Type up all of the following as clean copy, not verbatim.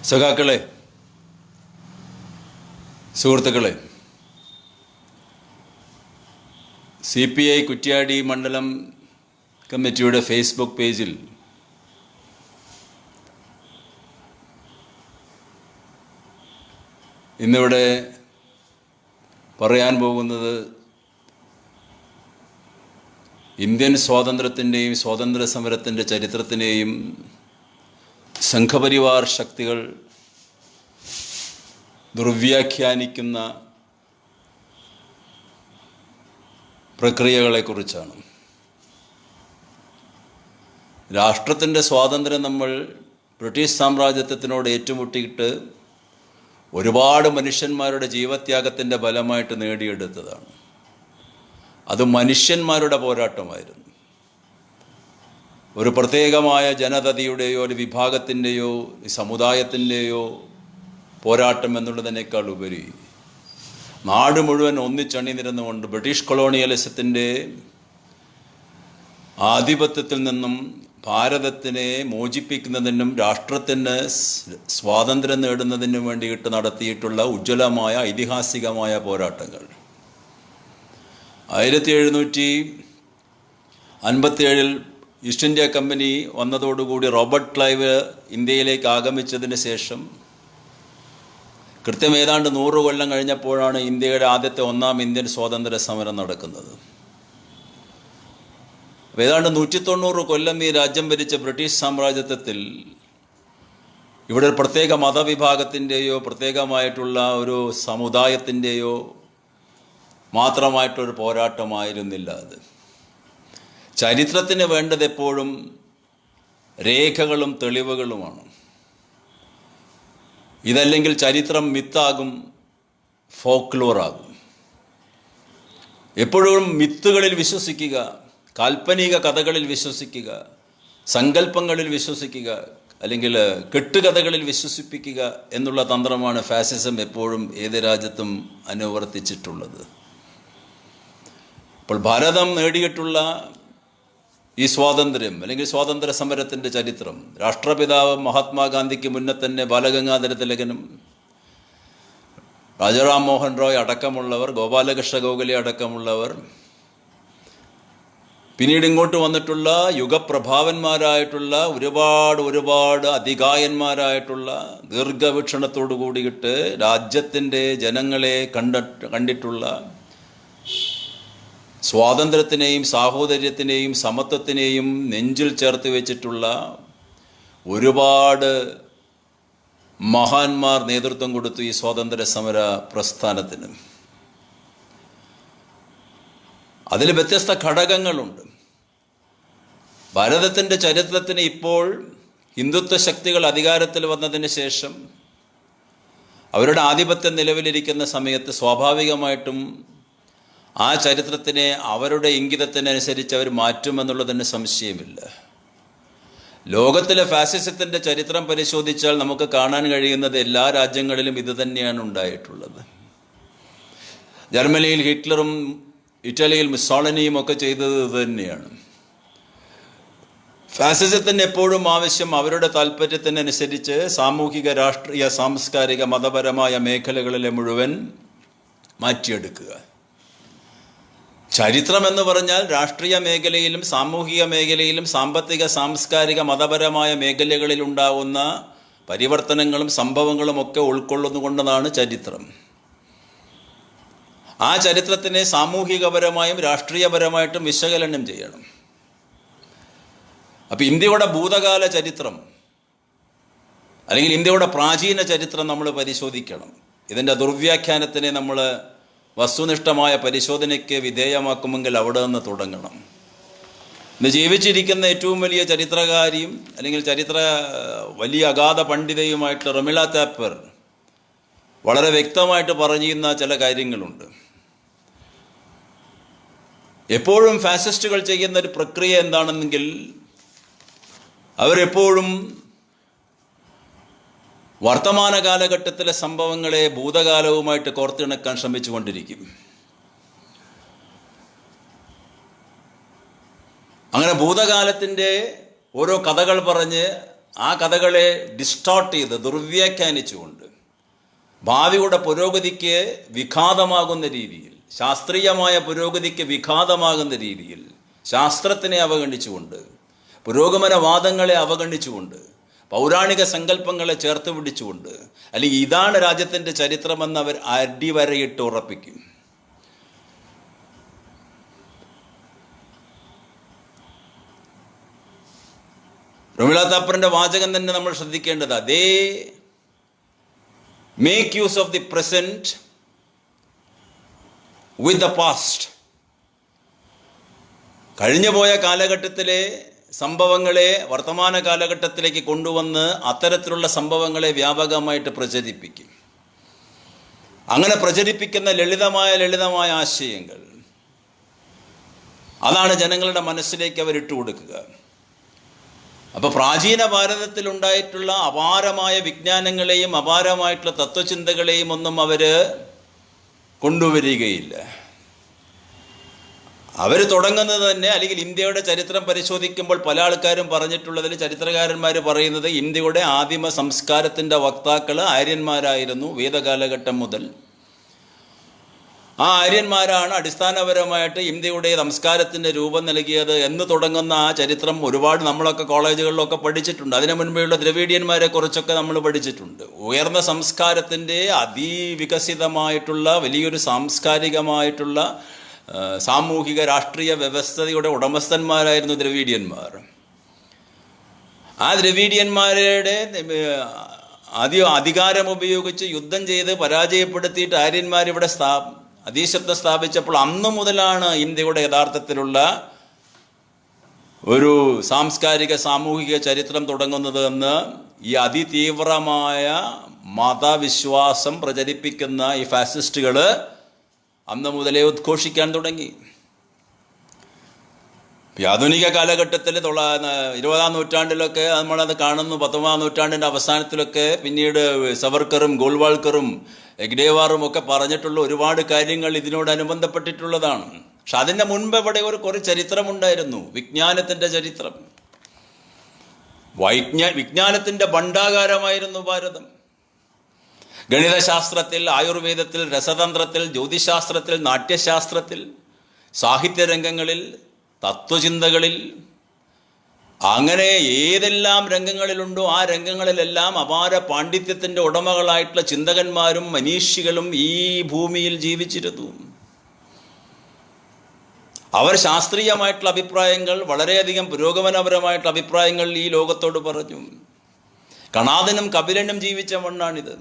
സഖാക്കളെ, സുഹൃത്തുക്കളെ, CPI കുറ്റ്യാടി മണ്ഡലം കമ്മിറ്റിയുടെ ഫേസ്ബുക്ക് പേജിൽ ഇന്നിവിടെ പറയാൻ പോകുന്നത് ഇന്ത്യൻ സ്വാതന്ത്ര്യത്തിൻ്റെയും സ്വാതന്ത്ര്യ സമരത്തിൻ്റെ ചരിത്രത്തിനെയും സംഘപരിവാർ ശക്തികൾ ദുർവ്യാഖ്യാനിക്കുന്ന പ്രക്രിയകളെക്കുറിച്ചാണ്. രാഷ്ട്രത്തിൻ്റെ സ്വാതന്ത്ര്യം നമ്മൾ ബ്രിട്ടീഷ് സാമ്രാജ്യത്വത്തിനോട് ഏറ്റുമുട്ടിയിട്ട് ഒരുപാട് മനുഷ്യന്മാരുടെ ജീവത്യാഗത്തിൻ്റെ ഫലമായിട്ട് നേടിയെടുത്തതാണ്. അത് മനുഷ്യന്മാരുടെ പോരാട്ടമായിരുന്നു. ഒരു പ്രത്യേകമായ ജനതയുടെയോ ഒരു വിഭാഗത്തിൻ്റെയോ സമുദായത്തിൻ്റെയോ പോരാട്ടം എന്നുള്ളതിനേക്കാൾ ഉപരി നാട് മുഴുവൻ ഒന്നിച്ചണിനിരന്നുകൊണ്ട് ബ്രിട്ടീഷ് കൊളോണിയലിസത്തിൻ്റെ ആധിപത്യത്തിൽ നിന്നും ഭാരതത്തിനെ മോചിപ്പിക്കുന്നതിനും രാഷ്ട്രത്തിന് സ്വാതന്ത്ര്യം നേടുന്നതിനും വേണ്ടിയിട്ട് നടത്തിയിട്ടുള്ള ഉജ്ജ്വലമായ ഐതിഹാസികമായ പോരാട്ടങ്ങൾ 1757 ഈസ്റ്റ് ഇന്ത്യ കമ്പനി വന്നതോടുകൂടി റോബർട്ട് ക്ലൈവ് ഇന്ത്യയിലേക്ക് ആഗമിച്ചതിന് ശേഷം കൃത്യം ഏതാണ്ട് 100 കൊല്ലം കഴിഞ്ഞപ്പോഴാണ് ഇന്ത്യയുടെ ആദ്യത്തെ ഒന്നാം ഇന്ത്യൻ സ്വാതന്ത്ര്യ സമരം നടക്കുന്നത്. ഏതാണ്ട് 190 കൊല്ലം ഈ രാജ്യം ഭരിച്ച ബ്രിട്ടീഷ് സാമ്രാജ്യത്വത്തിൽ ഇവിടെ ഒരു പ്രത്യേക മതവിഭാഗത്തിൻ്റെയോ പ്രത്യേകമായിട്ടുള്ള ഒരു സമുദായത്തിൻ്റെയോ മാത്രമായിട്ടൊരു പോരാട്ടമായിരുന്നില്ല അത്. ചരിത്രത്തിന് വേണ്ടത് എപ്പോഴും രേഖകളും തെളിവുകളുമാണ്. ഇതല്ലെങ്കിൽ ചരിത്രം മിത്താകും, ഫോക്ലോറാകും. എപ്പോഴും മിത്തുകളിൽ വിശ്വസിക്കുക, കാൽപ്പനിക കഥകളിൽ വിശ്വസിക്കുക, സങ്കല്പങ്ങളിൽ വിശ്വസിക്കുക, അല്ലെങ്കിൽ കെട്ടുകഥകളിൽ വിശ്വസിപ്പിക്കുക എന്നുള്ള തന്ത്രമാണ് ഫാസിസം എപ്പോഴും ഏത് രാജ്യത്തും അനുവർത്തിച്ചിട്ടുള്ളത്. അപ്പോൾ ഭാരതം നേടിയിട്ടുള്ള ഈ സ്വാതന്ത്ര്യം അല്ലെങ്കിൽ സ്വാതന്ത്ര്യ സമരത്തിൻ്റെ ചരിത്രം രാഷ്ട്രപിതാവ് മഹാത്മാഗാന്ധിക്ക് മുന്നേ തന്നെ ബാലഗംഗാധര തിലകനും രാജാറാം മോഹൻ റോയ് അടക്കമുള്ളവർ, ഗോപാലകൃഷ്ണ ഗോഖലെ അടക്കമുള്ളവർ, പിന്നീട് ഇങ്ങോട്ട് വന്നിട്ടുള്ള യുഗപ്രഭാവന്മാരായിട്ടുള്ള ഒരുപാട് അധികായന്മാരായിട്ടുള്ള ദീർഘവീക്ഷണത്തോടു കൂടിയിട്ട് രാജ്യത്തിൻ്റെ ജനങ്ങളെ കണ്ടിട്ടുള്ള സ്വാതന്ത്ര്യത്തിനെയും സാഹോദര്യത്തിനെയും സമത്വത്തിനെയും നെഞ്ചിൽ ചേർത്ത് വെച്ചിട്ടുള്ള ഒരുപാട് മഹാന്മാർ നേതൃത്വം കൊടുത്തു ഈ സ്വാതന്ത്ര്യ സമര പ്രസ്ഥാനത്തിന്. അതിൽ വ്യത്യസ്ത ഘടകങ്ങളുണ്ട്. ഭാരതത്തിൻ്റെ ചരിത്രത്തിന് ഇപ്പോൾ ഹിന്ദുത്വ ശക്തികൾ അധികാരത്തിൽ വന്നതിന് ശേഷം അവരുടെ ആധിപത്യം നിലവിലിരിക്കുന്ന സമയത്ത് സ്വാഭാവികമായിട്ടും ആ ചരിത്രത്തിനെ അവരുടെ ഇംഗിതത്തിനനുസരിച്ച് അവർ മാറ്റുമെന്നുള്ളതിന് സംശയമില്ല. ലോകത്തിലെ ഫാസിസത്തിൻ്റെ ചരിത്രം പരിശോധിച്ചാൽ നമുക്ക് കാണാൻ കഴിയുന്നത് എല്ലാ രാജ്യങ്ങളിലും ഇത് തന്നെയാണ് ഉണ്ടായിട്ടുള്ളത്. ജർമ്മനിയിൽ ഹിറ്റ്ലറും ഇറ്റലിയിൽ മുസോളിനിയും ഒക്കെ ചെയ്തത് ഇത് തന്നെയാണ്. ഫാസിസത്തിന് എപ്പോഴും ആവശ്യം അവരുടെ താല്പര്യത്തിനനുസരിച്ച് സാമൂഹിക, രാഷ്ട്രീയ, സാംസ്കാരിക, മതപരമായ മേഖലകളിലെ മുഴുവൻ മാറ്റിയെടുക്കുക. ചരിത്രം എന്ന് പറഞ്ഞാൽ രാഷ്ട്രീയ മേഖലയിലും സാമൂഹിക മേഖലയിലും സാമ്പത്തിക, സാംസ്കാരിക, മതപരമായ മേഖലകളിൽ ഉണ്ടാകുന്ന പരിവർത്തനങ്ങളും സംഭവങ്ങളും ഒക്കെ ഉൾക്കൊള്ളുന്നുകൊണ്ടതാണ് ചരിത്രം. ആ ചരിത്രത്തിനെ സാമൂഹികപരമായും രാഷ്ട്രീയപരമായിട്ടും വിശകലനം ചെയ്യണം. അപ്പം ഇന്ത്യയുടെ ഭൂതകാല ചരിത്രം അല്ലെങ്കിൽ ഇന്ത്യയുടെ പ്രാചീന ചരിത്രം നമ്മൾ പരിശോധിക്കണം. ഇതിൻ്റെ ദുർവ്യാഖ്യാനത്തിനെ നമ്മൾ വസ്തുനിഷ്ഠമായ പരിശോധനയ്ക്ക് വിധേയമാക്കുമെങ്കിൽ അവിടെ നിന്ന് തുടങ്ങണം. ഇന്ന് ജീവിച്ചിരിക്കുന്ന ഏറ്റവും വലിയ ചരിത്രകാരിയും അല്ലെങ്കിൽ വലിയ അഗാധ പണ്ഡിതയുമായിട്ട് റമിള താപ്പർ വളരെ വ്യക്തമായിട്ട് പറഞ്ഞിരുന്ന ചില കാര്യങ്ങളുണ്ട്. എപ്പോഴും ഫാസിസ്റ്റുകൾ ചെയ്യുന്ന ഒരു പ്രക്രിയ എന്താണെന്നെങ്കിൽ അവരെപ്പോഴും വർത്തമാന കാലഘട്ടത്തിലെ സംഭവങ്ങളെ ഭൂതകാലവുമായിട്ട് കോർത്തിണക്കാൻ ശ്രമിച്ചുകൊണ്ടിരിക്കും. അങ്ങനെ ഭൂതകാലത്തിൻ്റെ ഓരോ കഥകൾ പറഞ്ഞ് ആ കഥകളെ ഡിസ്റ്റോർട്ട് ചെയ്ത് ദുർവ്യാഖ്യാനിച്ചുകൊണ്ട് ഭാവിയുടെ പുരോഗതിക്ക് വിഘാതമാകുന്ന രീതിയിൽ, ശാസ്ത്രീയമായ പുരോഗതിക്ക് വിഘാതമാകുന്ന രീതിയിൽ ശാസ്ത്രത്തിനെ അവഗണിച്ചുകൊണ്ട്, പുരോഗമനവാദങ്ങളെ അവഗണിച്ചുകൊണ്ട്, പൗരാണിക സങ്കല്പങ്ങളെ ചേർത്ത് പിടിച്ചുകൊണ്ട്, അല്ലെങ്കിൽ ഇതാണ് രാജ്യത്തിൻ്റെ ചരിത്രമെന്ന് അവർ അടിവരയിട്ട് ഉറപ്പിക്കും. റമീള താപ്പറിന്റെ വാചകം തന്നെ നമ്മൾ ശ്രദ്ധിക്കേണ്ടത്, അതേ make use of the present with the past. കഴിഞ്ഞുപോയ കാലഘട്ടത്തിലെ സംഭവങ്ങളെ വർത്തമാന കാലഘട്ടത്തിലേക്ക് കൊണ്ടുവന്ന് അത്തരത്തിലുള്ള സംഭവങ്ങളെ വ്യാപകമായിട്ട് പ്രചരിപ്പിക്കും. അങ്ങനെ പ്രചരിപ്പിക്കുന്ന ലളിതമായ ആശയങ്ങൾ, അതാണ് ജനങ്ങളുടെ മനസ്സിലേക്ക് അവർ ഇട്ടുകൊടുക്കുക. അപ്പോൾ പ്രാചീന ഭാരതത്തിൽ ഉണ്ടായിട്ടുള്ള അപാരമായ വിജ്ഞാനങ്ങളെയും അപാരമായിട്ടുള്ള തത്വചിന്തകളെയും ഒന്നും അവർ കൊണ്ടുവരികയില്ല. അവർ തുടങ്ങുന്നത് തന്നെ, അല്ലെങ്കിൽ ഇന്ത്യയുടെ ചരിത്രം പരിശോധിക്കുമ്പോൾ പല ആൾക്കാരും പറഞ്ഞിട്ടുള്ളതിൽ, ചരിത്രകാരന്മാർ പറയുന്നത് ഇന്ത്യയുടെ ആദിമ സംസ്കാരത്തിൻ്റെ വക്താക്കൾ ആര്യന്മാരായിരുന്നു. വേദകാലഘട്ടം മുതൽ ആ ആര്യന്മാരാണ് അടിസ്ഥാനപരമായിട്ട് ഇന്ത്യയുടെ സംസ്കാരത്തിൻ്റെ രൂപം നൽകിയത് എന്ന് തുടങ്ങുന്ന ആ ചരിത്രം ഒരുപാട് നമ്മളൊക്കെ കോളേജുകളിലൊക്കെ പഠിച്ചിട്ടുണ്ട്. അതിനു മുൻപേയുള്ള ദ്രവീഡിയന്മാരെ കുറിച്ചൊക്കെ നമ്മൾ പഠിച്ചിട്ടുണ്ട്. ഉയർന്ന സംസ്കാരത്തിൻ്റെ അതിവികസിതമായിട്ടുള്ള വലിയൊരു സാംസ്കാരികമായിട്ടുള്ള സാമൂഹിക രാഷ്ട്രീയ വ്യവസ്ഥയുടെ ഉടമസ്ഥന്മാരായിരുന്നു ദ്രവീഡിയന്മാർ. ആ ദ്രവീഡിയന്മാരുടെ അധികാരം ഉപയോഗിച്ച് യുദ്ധം ചെയ്ത് പരാജയപ്പെടുത്തിയിട്ട് ആര്യന്മാരിവിടെ അധീശത്വം സ്ഥാപിച്ചപ്പോൾ അന്ന് മുതലാണ് ഇന്ത്യയുടെ യഥാർത്ഥത്തിലുള്ള ഒരു സാംസ്കാരിക സാമൂഹിക ചരിത്രം തുടങ്ങുന്നത് എന്ന് ഈ അതിതീവ്രമായ മതവിശ്വാസം പ്രചരിപ്പിക്കുന്ന ഈ ഫാസിസ്റ്റുകൾ അന്ന് മുതലേ ഉദ്ഘോഷിക്കാൻ തുടങ്ങി. ആധുനിക കാലഘട്ടത്തിൽ 20-ാം നൂറ്റാണ്ടിലൊക്കെ നമ്മളത് കാണുന്നു. 19-ാം നൂറ്റാണ്ടിൻ്റെ അവസാനത്തിലൊക്കെ പിന്നീട് സവർക്കറും ഗോൾവാൾക്കറും എഗ്ഡേവാറും ഒക്കെ പറഞ്ഞിട്ടുള്ള ഒരുപാട് കാര്യങ്ങൾ ഇതിനോടനുബന്ധപ്പെട്ടിട്ടുള്ളതാണ്. പക്ഷെ അതിൻ്റെ മുൻപ് ഇവിടെ കുറേ ചരിത്രമുണ്ടായിരുന്നു, വിജ്ഞാനത്തിൻ്റെ ചരിത്രം. വിജ്ഞാനത്തിൻ്റെ ഭണ്ഡാകാരമായിരുന്നു ഭാരതം. ഗണിതശാസ്ത്രത്തിൽ, ആയുർവേദത്തിൽ, രസതന്ത്രത്തിൽ, ജ്യോതിശാസ്ത്രത്തിൽ, നാട്യശാസ്ത്രത്തിൽ, സാഹിത്യരംഗങ്ങളിൽ, തത്വചിന്തകളിൽ, അങ്ങനെ ഏതെല്ലാം രംഗങ്ങളിലുണ്ടോ ആ രംഗങ്ങളിലെല്ലാം അപാര പാണ്ഡിത്യത്തിൻ്റെ ഉടമകളായിട്ടുള്ള ചിന്തകന്മാരും മനീഷികളും ഈ ഭൂമിയിൽ ജീവിച്ചിരുന്നു. അവർ ശാസ്ത്രീയമായിട്ടുള്ള അഭിപ്രായങ്ങൾ, വളരെയധികം പുരോഗമനപരമായിട്ടുള്ള അഭിപ്രായങ്ങൾ ഈ ലോകത്തോട് പറഞ്ഞു. കണാദനും കപിലനും ജീവിച്ച മണ്ണാണിത്.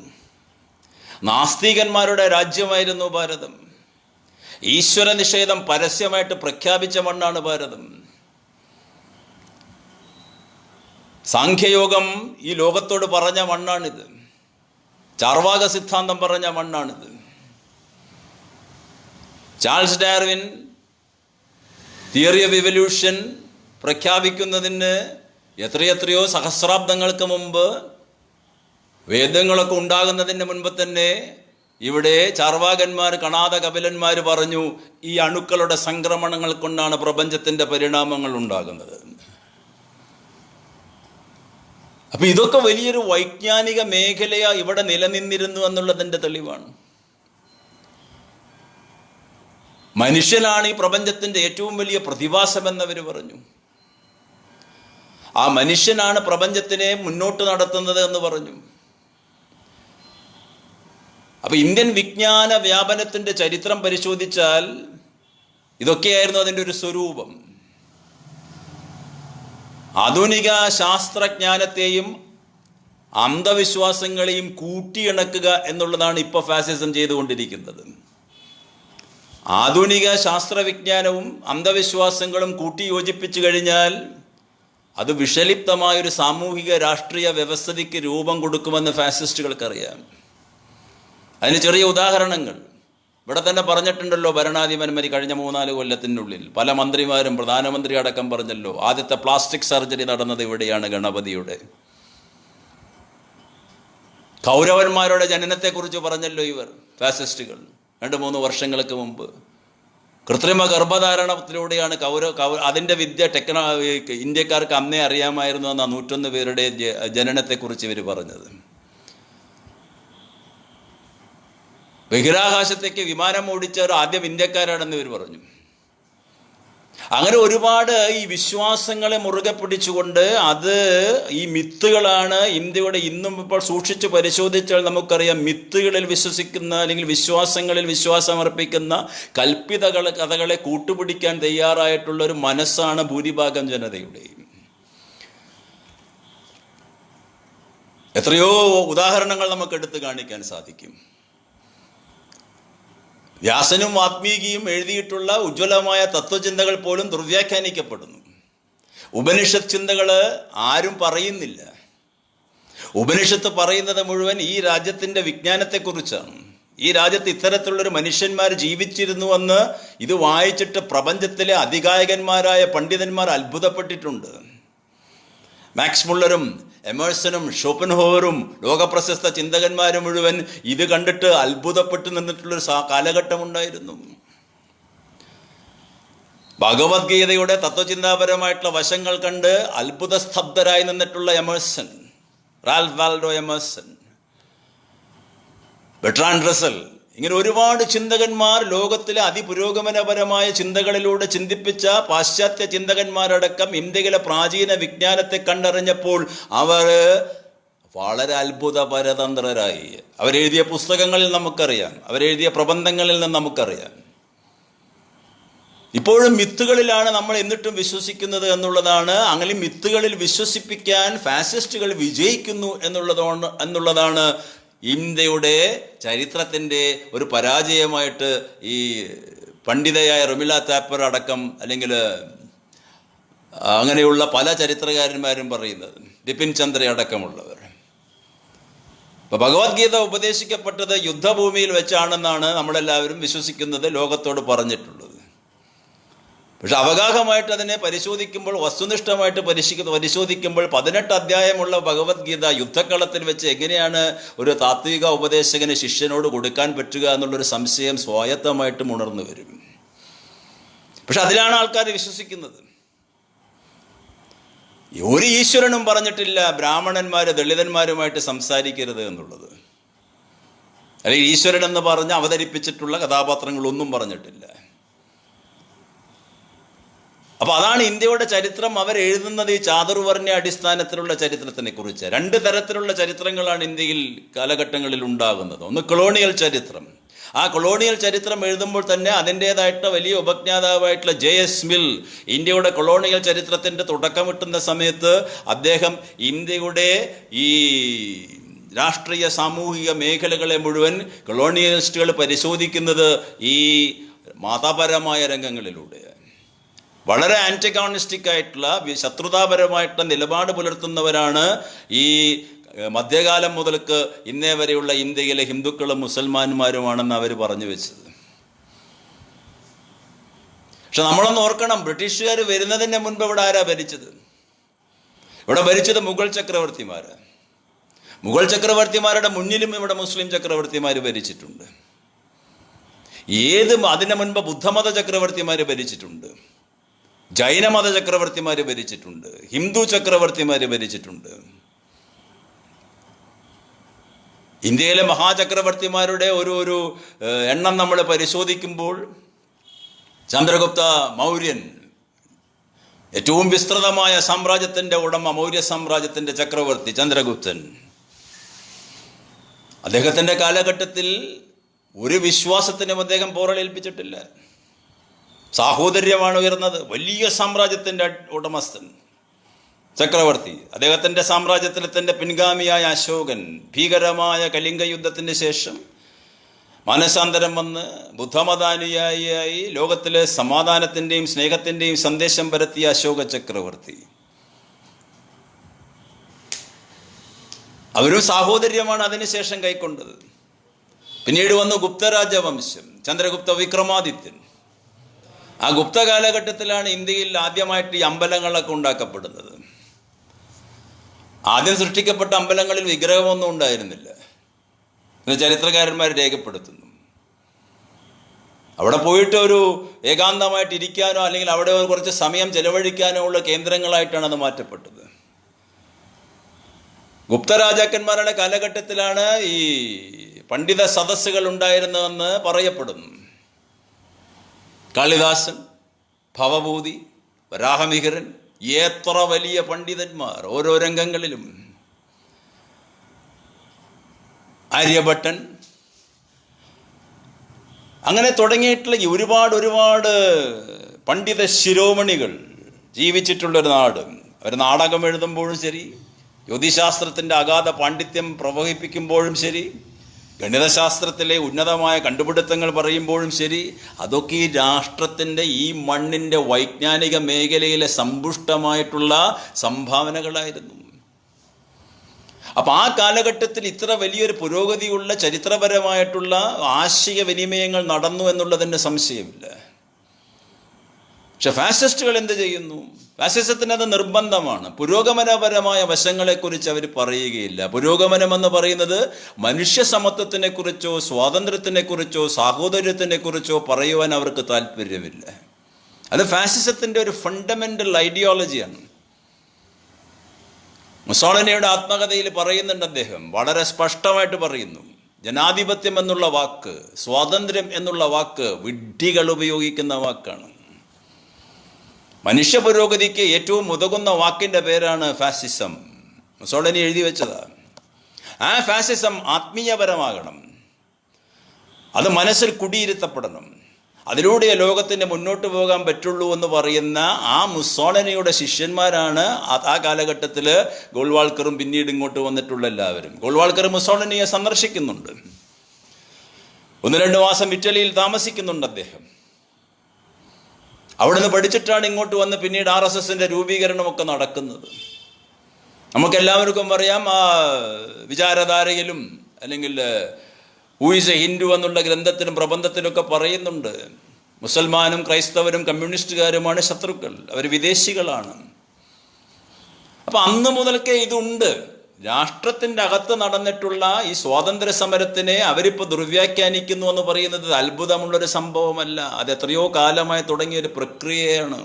നാസ്തികന്മാരുടെ രാജ്യമായിരുന്നു ഭാരതം. ഈശ്വര നിഷേധം പരസ്യമായിട്ട് പ്രഖ്യാപിച്ച മണ്ണാണ് ഭാരതം. സാഖ്യയോഗം ഈ ലോകത്തോട് പറഞ്ഞ മണ്ണാണിത്. ചാർവാക സിദ്ധാന്തം പറഞ്ഞ മണ്ണാണിത്. Charles Darwin theory of evolution പ്രഖ്യാപിക്കുന്നതിന് എത്രയോ സഹസ്രാബ്ദങ്ങൾക്ക് മുമ്പ്, വേദങ്ങളൊക്കെ ഉണ്ടാകുന്നതിന് മുൻപ് തന്നെ ഇവിടെ ചാർവാകന്മാർ, കണാദ കപിലന്മാർ പറഞ്ഞു, ഈ അണുക്കളുടെ സംക്രമണങ്ങൾ കൊണ്ടാണ് പ്രപഞ്ചത്തിൻ്റെ പരിണാമങ്ങൾ ഉണ്ടാകുന്നത്. അപ്പൊ ഇതൊക്കെ വലിയൊരു വൈജ്ഞാനിക മേഖലയാ ഇവിടെ നിലനിന്നിരുന്നു എന്നുള്ളതിൻ്റെ തെളിവാണ്. മനുഷ്യനാണ് ഈ പ്രപഞ്ചത്തിൻ്റെ ഏറ്റവും വലിയ പ്രതിഭാസമെന്നവർ പറഞ്ഞു. ആ മനുഷ്യനാണ് പ്രപഞ്ചത്തിനെ മുന്നോട്ട് നടത്തുന്നത് എന്ന് പറഞ്ഞു. അപ്പൊ ഇന്ത്യൻ വിജ്ഞാന വ്യാപനത്തിൻ്റെ ചരിത്രം പരിശോധിച്ചാൽ ഇതൊക്കെയായിരുന്നു അതിൻ്റെ ഒരു സ്വരൂപം. ആധുനിക ശാസ്ത്രജ്ഞാനത്തെയും അന്ധവിശ്വാസങ്ങളെയും കൂട്ടിയിണക്കുക എന്നുള്ളതാണ് ഇപ്പോൾ ഫാസിസം ചെയ്തുകൊണ്ടിരിക്കുന്നത്. ആധുനിക ശാസ്ത്രവിജ്ഞാനവും അന്ധവിശ്വാസങ്ങളും കൂട്ടിയോജിപ്പിച്ചു കഴിഞ്ഞാൽ അത് വിഷലിപ്തമായൊരു സാമൂഹിക രാഷ്ട്രീയ വ്യവസ്ഥയ്ക്ക് രൂപം കൊടുക്കുമെന്ന് ഫാസിസ്റ്റുകൾക്കറിയാം. അതിന് ചെറിയ ഉദാഹരണങ്ങൾ ഇവിടെ തന്നെ പറഞ്ഞിട്ടുണ്ടല്ലോ. ഭരണാധിപന്മാർ കഴിഞ്ഞ 3-4 കൊല്ലത്തിനുള്ളിൽ പല മന്ത്രിമാരും, പ്രധാനമന്ത്രി അടക്കം പറഞ്ഞല്ലോ, ആദ്യത്തെ പ്ലാസ്റ്റിക് സർജറി നടന്നത് ഇവിടെയാണ്, ഗണപതിയുടെ. കൗരവന്മാരുടെ ജനനത്തെക്കുറിച്ച് പറഞ്ഞല്ലോ ഇവർ ഫാസിസ്റ്റുകൾ 2-3 വർഷങ്ങൾക്ക് മുമ്പ്. കൃത്രിമ ഗർഭധാരണത്തിലൂടെയാണ് അതിൻ്റെ വിദ്യ ഇന്ത്യക്കാർക്ക് അന്നേ അറിയാമായിരുന്നു എന്നാണ് 101 പേരുടെ ജനനത്തെക്കുറിച്ച് ഇവർ പറഞ്ഞത്. ബഹിരാകാശത്തേക്ക് വിമാനം ഓടിച്ചവർ ആദ്യം ഇന്ത്യക്കാരാണെന്ന് ഇവർ പറഞ്ഞു. അങ്ങനെ ഒരുപാട് ഈ വിശ്വാസങ്ങളെ മുറുകെ പിടിച്ചുകൊണ്ട് ഈ മിത്തുകളാണ് ഇന്ത്യയുടെ ഇന്നും ഇപ്പോൾ സൂക്ഷിച്ച് പരിശോധിച്ചാൽ നമുക്കറിയാം. മിത്തുകളിൽ വിശ്വസിക്കുന്ന അല്ലെങ്കിൽ വിശ്വാസങ്ങളിൽ വിശ്വാസമർപ്പിക്കുന്ന കഥകളെ കൂട്ടുപിടിക്കാൻ തയ്യാറായിട്ടുള്ള ഒരു മനസ്സാണ് ഭൂരിഭാഗം ജനതയുടെയും. എത്രയോ ഉദാഹരണങ്ങൾ നമുക്ക് എടുത്തു കാണിക്കാൻ സാധിക്കും. വ്യാസനും വാത്മീകിയും എഴുതിയിട്ടുള്ള ഉജ്ജ്വലമായ തത്വചിന്തകൾ പോലും ദുർവ്യാഖ്യാനിക്കപ്പെടുന്നു. ഉപനിഷത്ത് ചിന്തകൾ ആരും പറയുന്നില്ല. ഉപനിഷത്ത് പറയുന്നത് മുഴുവൻ ഈ രാജ്യത്തിൻ്റെ വിജ്ഞാനത്തെക്കുറിച്ചാണ്. ഈ രാജ്യത്ത് ഇത്തരത്തിലുള്ളൊരു മനുഷ്യന്മാർ ജീവിച്ചിരുന്നുവെന്ന് ഇത് വായിച്ചിട്ട് പ്രപഞ്ചത്തിലെ അതികായകന്മാരായ പണ്ഡിതന്മാർ അത്ഭുതപ്പെട്ടിട്ടുണ്ട്. മാക്സ് മുള്ളറും എമേഴ്സണും ഷോപ്പൻഹോവറും ലോകപ്രശസ്ത ചിന്തകന്മാരും മുഴുവൻ ഇത് കണ്ടിട്ട് അത്ഭുതപ്പെട്ടു നിന്നിട്ടുള്ളൊരു കാലഘട്ടമുണ്ടായിരുന്നു. ഭഗവത്ഗീതയുടെ തത്വചിന്താപരമായിട്ടുള്ള വശങ്ങൾ കണ്ട് അത്ഭുത സ്തബ്ധരായി നിന്നിട്ടുള്ള Emerson, Ralph Waldo Emerson, Bertrand Russell, ഇങ്ങനെ ഒരുപാട് ചിന്തകന്മാർ ലോകത്തിലെ അതിപുരോഗമനപരമായ ചിന്തകളിലൂടെ ചിന്തിപ്പിച്ച പാശ്ചാത്യ ചിന്തകന്മാരടക്കം ഇന്ത്യയിലെ പ്രാചീന വിജ്ഞാനത്തെ കണ്ടറിഞ്ഞപ്പോൾ അവർ വളരെ അത്ഭുത പരതന്ത്രരായി. അവരെഴുതിയ പുസ്തകങ്ങളിൽ നമുക്കറിയാം, അവരെഴുതിയ പ്രബന്ധങ്ങളിൽ നിന്ന് നമുക്കറിയാം. ഇപ്പോഴും മിത്തുകളിലാണ് നമ്മൾ എന്നിട്ടും വിശ്വസിക്കുന്നത് എന്നുള്ളതാണ്. അങ്ങനെ മിത്തുകളിൽ വിശ്വസിപ്പിക്കാൻ ഫാസിസ്റ്റുകൾ വിജയിക്കുന്നു എന്നുള്ളതാണ് ഇന്ത്യയുടെ ചരിത്രത്തിൻ്റെ ഒരു പരാജയമായിട്ട് ഈ പണ്ഡിതയായ റൊമില താപ്പർ അടക്കം അല്ലെങ്കിൽ അങ്ങനെയുള്ള പല ചരിത്രകാരന്മാരും പറയുന്നത്, ബിപിൻ ചന്ദ്ര അടക്കമുള്ളവർ. അപ്പോൾ ഭഗവത്ഗീത ഉപദേശിക്കപ്പെട്ടത് യുദ്ധഭൂമിയിൽ വെച്ചാണെന്നാണ് നമ്മളെല്ലാവരും വിശ്വസിക്കുന്നത്, ലോകത്തോട് പറഞ്ഞിട്ടുള്ളത്. പക്ഷെ അവഗാഹമായിട്ട് അതിനെ പരിശോധിക്കുമ്പോൾ, വസ്തുനിഷ്ഠമായിട്ട് പരിശോധിക്കുമ്പോൾ 18 അധ്യായമുള്ള ഭഗവത്ഗീത യുദ്ധക്കളത്തിൽ വെച്ച് എങ്ങനെയാണ് ഒരു താത്വിക ഉപദേശകന് ശിഷ്യനോട് കൊടുക്കാൻ പറ്റുക എന്നുള്ളൊരു സംശയം സ്വായത്തമായിട്ടും ഉണർന്നു വരും. പക്ഷെ അതിലാണ് ആൾക്കാർ വിശ്വസിക്കുന്നത്. ഒരു ഈശ്വരനും പറഞ്ഞിട്ടില്ല ബ്രാഹ്മണന്മാർ ദളിതന്മാരുമായിട്ട് സംസാരിക്കരുത് എന്നുള്ളത്, അല്ലെങ്കിൽ ഈശ്വരൻ എന്ന് പറഞ്ഞ് അവതരിപ്പിച്ചിട്ടുള്ള കഥാപാത്രങ്ങളൊന്നും പറഞ്ഞിട്ടില്ല. അപ്പോൾ അതാണ് ഇന്ത്യയുടെ ചരിത്രം അവരെഴുതുന്നത് ഈ ചാതുർവർണ്ണ അടിസ്ഥാനത്തിലുള്ള ചരിത്രത്തിനെ കുറിച്ച്. 2 തരത്തിലുള്ള ചരിത്രങ്ങളാണ് ഇന്ത്യയിൽ കാലഘട്ടങ്ങളിൽ ഉണ്ടാകുന്നത്. ഒന്ന് കൊളോണിയൽ ചരിത്രം. ആ കൊളോണിയൽ ചരിത്രം എഴുതുമ്പോൾ തന്നെ അതിൻ്റേതായിട്ടുള്ള വലിയ ഉപജ്ഞാതാവായിട്ടുള്ള JS മിൽ ഇന്ത്യയുടെ കൊളോണിയൽ ചരിത്രത്തിൻ്റെ തുടക്കമിട്ടുന്ന സമയത്ത് അദ്ദേഹം ഇന്ത്യയുടെ ഈ രാഷ്ട്രീയ സാമൂഹിക മേഖലകളെ മുഴുവൻ കൊളോണിയലിസ്റ്റുകൾ പരിശോധിക്കുന്നത് ഈ മതപരമായ രംഗങ്ങളിലൂടെ വളരെ ആൻറ്റഗോണിസ്റ്റിക് ആയിട്ടുള്ള ശത്രുതാപരമായിട്ടുള്ള നിലപാട് പുലർത്തുന്നവരാണ് ഈ മധ്യകാലം മുതൽക്ക് ഇന്നേ വരെയുള്ള ഇന്ത്യയിലെ ഹിന്ദുക്കളും മുസൽമാന്മാരുമാണെന്ന് അവർ പറഞ്ഞു വെച്ചത്. പക്ഷെ നമ്മളൊന്ന് ഓർക്കണം, ബ്രിട്ടീഷുകാർ വരുന്നതിന് മുൻപ് ഇവിടെ ആരാ ഭരിച്ചത്? ഇവിടെ ഭരിച്ചത് മുഗൾ ചക്രവർത്തിമാർ. മുഗൾ ചക്രവർത്തിമാരുടെ മുന്നിലും ഇവിടെ മുസ്ലിം ചക്രവർത്തിമാർ ഭരിച്ചിട്ടുണ്ട്. അതിനു മുൻപ് ബുദ്ധമത ചക്രവർത്തിമാർ ഭരിച്ചിട്ടുണ്ട്, ജൈനമത ചക്രവർത്തിമാർ ഭരിച്ചിട്ടുണ്ട്, ഹിന്ദു ചക്രവർത്തിമാർ ഭരിച്ചിട്ടുണ്ട്. ഇന്ത്യയിലെ മഹാചക്രവർത്തിമാരുടെ ഒരു എണ്ണം നമ്മൾ പരിശോധിക്കുമ്പോൾ ചന്ദ്രഗുപ്ത മൗര്യൻ, ഏറ്റവും വിസ്തൃതമായ സാമ്രാജ്യത്തിൻ്റെ ഉടമ, മൗര്യ സാമ്രാജ്യത്തിൻ്റെ ചക്രവർത്തി ചന്ദ്രഗുപ്തൻ, അദ്ദേഹത്തിൻ്റെ കാലഘട്ടത്തിൽ ഒരു വിശ്വാസത്തിനും അദ്ദേഹം പോറലേൽപ്പിച്ചിട്ടില്ല. സാഹോദര്യമാണ് ഉയർന്നത്. വലിയ സാമ്രാജ്യത്തിൻ്റെ ഉടമസ്ഥൻ ചക്രവർത്തി. അദ്ദേഹത്തിൻ്റെ സാമ്രാജ്യത്തിലെ പിൻഗാമിയായ അശോകൻ ഭീകരമായ കലിംഗ യുദ്ധത്തിന് ശേഷം മനസാന്തരം വന്ന് ബുദ്ധമതാനുയായിയായി ലോകത്തിലെ സമാധാനത്തിൻ്റെയും സ്നേഹത്തിൻ്റെയും സന്ദേശം പരത്തിയ അശോക ചക്രവർത്തി. അവരും സാഹോദര്യമാണ് അതിനുശേഷം കൈക്കൊണ്ടത്. പിന്നീട് വന്നു ഗുപ്തരാജവംശം, ചന്ദ്രഗുപ്ത വിക്രമാദിത്യൻ. ആ ഗുപ്ത കാലഘട്ടത്തിലാണ് ഇന്ത്യയിൽ ആദ്യമായിട്ട് ഈ അമ്പലങ്ങളൊക്കെ ഉണ്ടാക്കപ്പെടുന്നത്. ആദ്യം സൃഷ്ടിക്കപ്പെട്ട അമ്പലങ്ങളിൽ വിഗ്രഹമൊന്നും ഉണ്ടായിരുന്നില്ല എന്ന് ചരിത്രകാരന്മാർ രേഖപ്പെടുത്തുന്നു. അവിടെ പോയിട്ട് ഒരു ഏകാന്തമായിട്ട് ഇരിക്കാനോ അല്ലെങ്കിൽ അവിടെ കുറച്ച് സമയം ചെലവഴിക്കാനോ ഉള്ള കേന്ദ്രങ്ങളായിട്ടാണ് അത് മാറ്റപ്പെട്ടത്. ഗുപ്ത രാജാക്കന്മാരുടെ കാലഘട്ടത്തിലാണ് ഈ പണ്ഡിത സദസ്സുകൾ ഉണ്ടായിരുന്നതെന്ന് പറയപ്പെടുന്നു. കാളിദാസൻ, ഭവഭൂതി, വരാഹമിഹിരൻ, എത്ര വലിയ പണ്ഡിതന്മാർ ഓരോ രംഗങ്ങളിലും. ആര്യഭട്ടൻ, അങ്ങനെ തുടങ്ങിയിട്ടുള്ള ഒരുപാട് പണ്ഡിത ശിരോമണികൾ ജീവിച്ചിട്ടുള്ളൊരു നാട്. അവർ നാടകം എഴുതുമ്പോഴും ശരി, ജ്യോതിശാസ്ത്രത്തിൻ്റെ അഗാധ പാണ്ഡിത്യം പ്രവഹിപ്പിക്കുമ്പോഴും ശരി, ഗണിതശാസ്ത്രത്തിലെ ഉന്നതമായ കണ്ടുപിടുത്തങ്ങൾ പറയുമ്പോഴും ശരി, അതൊക്കെ ഈ രാഷ്ട്രത്തിൻ്റെ, ഈ മണ്ണിൻ്റെ വൈജ്ഞാനിക മേഖലയിലെ സമ്പുഷ്ടമായിട്ടുള്ള സംഭാവനകളായിരുന്നു. അപ്പം ആ കാലഘട്ടത്തിൽ ഇത്ര വലിയൊരു പുരോഗതിയുള്ള ചരിത്രപരമായിട്ടുള്ള ആശയവിനിമയങ്ങൾ നടന്നു എന്നുള്ളതിൻ്റെ സംശയമില്ല. പക്ഷെ ഫാസിസ്റ്റുകൾ എന്ത് ചെയ്യുന്നു? ഫാസിസത്തിന് അത് നിർബന്ധമാണ്. പുരോഗമനപരമായ വശങ്ങളെക്കുറിച്ച് അവർ പറയുകയില്ല. പുരോഗമനം എന്ന് പറയുന്നത് മനുഷ്യ സമത്വത്തിനെക്കുറിച്ചോ സ്വാതന്ത്ര്യത്തിനെക്കുറിച്ചോ സാഹോദര്യത്തിനെക്കുറിച്ചോ പറയുവാൻ അവർക്ക് താല്പര്യമില്ല. അത് ഫാസിസത്തിൻ്റെ ഒരു ഫണ്ടമെൻ്റൽ ഐഡിയോളജിയാണ്. മുസോളിനിയുടെ ആത്മകഥയിൽ പറയുന്നുണ്ട്, അദ്ദേഹം വളരെ സ്പഷ്ടമായിട്ട് പറയുന്നു, ജനാധിപത്യം എന്നുള്ള വാക്ക്, സ്വാതന്ത്ര്യം എന്നുള്ള വാക്ക് വിഡ്ഢികൾ ഉപയോഗിക്കുന്ന വാക്കാണ്. മനുഷ്യ പുരോഗതിക്ക് ഏറ്റവും ഉതകുന്ന വാക്കിൻ്റെ പേരാണ് ഫാസിസം. മുസോളിനി എഴുതി വെച്ചതാണ്. ആ ഫാസിസം ആത്മീയപരമാകണം, അത് മനസ്സിൽ കുടിയിരുത്തപ്പെടണം, അതിലൂടെ ലോകത്തിന് മുന്നോട്ട് പോകാൻ പറ്റുള്ളൂ എന്ന് പറയുന്ന ആ മുസോളിനിയുടെ ശിഷ്യന്മാരാണ് ആ കാലഘട്ടത്തിൽ ഗോൾവാൾക്കറും പിന്നീട് ഇങ്ങോട്ട് വന്നിട്ടുള്ള എല്ലാവരും. ഗോൾവാൾക്കർ മുസോളിനിയെ സന്ദർശിക്കുന്നുണ്ട്. 1-2 മാസം ഇറ്റലിയിൽ താമസിക്കുന്നുണ്ട് അദ്ദേഹം. അവിടുന്ന് പഠിച്ചിട്ടാണ് ഇങ്ങോട്ട് വന്ന് പിന്നീട് RSSന്റെ രൂപീകരണമൊക്കെ നടക്കുന്നത്. നമുക്കെല്ലാവർക്കും അറിയാം, ആ വിചാരധാരയിലും അല്ലെങ്കിൽ ഹൂ ഈസ് എ ഹിന്ദു എന്നുള്ള ഗ്രന്ഥത്തിലും പ്രബന്ധത്തിലൊക്കെ പറയുന്നുണ്ട്, മുസൽമാനും ക്രൈസ്തവരും കമ്മ്യൂണിസ്റ്റുകാരുമാണ് ശത്രുക്കൾ, അവർ വിദേശികളാണ്. അപ്പം അന്ന് മുതൽക്കേ ഇതുണ്ട്. രാഷ്ട്രത്തിൻ്റെ അകത്ത് നടന്നിട്ടുള്ള ഈ സ്വാതന്ത്ര്യ സമരത്തിനെ അവരിപ്പോൾ ദുർവ്യാഖ്യാനിക്കുന്നു എന്ന് പറയുന്നത് അത്ഭുതമുള്ളൊരു സംഭവമല്ല. അത് എത്രയോ കാലമായി തുടങ്ങിയൊരു പ്രക്രിയയാണ്.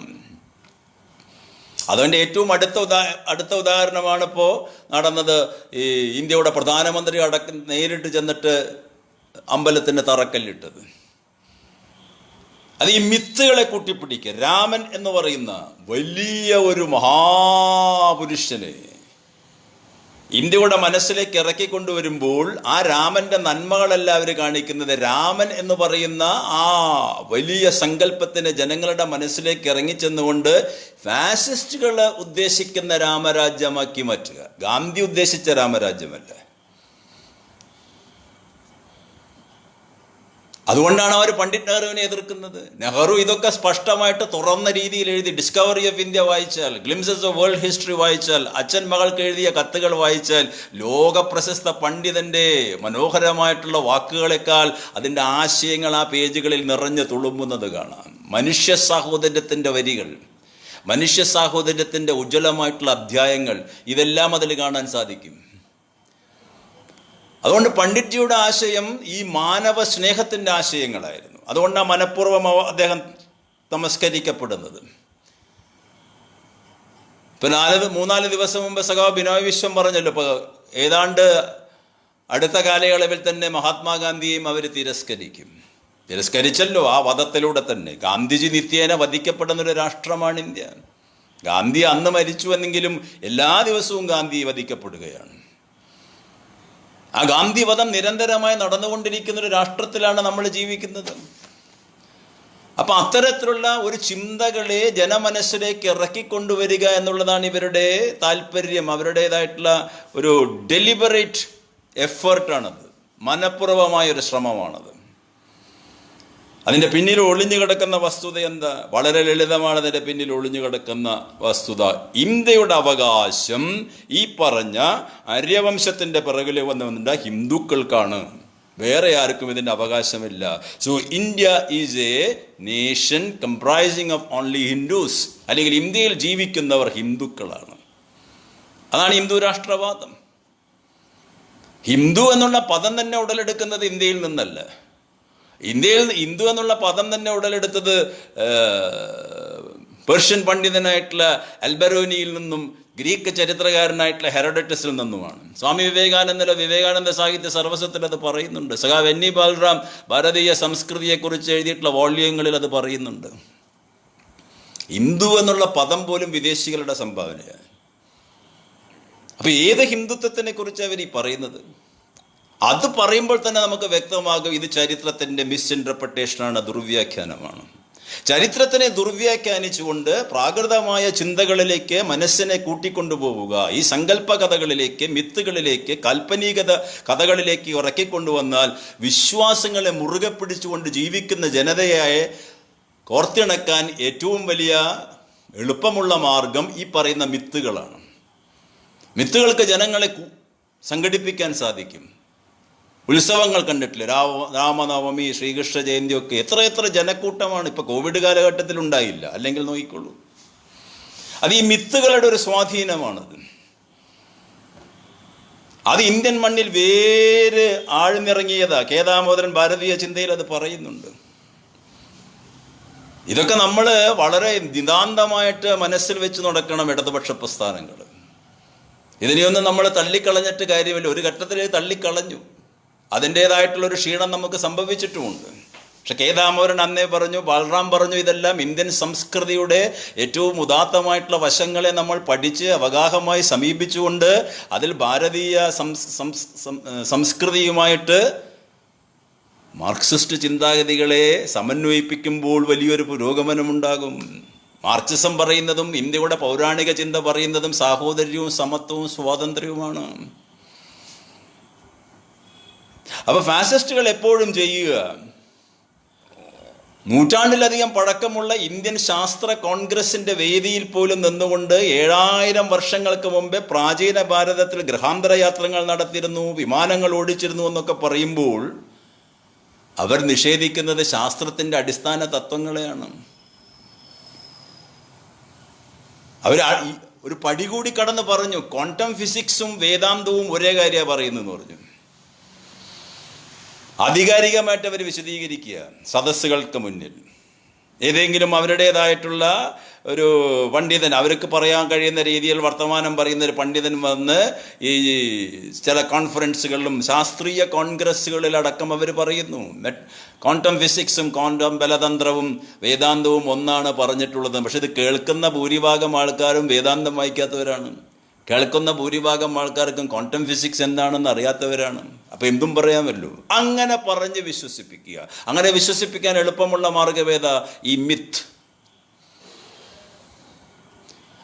അതുകൊണ്ട് ഏറ്റവും അടുത്ത ഉദാഹരണമാണ് ഇപ്പോൾ നടന്നത്. ഈ ഇന്ത്യയുടെ പ്രധാനമന്ത്രി നേരിട്ട് ചെന്നിട്ട് അമ്പലത്തിൻ്റെ തറക്കല്ലിട്ടത്. അത് ഈ മിത്തുകളെ കൂട്ടിപ്പിടിക്കുക. രാമൻ എന്ന് പറയുന്ന വലിയ ഒരു മഹാപുരുഷനെ ഇന്ത്യയുടെ മനസ്സിലേക്ക് ഇറക്കിക്കൊണ്ടുവരുമ്പോൾ ആ രാമന്റെ നന്മകളല്ല അവർ കാണിക്കുന്നത്. രാമൻ എന്ന് പറയുന്ന ആ വലിയ സങ്കല്പത്തിനെ ജനങ്ങളുടെ മനസ്സിലേക്ക് ഇറങ്ങിച്ചെന്നുകൊണ്ട് ഫാസിസ്റ്റുകൾ ഉദ്ദേശിക്കുന്ന രാമരാജ്യമാക്കി മാറ്റുക. ഗാന്ധി ഉദ്ദേശിച്ച രാമരാജ്യമല്ല. അതുകൊണ്ടാണ് അവർ പണ്ഡിറ്റ് നെഹ്റുവിനെ എതിർക്കുന്നത്. നെഹ്റു ഇതൊക്കെ സ്പഷ്ടമായിട്ട് തുറന്ന രീതിയിൽ എഴുതി. ഡിസ്കവറി ഓഫ് ഇന്ത്യ വായിച്ചാൽ, ഗ്ലിംസസ് ഓഫ് വേൾഡ് ഹിസ്റ്ററി വായിച്ചാൽ, അച്ഛൻ മകൾക്ക് എഴുതിയ കത്തുകൾ വായിച്ചാൽ, ലോക പ്രശസ്ത പണ്ഡിതൻ്റെ മനോഹരമായിട്ടുള്ള വാക്കുകളെക്കാൾ അതിൻ്റെ ആശയങ്ങൾ ആ പേജുകളിൽ നിറഞ്ഞു തുളുമ്പുന്നത് കാണാം. മനുഷ്യ സാഹോദര്യത്തിൻ്റെ വരികൾ, മനുഷ്യ സാഹോദര്യത്തിൻ്റെ ഉജ്ജ്വലമായിട്ടുള്ള അധ്യായങ്ങൾ, ഇതെല്ലാം അതിൽ കാണാൻ സാധിക്കും. അതുകൊണ്ട് പണ്ഡിറ്റ്ജിയുടെ ആശയം ഈ മാനവ സ്നേഹത്തിൻ്റെ ആശയങ്ങളായിരുന്നു. അതുകൊണ്ടാണ് മനഃപൂർവ്വം അദ്ദേഹം തമസ്കരിക്കപ്പെടുന്നത്. ഇപ്പം 3-4 ദിവസം മുമ്പ് സഖാവ് ബിനോയ് വിശ്വം പറഞ്ഞല്ലോ, ഇപ്പോൾ ഏതാണ്ട് അടുത്ത കാലയളവിൽ തന്നെ മഹാത്മാഗാന്ധിയെയും അവർ തിരസ്കരിച്ചല്ലോ ആ വധത്തിലൂടെ തന്നെ. ഗാന്ധിജി നിത്യേന വധിക്കപ്പെടുന്നൊരു രാഷ്ട്രമാണ് ഇന്ത്യ. ഗാന്ധി അന്ന് മരിച്ചുവെന്നെങ്കിലും എല്ലാ ദിവസവും ഗാന്ധി വധിക്കപ്പെടുകയാണ്. ആ ഗാന്ധിവധം നിരന്തരമായി നടന്നുകൊണ്ടിരിക്കുന്നൊരു രാഷ്ട്രത്തിലാണ് നമ്മൾ ജീവിക്കുന്നത്. അപ്പം അത്തരത്തിലുള്ള ഒരു ചിന്തകളെ ജനമനസ്സിലേക്ക് ഇറക്കിക്കൊണ്ടുവരിക എന്നുള്ളതാണ് ഇവരുടെ താല്പര്യം. അവരുടേതായിട്ടുള്ള ഒരു ഡെലിബറേറ്റ് എഫേർട്ടാണത്, മനഃപൂർവ്വമായൊരു ശ്രമമാണത്. അതിൻ്റെ പിന്നിൽ ഒളിഞ്ഞു കിടക്കുന്ന വസ്തുത എന്താ? വളരെ ലളിതമാണ്. അതിൻ്റെ പിന്നിൽ ഒളിഞ്ഞു കിടക്കുന്ന വസ്തുത, ഇന്ത്യയുടെ അവകാശം ഈ പറഞ്ഞ ആര്യവംശത്തിൻ്റെ പിറകിൽ വന്നുകൊണ്ട് ഹിന്ദുക്കൾക്കാണ്, വേറെ ആർക്കും ഇതിൻ്റെ അവകാശമില്ല. So India is A nation comprising of only Hindus, അല്ലെങ്കിൽ ഇന്ത്യയിൽ ജീവിക്കുന്നവർ ഹിന്ദുക്കളാണ്. അതാണ് ഹിന്ദു രാഷ്ട്രവാദം. ഹിന്ദു എന്നുള്ള പദം തന്നെ ഉടലെടുക്കുന്നത് ഇന്ത്യയിൽ നിന്നല്ല. ഇന്ത്യയിൽ ഹിന്ദു എന്നുള്ള പദം തന്നെ ഉടലെടുത്തത് പേർഷ്യൻ പണ്ഡിതനായിട്ടുള്ള അൽബറൂനിയിൽ നിന്നും ഗ്രീക്ക് ചരിത്രകാരനായിട്ടുള്ള ഹെറോഡറ്റസിൽ നിന്നുമാണ്. സ്വാമി വിവേകാനന്ദ സാഹിത്യ സർവസ്വത്തിൽ അത് പറയുന്നുണ്ട്. സഖാവ് എൻ ഇ ബാലറാം ഭാരതീയ സംസ്കൃതിയെക്കുറിച്ച് എഴുതിയിട്ടുള്ള വോള്യങ്ങളിൽ അത് പറയുന്നുണ്ട്. ഹിന്ദു എന്നുള്ള പദം പോലും വിദേശികളുടെ സംഭാവനയാണ്. അപ്പൊ ഏത് ഹിന്ദുത്വത്തിനെ കുറിച്ച് അവർ ഈ പറയുന്നത്? അത് പറയുമ്പോൾ തന്നെ നമുക്ക് വ്യക്തമാകും ഇത് ചരിത്രത്തിൻ്റെ മിസ്ഇൻറ്റർപ്രിട്ടേഷനാണ്, ദുർവ്യാഖ്യാനമാണ്. ചരിത്രത്തിനെ ദുർവ്യാഖ്യാനിച്ചുകൊണ്ട് പ്രാകൃതമായ ചിന്തകളിലേക്ക് മനസ്സിനെ കൂട്ടിക്കൊണ്ടുപോവുക, ഈ സങ്കല്പ കഥകളിലേക്ക്, മിത്തുകളിലേക്ക്, കാൽപ്പനികത കഥകളിലേക്ക് ഇറക്കിക്കൊണ്ടുവന്നാൽ വിശ്വാസങ്ങളെ മുറുകെ പിടിച്ചുകൊണ്ട് ജീവിക്കുന്ന ജനതയായ കോർത്തിണക്കാൻ ഏറ്റവും വലിയ എളുപ്പമുള്ള മാർഗം ഈ പറയുന്ന മിത്തുകളാണ്. മിത്തുകൾക്ക് ജനങ്ങളെ സംഘടിപ്പിക്കാൻ സാധിക്കും. ഉത്സവങ്ങൾ കണ്ടിട്ടില്ല, രാമനവമി, ശ്രീകൃഷ്ണ ജയന്തിയൊക്കെ എത്ര ജനക്കൂട്ടമാണ്. ഇപ്പൊ കോവിഡ് കാലഘട്ടത്തിൽ ഉണ്ടായില്ല, അല്ലെങ്കിൽ നോക്കിക്കൊള്ളൂ. അത് ഈ മിത്തുകളുടെ ഒരു സ്വാധീനമാണത്. അത് ഇന്ത്യൻ മണ്ണിൽ വേര് ആഴ്ന്നിറങ്ങിയതാ. കേദാമോദരൻ ഭാരതീയ ചിന്തയിൽ അത് പറയുന്നുണ്ട്. ഇതൊക്കെ നമ്മൾ വളരെ നിതാന്തമായിട്ട് മനസ്സിൽ വെച്ച് നടക്കണം. ഇടതുപക്ഷ പ്രസ്ഥാനങ്ങൾ ഇതിനെയൊന്നും നമ്മൾ തള്ളിക്കളഞ്ഞിട്ട് കാര്യമില്ല. ഒരു ഘട്ടത്തിൽ തള്ളിക്കളഞ്ഞു, അതിൻ്റേതായിട്ടുള്ളൊരു ക്ഷീണം നമുക്ക് സംഭവിച്ചിട്ടുമുണ്ട്. പക്ഷെ കേദാമോദരൻ അന്നേ പറഞ്ഞു, ബാലറാം പറഞ്ഞു, ഇതെല്ലാം ഇന്ത്യൻ സംസ്കൃതിയുടെ ഏറ്റവും ഉദാത്തമായിട്ടുള്ള വശങ്ങളെ നമ്മൾ പഠിച്ച് അവഗാഹമായി സമീപിച്ചുകൊണ്ട് അതിൽ ഭാരതീയ സംസ്കൃതിയുമായിട്ട് മാർക്സിസ്റ്റ് ചിന്താഗതികളെ സമന്വയിപ്പിക്കുമ്പോൾ വലിയൊരു പുരോഗമനമുണ്ടാകും. മാർക്സിസം പറയുന്നതും ഇന്ത്യയുടെ പൗരാണിക ചിന്ത പറയുന്നതും സാഹോദര്യവും സമത്വവും സ്വാതന്ത്ര്യവുമാണ്. അപ്പൊ ഫാസിസ്റ്റുകൾ എപ്പോഴും ചെയ്യുക, നൂറ്റാണ്ടിലധികം പഴക്കമുള്ള ഇന്ത്യൻ ശാസ്ത്ര കോൺഗ്രസിന്റെ വേദിയിൽ പോലും നിന്നുകൊണ്ട് 7000 വർഷങ്ങൾക്ക് മുമ്പേ പ്രാചീന ഭാരതത്തിൽ ഗ്രഹാന്തര യാത്രകൾ നടത്തിയിരുന്നു, വിമാനങ്ങൾ ഓടിച്ചിരുന്നു എന്നൊക്കെ പറയുമ്പോൾ അവർ നിഷേധിക്കുന്നത് ശാസ്ത്രത്തിന്റെ അടിസ്ഥാന തത്വങ്ങളെയാണ്. അവർ ഒരു പടി കൂടി കടന്ന് പറഞ്ഞു, ക്വാണ്ടം ഫിസിക്സും വേദാന്തവും ഒരേ കാര്യമാണ് പറയുന്നതെന്ന് പറഞ്ഞു. ആധികാരികമായിട്ട് അവർ വിശദീകരിക്കുക സദസ്സുകൾക്ക് മുന്നിൽ. ഏതെങ്കിലും അവരുടേതായിട്ടുള്ള ഒരു പണ്ഡിതൻ, അവർക്ക് പറയാൻ കഴിയുന്ന രീതിയിൽ വർത്തമാനം പറയുന്ന ഒരു പണ്ഡിതൻ വന്ന് ഈ ചില കോൺഫറൻസുകളിലും ശാസ്ത്രീയ കോൺഗ്രസ്സുകളിലടക്കം അവർ പറയുന്നു, ക്വാണ്ടം ഫിസിക്സും ക്വാണ്ടം ബലതന്ത്രവും വേദാന്തവും ഒന്നാണ് പറഞ്ഞിട്ടുള്ളത്. പക്ഷെ ഇത് കേൾക്കുന്ന ഭൂരിഭാഗം ആൾക്കാരും വേദാന്തം വായിക്കാത്തവരാണ്. കേൾക്കുന്ന ഭൂരിഭാഗം ആൾക്കാർക്കും ക്വാണ്ടം ഫിസിക്സ് എന്താണെന്ന് അറിയാത്തവരാണ്. അപ്പം എന്തും പറയാമല്ലോ. അങ്ങനെ പറഞ്ഞ് വിശ്വസിപ്പിക്കുക. അങ്ങനെ വിശ്വസിപ്പിക്കാൻ എളുപ്പമുള്ള മാർഗവേദ ഈ മിത്ത്.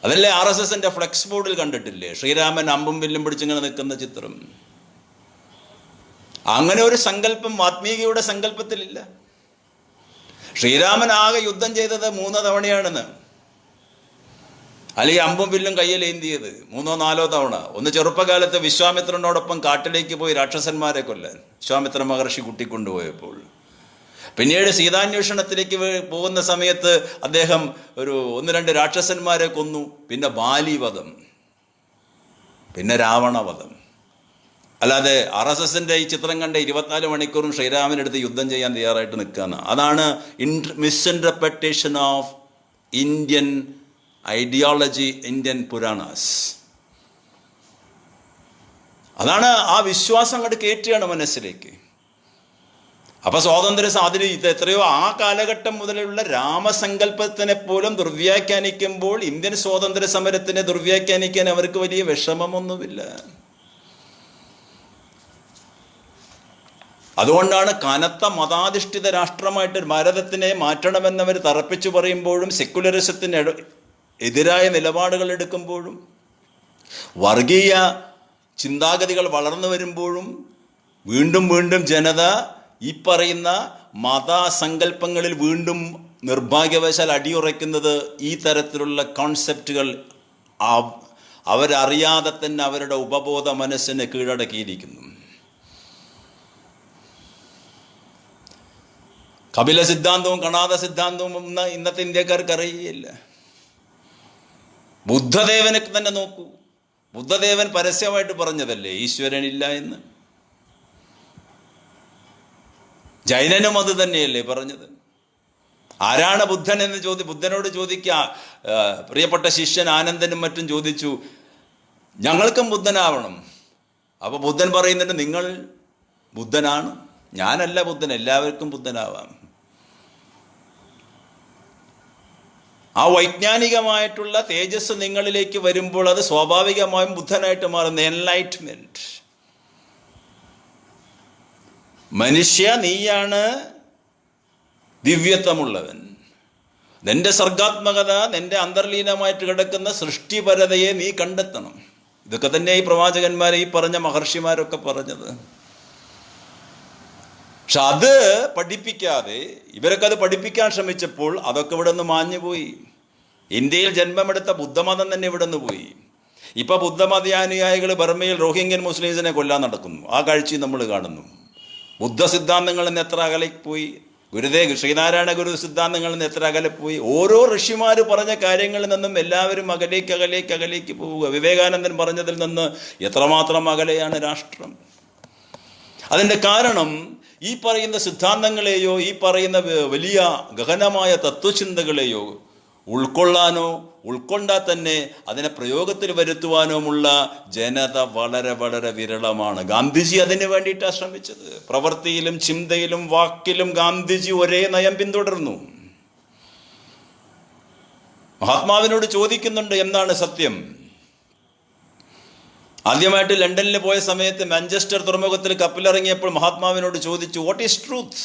അതല്ലേ RSSന്റെ ഫ്ലെക്സ് ബോർഡിൽ കണ്ടിട്ടില്ലേ, ശ്രീരാമൻ അമ്പും വില്ലും പിടിച്ചിങ്ങനെ നിൽക്കുന്ന ചിത്രം. അങ്ങനെ ഒരു സങ്കല്പം വാത്മീകിയുടെ സങ്കല്പത്തിലില്ല. ശ്രീരാമൻ ആകെ യുദ്ധം ചെയ്തത് 3 തവണയാണെന്ന്. അല്ലെങ്കിൽ അമ്പും വില്ലും കയ്യിലേന്തിയത് 3-4 തവണ. ഒന്ന് ചെറുപ്പകാലത്ത് വിശ്വാമിത്രനോടൊപ്പം കാട്ടിലേക്ക് പോയി രാക്ഷസന്മാരെ കൊല്ലാൻ വിശ്വാമിത്ര മഹർഷി കൂട്ടിക്കൊണ്ടുപോയപ്പോൾ. പിന്നീട് സീതാന്വേഷണത്തിലേക്ക് പോകുന്ന സമയത്ത് അദ്ദേഹം 1-2 രാക്ഷസന്മാരെ കൊന്നു. പിന്നെ ബാലിവധം, പിന്നെ രാവണവധം. അല്ലാതെ RSSന്റെ ഈ ചിത്രം കണ്ട 24 മണിക്കൂറും ശ്രീരാമനെടുത്ത് യുദ്ധം ചെയ്യാൻ തയ്യാറായിട്ട് നിൽക്കുകയാണ്. അതാണ് misinterpretation of Indian ideology, Indian Puranas. അതാണ് ആ വിശ്വാസം അങ്ങോട്ട് കയറ്റുകയാണ് മനസ്സിലേക്ക്. അപ്പൊ സ്വാതന്ത്ര്യ ഇത് എത്രയോ ആ കാലഘട്ടം മുതലുള്ള രാമസങ്കല്പത്തിനെ പോലും ദുർവ്യാഖ്യാനിക്കുമ്പോൾ ഇന്ത്യൻ സ്വാതന്ത്ര്യ സമരത്തിനെ ദുർവ്യാഖ്യാനിക്കാൻ അവർക്ക് വലിയ വിഷമമൊന്നുമില്ല. അതുകൊണ്ടാണ് കനത്ത മതാധിഷ്ഠിത രാഷ്ട്രമായിട്ട് ഭാരതത്തിനെ മാറ്റണമെന്നവർ തറപ്പിച്ചു പറയുമ്പോഴും സെക്യുലറിസത്തിന് എതിരായ നിലപാടുകൾ എടുക്കുമ്പോഴും വർഗീയ ചിന്താഗതികൾ വളർന്നു വരുമ്പോഴും വീണ്ടും വീണ്ടും ജനത ഈ പറയുന്ന മതസങ്കല്പങ്ങളിൽ വീണ്ടും നിർഭാഗ്യവശാൽ അടിയുറയ്ക്കുന്നത് ഈ തരത്തിലുള്ള കോൺസെപ്റ്റുകൾ അവരറിയാതെ തന്നെ അവരുടെ ഉപബോധ മനസ്സിനെ കീഴടക്കിയിരിക്കുന്നു. കപില സിദ്ധാന്തവും കണാദ സിദ്ധാന്തവും ഇന്നത്തെ ഇന്ത്യക്കാർക്ക് അറിയുകയില്ല. ബുദ്ധദേവനെ തന്നെ നോക്കൂ. ബുദ്ധദേവൻ പരസ്യമായിട്ട് പറഞ്ഞതല്ലേ ഈശ്വരനില്ല എന്ന്. ജൈനനും അത് തന്നെയല്ലേ പറഞ്ഞത്? ആരാണ് ബുദ്ധൻ എന്ന് ബുദ്ധനോട് ചോദിക്കുക. പ്രിയപ്പെട്ട ശിഷ്യൻ ആനന്ദനും മറ്റും ചോദിച്ചു, ഞങ്ങൾക്കും ബുദ്ധനാവണം. അപ്പോൾ ബുദ്ധൻ പറയുന്നുണ്ട്, നിങ്ങൾ ബുദ്ധനാണ്, ഞാനല്ല ബുദ്ധൻ, എല്ലാവർക്കും ബുദ്ധനാവാം. ആ വൈജ്ഞാനികമായിട്ടുള്ള തേജസ് നിങ്ങളിലേക്ക് വരുമ്പോൾ അത് സ്വാഭാവികമായും ബുദ്ധനായിട്ട് മാറുന്ന എൻലൈറ്റ്മെന്റ്. മനുഷ്യ, നീയാണ് ദിവ്യത്വമുള്ളവൻ. നിന്റെ സർഗാത്മകത, നിന്റെ അന്തർലീനമായിട്ട് കിടക്കുന്ന സൃഷ്ടിപരതയെ നീ കണ്ടെത്തണം. ഇതൊക്കെ തന്നെ ഈ പ്രവാചകന്മാരെ, ഈ പറഞ്ഞ മഹർഷിമാരൊക്കെ പറഞ്ഞത്. പക്ഷെ അത് പഠിപ്പിക്കാതെ ഇവരൊക്കെ അത് പഠിപ്പിക്കാൻ ശ്രമിച്ചപ്പോൾ അതൊക്കെ ഇവിടെ നിന്ന് മാഞ്ഞുപോയി. ഇന്ത്യയിൽ ജന്മമെടുത്ത ബുദ്ധമതം തന്നെ ഇവിടെ നിന്ന് പോയി. ഇപ്പൊ ബുദ്ധമതാനുയായികൾ ബർമയിൽ റോഹിംഗ്യൻ മുസ്ലിംസിനെ കൊല്ലാൻ നടക്കുന്നു. ആ കാഴ്ചയും നമ്മൾ കാണുന്നു. ബുദ്ധ സിദ്ധാന്തങ്ങളിൽ നിന്ന് എത്ര അകലെ പോയി, ശ്രീനാരായണ ഗുരു സിദ്ധാന്തങ്ങളിൽ നിന്ന് എത്ര അകലെ പോയി. ഓരോ ഋഷിമാർ പറഞ്ഞ കാര്യങ്ങളിൽ നിന്നും എല്ലാവരും അകലേക്ക് പോവുക. വിവേകാനന്ദൻ പറഞ്ഞതിൽ നിന്ന് എത്രമാത്രം അകലെയാണ് രാഷ്ട്രം. അതിൻ്റെ കാരണം ഈ പറയുന്ന സിദ്ധാന്തങ്ങളെയോ ഈ പറയുന്ന വലിയ ഗഹനമായ തത്വചിന്തകളെയോ ഉൾക്കൊണ്ടാൽ തന്നെ അതിനെ പ്രയോഗത്തിൽ വരുത്തുവാനുമുള്ള ജനത വളരെ വളരെ വിരളമാണ്. ഗാന്ധിജി അതിനു വേണ്ടിയിട്ടാണ് ശ്രമിച്ചത്. പ്രവൃത്തിയിലും ചിന്തയിലും വാക്കിലും ഗാന്ധിജി ഒരേ നയം പിന്തുടർന്നു. മഹാത്മാവിനോട് ചോദിക്കുന്നുണ്ട്, എന്താണ് സത്യം? ആദ്യമായിട്ട് ലണ്ടനിൽ പോയ സമയത്ത് മാഞ്ചസ്റ്റർ തുറമുഖത്തിൽ കപ്പലിറങ്ങിയപ്പോൾ മഹാത്മാവിനോട് ചോദിച്ചു, വാട്ട് ഈസ് ട്രൂത്ത്?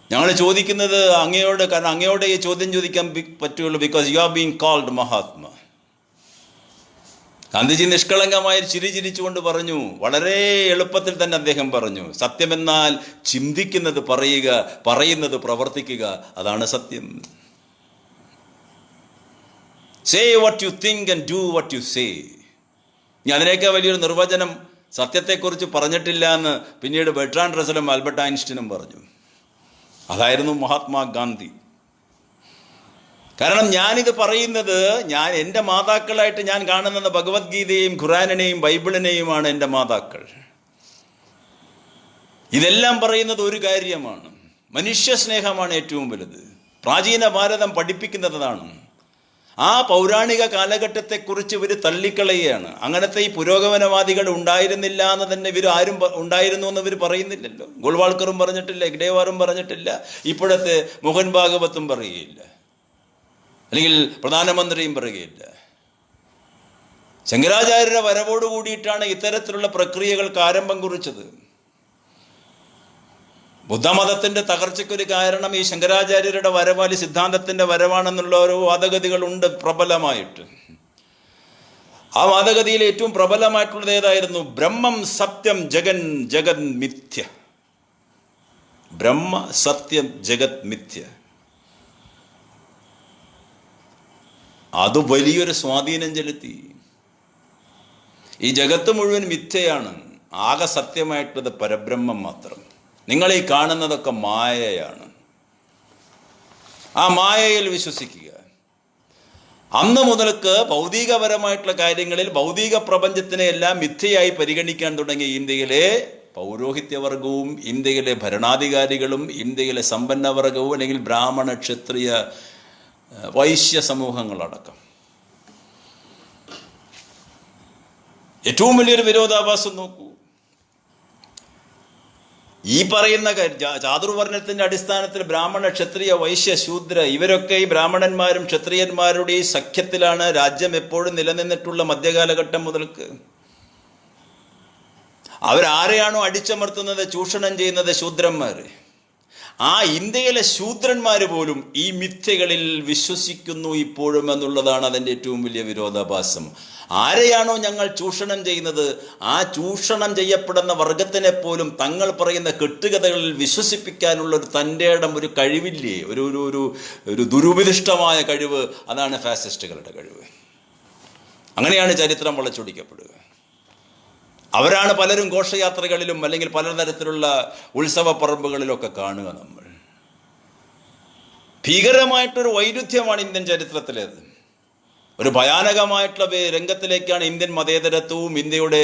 ഞങ്ങൾ ചോദിക്കുന്നത് അങ്ങയോട്, കാരണം അങ്ങയോട് ഈ ചോദ്യം ചോദിക്കാൻ പറ്റുള്ളൂ, because you are being called Mahatma. Gandhiji നിഷ്കളങ്കമായ ചിരി ചിരിച്ചുകൊണ്ട് പറഞ്ഞു, വളരെ എളുപ്പത്തിൽ തന്നെ അദ്ദേഹം പറഞ്ഞു, സത്യമെന്നാൽ ചിന്തിക്കുന്നത് പറയുക, പറയുന്നത് പ്രവർത്തിക്കുക, അതാണ് സത്യം. Say what you think and do what you say. ഇനി അതിനേക്കാൾ വലിയൊരു നിർവചനം സത്യത്തെക്കുറിച്ച് പറഞ്ഞിട്ടില്ല എന്ന് പിന്നീട് ബെർട്രാൻഡ് റസലും ആൽബർട്ട് ഐൻസ്റ്റീനും പറഞ്ഞു. അതായിരുന്നു മഹാത്മാഗാന്ധി. കാരണം ഞാനിത് പറയുന്നത്, എൻ്റെ മാതാക്കളായിട്ട് ഞാൻ കാണുന്നത് ഭഗവത്ഗീതയെയും ഖുറാനിനെയും ബൈബിളിനെയുമാണ് എൻ്റെ മാതാക്കൾ. ഇതെല്ലാം പറയുന്നത് ഒരു കാര്യമാണ്, മനുഷ്യ സ്നേഹമാണ് ഏറ്റവും വലുത്. പ്രാചീന ഭാരതം പഠിപ്പിക്കുന്നതാണ്. ആ പൗരാണിക കാലഘട്ടത്തെക്കുറിച്ച് ഇവർ തള്ളിക്കളയുകയാണ്. അങ്ങനത്തെ ഈ പുരോഗമനവാദികൾ ഉണ്ടായിരുന്നില്ല എന്ന് തന്നെ ഇവർ ആരും ഉണ്ടായിരുന്നു എന്ന് ഇവർ പറയുന്നില്ലല്ലോ. ഗോൾവാൾക്കറും പറഞ്ഞിട്ടില്ല, ഇഗ്ഡേവാറും പറഞ്ഞിട്ടില്ല, ഇപ്പോഴത്തെ മോഹൻ ഭാഗവത്തും പറയുകയില്ല, അല്ലെങ്കിൽ പ്രധാനമന്ത്രിയും പറയുകയില്ല. ശങ്കരാചാര്യരുടെ വരവോട് കൂടിയിട്ടാണ് ഇത്തരത്തിലുള്ള പ്രക്രിയകൾക്ക് ആരംഭം കുറിച്ചത്. ബുദ്ധമതത്തിന്റെ തകർച്ചയ്ക്കൊരു കാരണം ഈ ശങ്കരാചാര്യരുടെ വരവാലി സിദ്ധാന്തത്തിന്റെ വരവാണെന്നുള്ള ഓരോ വാദഗതികളുണ്ട് പ്രബലമായിട്ട്. ആ വാദഗതിയിൽ ഏറ്റവും പ്രബലമായിട്ടുള്ളത് ഏതായിരുന്നു? ബ്രഹ്മം സത്യം ജഗത് മിഥ്യ. ബ്രഹ്മ സത്യം ജഗത് മിഥ്യ. അത് വലിയൊരു സ്വാധീനം ചെലുത്തി. ഈ ജഗത്ത് മുഴുവൻ മിഥ്യയാണ്, ആകെ സത്യമായിട്ടുള്ളത് പരബ്രഹ്മം മാത്രം. നിങ്ങൾ ഈ കാണുന്നതൊക്കെ മായയാണ്. ആ മായയിൽ വിശ്വസിക്കുക. അന്ന് മുതൽക്ക് ഭൗതികപരമായിട്ടുള്ള കാര്യങ്ങളിൽ ഭൗതിക പ്രപഞ്ചത്തിനെ എല്ലാം മിഥ്യയായി പരിഗണിക്കാൻ തുടങ്ങിയ ഇന്ത്യയിലെ പൗരോഹിത്യവർഗവും ഇന്ത്യയിലെ ഭരണാധികാരികളും ഇന്ത്യയിലെ സമ്പന്നവർഗവും അല്ലെങ്കിൽ ബ്രാഹ്മണ ക്ഷത്രിയ വൈശ്യ സമൂഹങ്ങളടക്കം. ഏറ്റവും വലിയൊരു വിരോധാഭാസം നോക്കൂ. ഈ പറയുന്ന ചാതുർവർണ്ണത്തിന്റെ അടിസ്ഥാനത്തിൽ ബ്രാഹ്മണ ക്ഷത്രിയ വൈശ്യ ശൂദ്ര ഇവരൊക്കെ ഈ ബ്രാഹ്മണന്മാരും ക്ഷത്രിയന്മാരുടെ ഈ സഖ്യത്തിലാണ് രാജ്യം എപ്പോഴും നിലനിന്നിട്ടുള്ള മധ്യകാലഘട്ടം മുതൽക്ക്. അവരാരെയാണോ അടിച്ചമർത്തുന്നത്, ചൂഷണം ചെയ്യുന്നത്? ശൂദ്രന്മാർ. ആ ഇന്ത്യയിലെ ശൂദ്രന്മാർ പോലും ഈ മിഥ്യകളിൽ വിശ്വസിക്കുന്നു ഇപ്പോഴും എന്നുള്ളതാണ് അതിൻ്റെ ഏറ്റവും വലിയ വിരോധാഭാസം. ആരെയാണോ ഞങ്ങൾ ചൂഷണം ചെയ്യുന്നത്, ആ ചൂഷണം ചെയ്യപ്പെടുന്ന വർഗത്തിനെ പോലും തങ്ങൾ പറയുന്ന കെട്ടുകഥകളിൽ വിശ്വസിപ്പിക്കാനുള്ള ഒരു തൻ്റെ ഇടം, ഒരു കഴിവില്ലേ, ഒരു ദുരുപദിഷ്ടമായ കഴിവ്, അതാണ് ഫാസിസ്റ്റുകളുടെ കഴിവ്. അങ്ങനെയാണ് ചരിത്രം വളച്ചൊടിക്കപ്പെടുക. അവരാണ് പലരും ഘോഷയാത്രകളിലും അല്ലെങ്കിൽ പലതരത്തിലുള്ള ഉത്സവ പറമ്പുകളിലൊക്കെ കാണുക. നമ്മൾ ഭീകരമായിട്ടൊരു വൈരുദ്ധ്യമാണ് ഇന്ത്യൻ ചരിത്രത്തിലേത്. ഒരു ഭയാനകമായിട്ടുള്ള രംഗത്തിലേക്കാണ് ഇന്ത്യൻ മതേതരത്വവും ഇന്ത്യയുടെ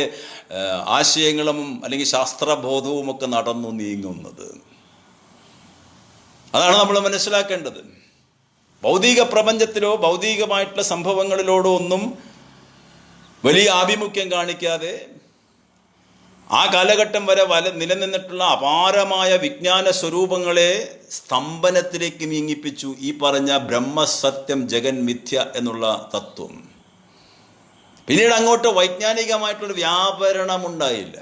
ആശയങ്ങളും അല്ലെങ്കിൽ ശാസ്ത്രബോധവും ഒക്കെ നടന്നു നീങ്ങുന്നത്. അതാണ് നമ്മൾ മനസ്സിലാക്കേണ്ടത്. ഭൗതിക പ്രപഞ്ചത്തിലോ ഭൗതികമായിട്ടുള്ള സംഭവങ്ങളിലോടോ ഒന്നും വലിയ ആഭിമുഖ്യം കാണിക്കാതെ ആ കാലഘട്ടം വരെ നിലനിന്നിട്ടുള്ള അപാരമായ വിജ്ഞാന സ്വരൂപങ്ങളെ സ്തംഭനത്തിലേക്ക് നീങ്ങിപ്പിച്ചു ഈ പറഞ്ഞ ബ്രഹ്മസത്യം ജഗൻ മിഥ്യ എന്നുള്ള തത്വം. പിന്നീട് അങ്ങോട്ട് വൈജ്ഞാനികമായിട്ടുള്ള വ്യാപരണം ഉണ്ടായില്ല.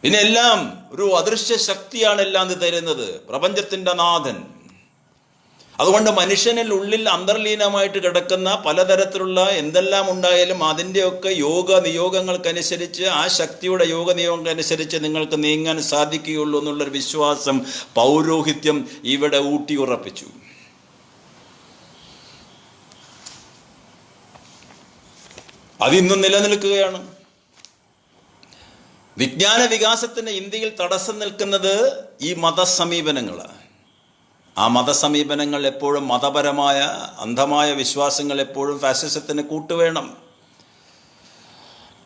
പിന്നെ എല്ലാം ഒരു അദൃശ്യ ശക്തിയാണ് എല്ലാം തരുന്നത്, പ്രപഞ്ചത്തിന്റെ നാഥൻ. അതുകൊണ്ട് മനുഷ്യനിൽ ഉള്ളിൽ അന്തർലീനമായിട്ട് കിടക്കുന്ന പലതരത്തിലുള്ള എന്തെല്ലാം ഉണ്ടായാലും അതിൻ്റെയൊക്കെ യോഗ നിയോഗങ്ങൾക്കനുസരിച്ച്, ആ ശക്തിയുടെ യോഗ നിയോഗങ്ങൾക്കനുസരിച്ച് നിങ്ങൾക്ക് നീങ്ങാൻ സാധിക്കുകയുള്ളൂ എന്നുള്ളൊരു വിശ്വാസം പൗരോഹിത്യം ഇവിടെ ഊട്ടിയുറപ്പിച്ചു. അതിന്നും നിലനിൽക്കുകയാണ്. വിജ്ഞാന വികാസത്തിന് ഇന്ത്യയിൽ തടസ്സം നിൽക്കുന്നത് ഈ മതസമീപനങ്ങളാണ്. ആ മതസമീപനങ്ങൾ എപ്പോഴും മതപരമായ അന്ധമായ വിശ്വാസങ്ങൾ എപ്പോഴും ഫാസിസത്തിന് കൂട്ടുവേണം.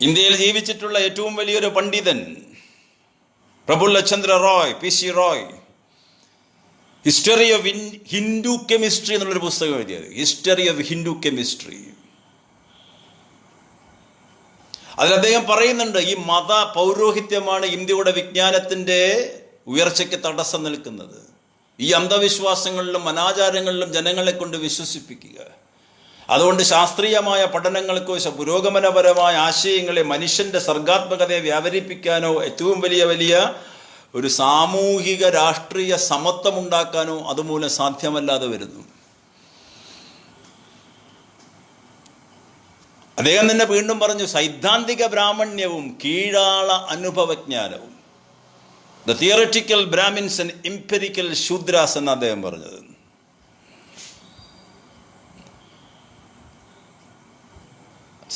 ഇന്ത്യയിൽ ജീവിച്ചിട്ടുള്ള ഏറ്റവും വലിയൊരു പണ്ഡിതൻ Prafulla Chandra Roy, PC Roy, history of Hindu chemistry എന്നുള്ളൊരു പുസ്തകം എഴുതിയത്. History of Hindu chemistry. അതിൽ അദ്ദേഹം പറയുന്നുണ്ട്, ഈ മത പൗരോഹിത്യമാണ് ഇന്ത്യയുടെ വിജ്ഞാനത്തിൻ്റെ ഉയർച്ചയ്ക്ക് തടസ്സം നിൽക്കുന്നത്. ഈ അന്ധവിശ്വാസങ്ങളിലും അനാചാരങ്ങളിലും ജനങ്ങളെ കൊണ്ട് വിശ്വസിപ്പിക്കുക. അതുകൊണ്ട് ശാസ്ത്രീയമായ പഠനങ്ങൾക്കോ പുരോഗമനപരമായ ആശയങ്ങളെ, മനുഷ്യന്റെ സർഗാത്മകതയെ വ്യാപരിപ്പിക്കാനോ ഏറ്റവും വലിയ ഒരു സാമൂഹിക രാഷ്ട്രീയ സമത്വം ഉണ്ടാക്കാനോ അതുമൂലം സാധ്യമല്ലാതെ വരുന്നു. അദ്ദേഹം തന്നെ വീണ്ടും പറഞ്ഞു, സൈദ്ധാന്തിക ബ്രാഹ്മണ്യവും കീഴാള അനുഭവജ്ഞാനവും, the theoretical Brahmins and empirical Shudras എന്ന് അദ്ദേഹം പറഞ്ഞത്.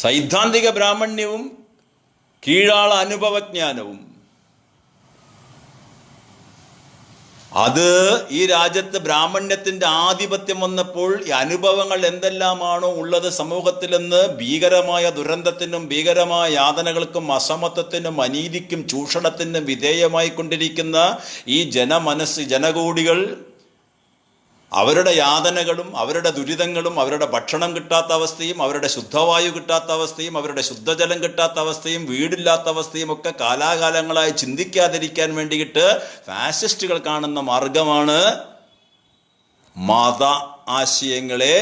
സൈദ്ധാന്തിക ബ്രാഹ്മണ്യവും കീഴാള അനുഭവജ്ഞാനവും, അത് ഈ രാജ്യത്ത് ബ്രാഹ്മണ്യത്തിന്റെ ആധിപത്യം വന്നപ്പോൾ ഈ അനുഭവങ്ങൾ എന്തെല്ലാമാണോ ഉള്ളത് സമൂഹത്തിലെന്ന് ഭീകരമായ ദുരന്തത്തിനും ഭീകരമായ യാതനകൾക്കും അസമത്വത്തിനും അനീതിക്കും ചൂഷണത്തിനും വിധേയമായി കൊണ്ടിരിക്കുന്ന ഈ ജനകോടികൾ അവരുടെ യാതനകളും അവരുടെ ദുരിതങ്ങളും അവരുടെ ഭക്ഷണം കിട്ടാത്ത അവസ്ഥയും അവരുടെ ശുദ്ധവായു കിട്ടാത്ത അവസ്ഥയും അവരുടെ ശുദ്ധജലം കിട്ടാത്ത അവസ്ഥയും വീടില്ലാത്ത അവസ്ഥയും ഒക്കെ കാലാകാലങ്ങളായി ചിന്തിക്കാതിരിക്കാൻ വേണ്ടിയിട്ട് ഫാസിസ്റ്റുകൾ കാണുന്ന മാർഗമാണ് മത ആശയങ്ങളെ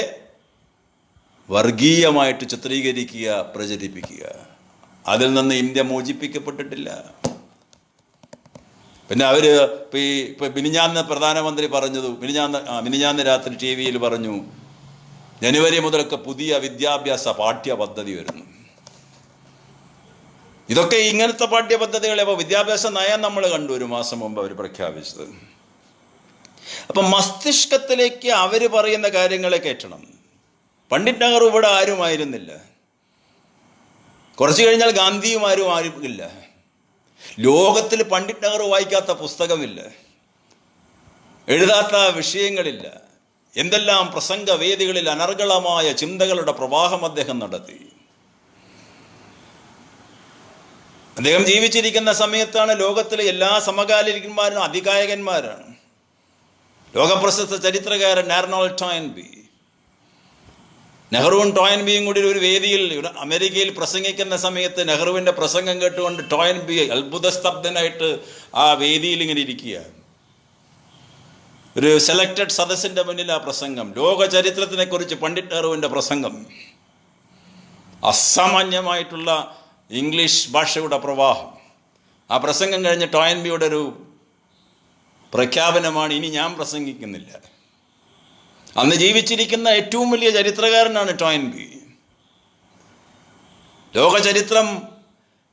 വർഗീയമായിട്ട് ചിത്രീകരിക്കുക, പ്രചരിപ്പിക്കുക. അതിൽ നിന്ന് ഇന്ത്യ മോചിപ്പിക്കപ്പെട്ടിട്ടില്ല. പിന്നെ അവര് ഇപ്പൊ മിനിഞ്ഞാന്ന് പ്രധാനമന്ത്രി പറഞ്ഞത്, മിനിഞ്ഞാന്ന് രാത്രി TV പറഞ്ഞു, ജനുവരി മുതലൊക്കെ പുതിയ വിദ്യാഭ്യാസ പാഠ്യപദ്ധതി വരുന്നു. ഇതൊക്കെ ഇങ്ങനത്തെ പാഠ്യപദ്ധതികളെ അപ്പോൾ വിദ്യാഭ്യാസ നയം നമ്മൾ കണ്ടു 1 മാസം മുമ്പ് അവർ പ്രഖ്യാപിച്ചത്. അപ്പൊ മസ്തിഷ്കത്തിലേക്ക് അവര് പറയുന്ന കാര്യങ്ങളെ കേട്ടണം. പണ്ഡിറ്റ് നെഹ്റു ഇവിടെ ആരുമായിരുന്നില്ല. കുറച്ചു കഴിഞ്ഞാൽ ഗാന്ധിയും ആരും ഇല്ല. ലോകത്തിൽ പണ്ഡിറ്റ് നെഹ്റു വായിക്കാത്ത പുസ്തകമില്ല, എഴുതാത്ത വിഷയങ്ങളില്ല. എന്തെല്ലാം പ്രസംഗവേദികളിൽ അനർഗളമായ ചിന്തകളുടെ പ്രവാഹം അദ്ദേഹം നടത്തി. അദ്ദേഹം ജീവിച്ചിരിക്കുന്ന സമയത്താണ് ലോകത്തിലെ എല്ലാ സമകാലികന്മാരും അതികായകന്മാരാണ്. ലോകപ്രശസ്ത ചരിത്രകാരൻ ആർണോൾഡ് ടോയിൻബി, നെഹ്റുവും ടോയിൻബിയും കൂടി ഒരു വേദിയിൽ അമേരിക്കയിൽ പ്രസംഗിക്കുന്ന സമയത്ത് നെഹ്റുവിൻ്റെ പ്രസംഗം കേട്ടുകൊണ്ട് ടോയിൻബി അത്ഭുതസ്തബ്ധനായിട്ട് ആ വേദിയിൽ ഇങ്ങനെ ഇരിക്കുക. ഒരു സെലക്റ്റഡ് സദസ്സിൻ്റെ മുന്നിൽ ആ പ്രസംഗം, ലോക ചരിത്രത്തിനെ കുറിച്ച് പണ്ഡിറ്റ് നെഹ്റുവിൻ്റെ പ്രസംഗം, അസാമാന്യമായിട്ടുള്ള ഇംഗ്ലീഷ് ഭാഷയുടെ പ്രവാഹം. ആ പ്രസംഗം കഴിഞ്ഞ് ടോയിൻബിയുടെ ഒരു പ്രഖ്യാപനമാണ്, ഇനി ഞാൻ പ്രസംഗിക്കുന്നില്ല. അന്ന് ജീവിച്ചിരിക്കുന്ന ഏറ്റവും വലിയ ചരിത്രകാരനാണ് ടോയിൻബി. ലോക ചരിത്രം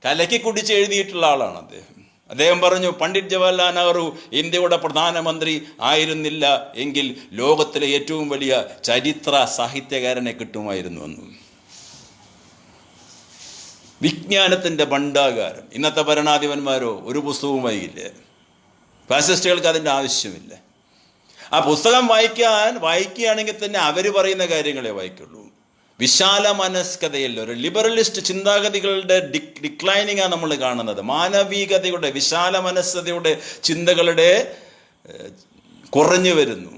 കലക്കി കുടിച്ച് എഴുതിയിട്ടുള്ള ആളാണ് അദ്ദേഹം. അദ്ദേഹം പറഞ്ഞു, പണ്ഡിറ്റ് ജവഹർലാൽ നെഹ്റു ഇന്ത്യയുടെ പ്രധാനമന്ത്രി ആയിരുന്നില്ല എങ്കിൽ ലോകത്തിലെ ഏറ്റവും വലിയ ചരിത്ര സാഹിത്യകാരനെ കിട്ടുമായിരുന്നു എന്നും. വിജ്ഞാനത്തിൻ്റെ ഭണ്ഡാകാരം. ഇന്നത്തെ ഭരണാധിപന്മാരോ ഒരു പുസ്തകവും വായിക്കില്ല. ഫാസിസ്റ്റുകൾക്ക് അതിൻ്റെ ആവശ്യമില്ല. ആ പുസ്തകം വായിക്കുകയാണെങ്കിൽ തന്നെ അവർ പറയുന്ന കാര്യങ്ങളെ വായിക്കുള്ളൂ. വിശാല മനസ്കതയല്ല, ഒരു ലിബറലിസ്റ്റ് ചിന്താഗതികളുടെ ഡിക്ലൈനിങ് ആണ് നമ്മൾ കാണുന്നത്. മാനവികതയുടെ, വിശാല മനസ്കതയുടെ ചിന്തകളുടെ കുറഞ്ഞു വരുന്നു.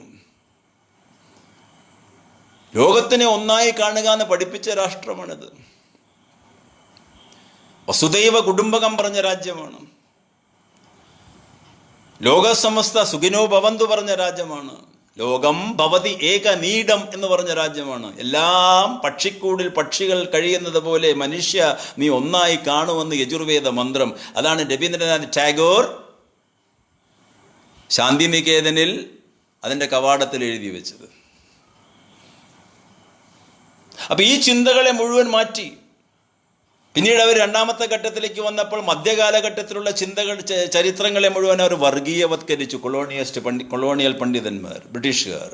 ലോകത്തിനെ ഒന്നായി കാണുക എന്ന് പഠിപ്പിച്ച രാഷ്ട്രമാണിത്. വസുദൈവ കുടുംബകം പറഞ്ഞ രാജ്യമാണ്. ലോകസമസ്ത സുഖിനോ ഭവന്തു പറഞ്ഞ രാജ്യമാണ്. ലോകം ഭവതി ഏക നീടം എന്ന് പറഞ്ഞ രാജ്യമാണ്. എല്ലാം പക്ഷിക്കൂടിൽ പക്ഷികൾ കഴിയുന്നത് പോലെ മനുഷ്യ നീ ഒന്നായി കാണുമെന്ന് യജുർവേദ മന്ത്രം. അതാണ് രവീന്ദ്രനാഥ് ടാഗോർ ശാന്തിനികേതനിൽ അതിൻ്റെ കവാടത്തിൽ എഴുതി വെച്ചത്. അപ്പൊ ഈ ചിന്തകളെ മുഴുവൻ മാറ്റി പിന്നീട് അവർ രണ്ടാമത്തെ ഘട്ടത്തിലേക്ക് വന്നപ്പോൾ മധ്യകാലഘട്ടത്തിലുള്ള ചിന്തകൾ, ചരിത്രങ്ങളെ മുഴുവൻ അവർ വർഗീയവത്കരിച്ചു. കൊളോണിയൽ പണ്ഡിതന്മാർ, ബ്രിട്ടീഷുകാർ.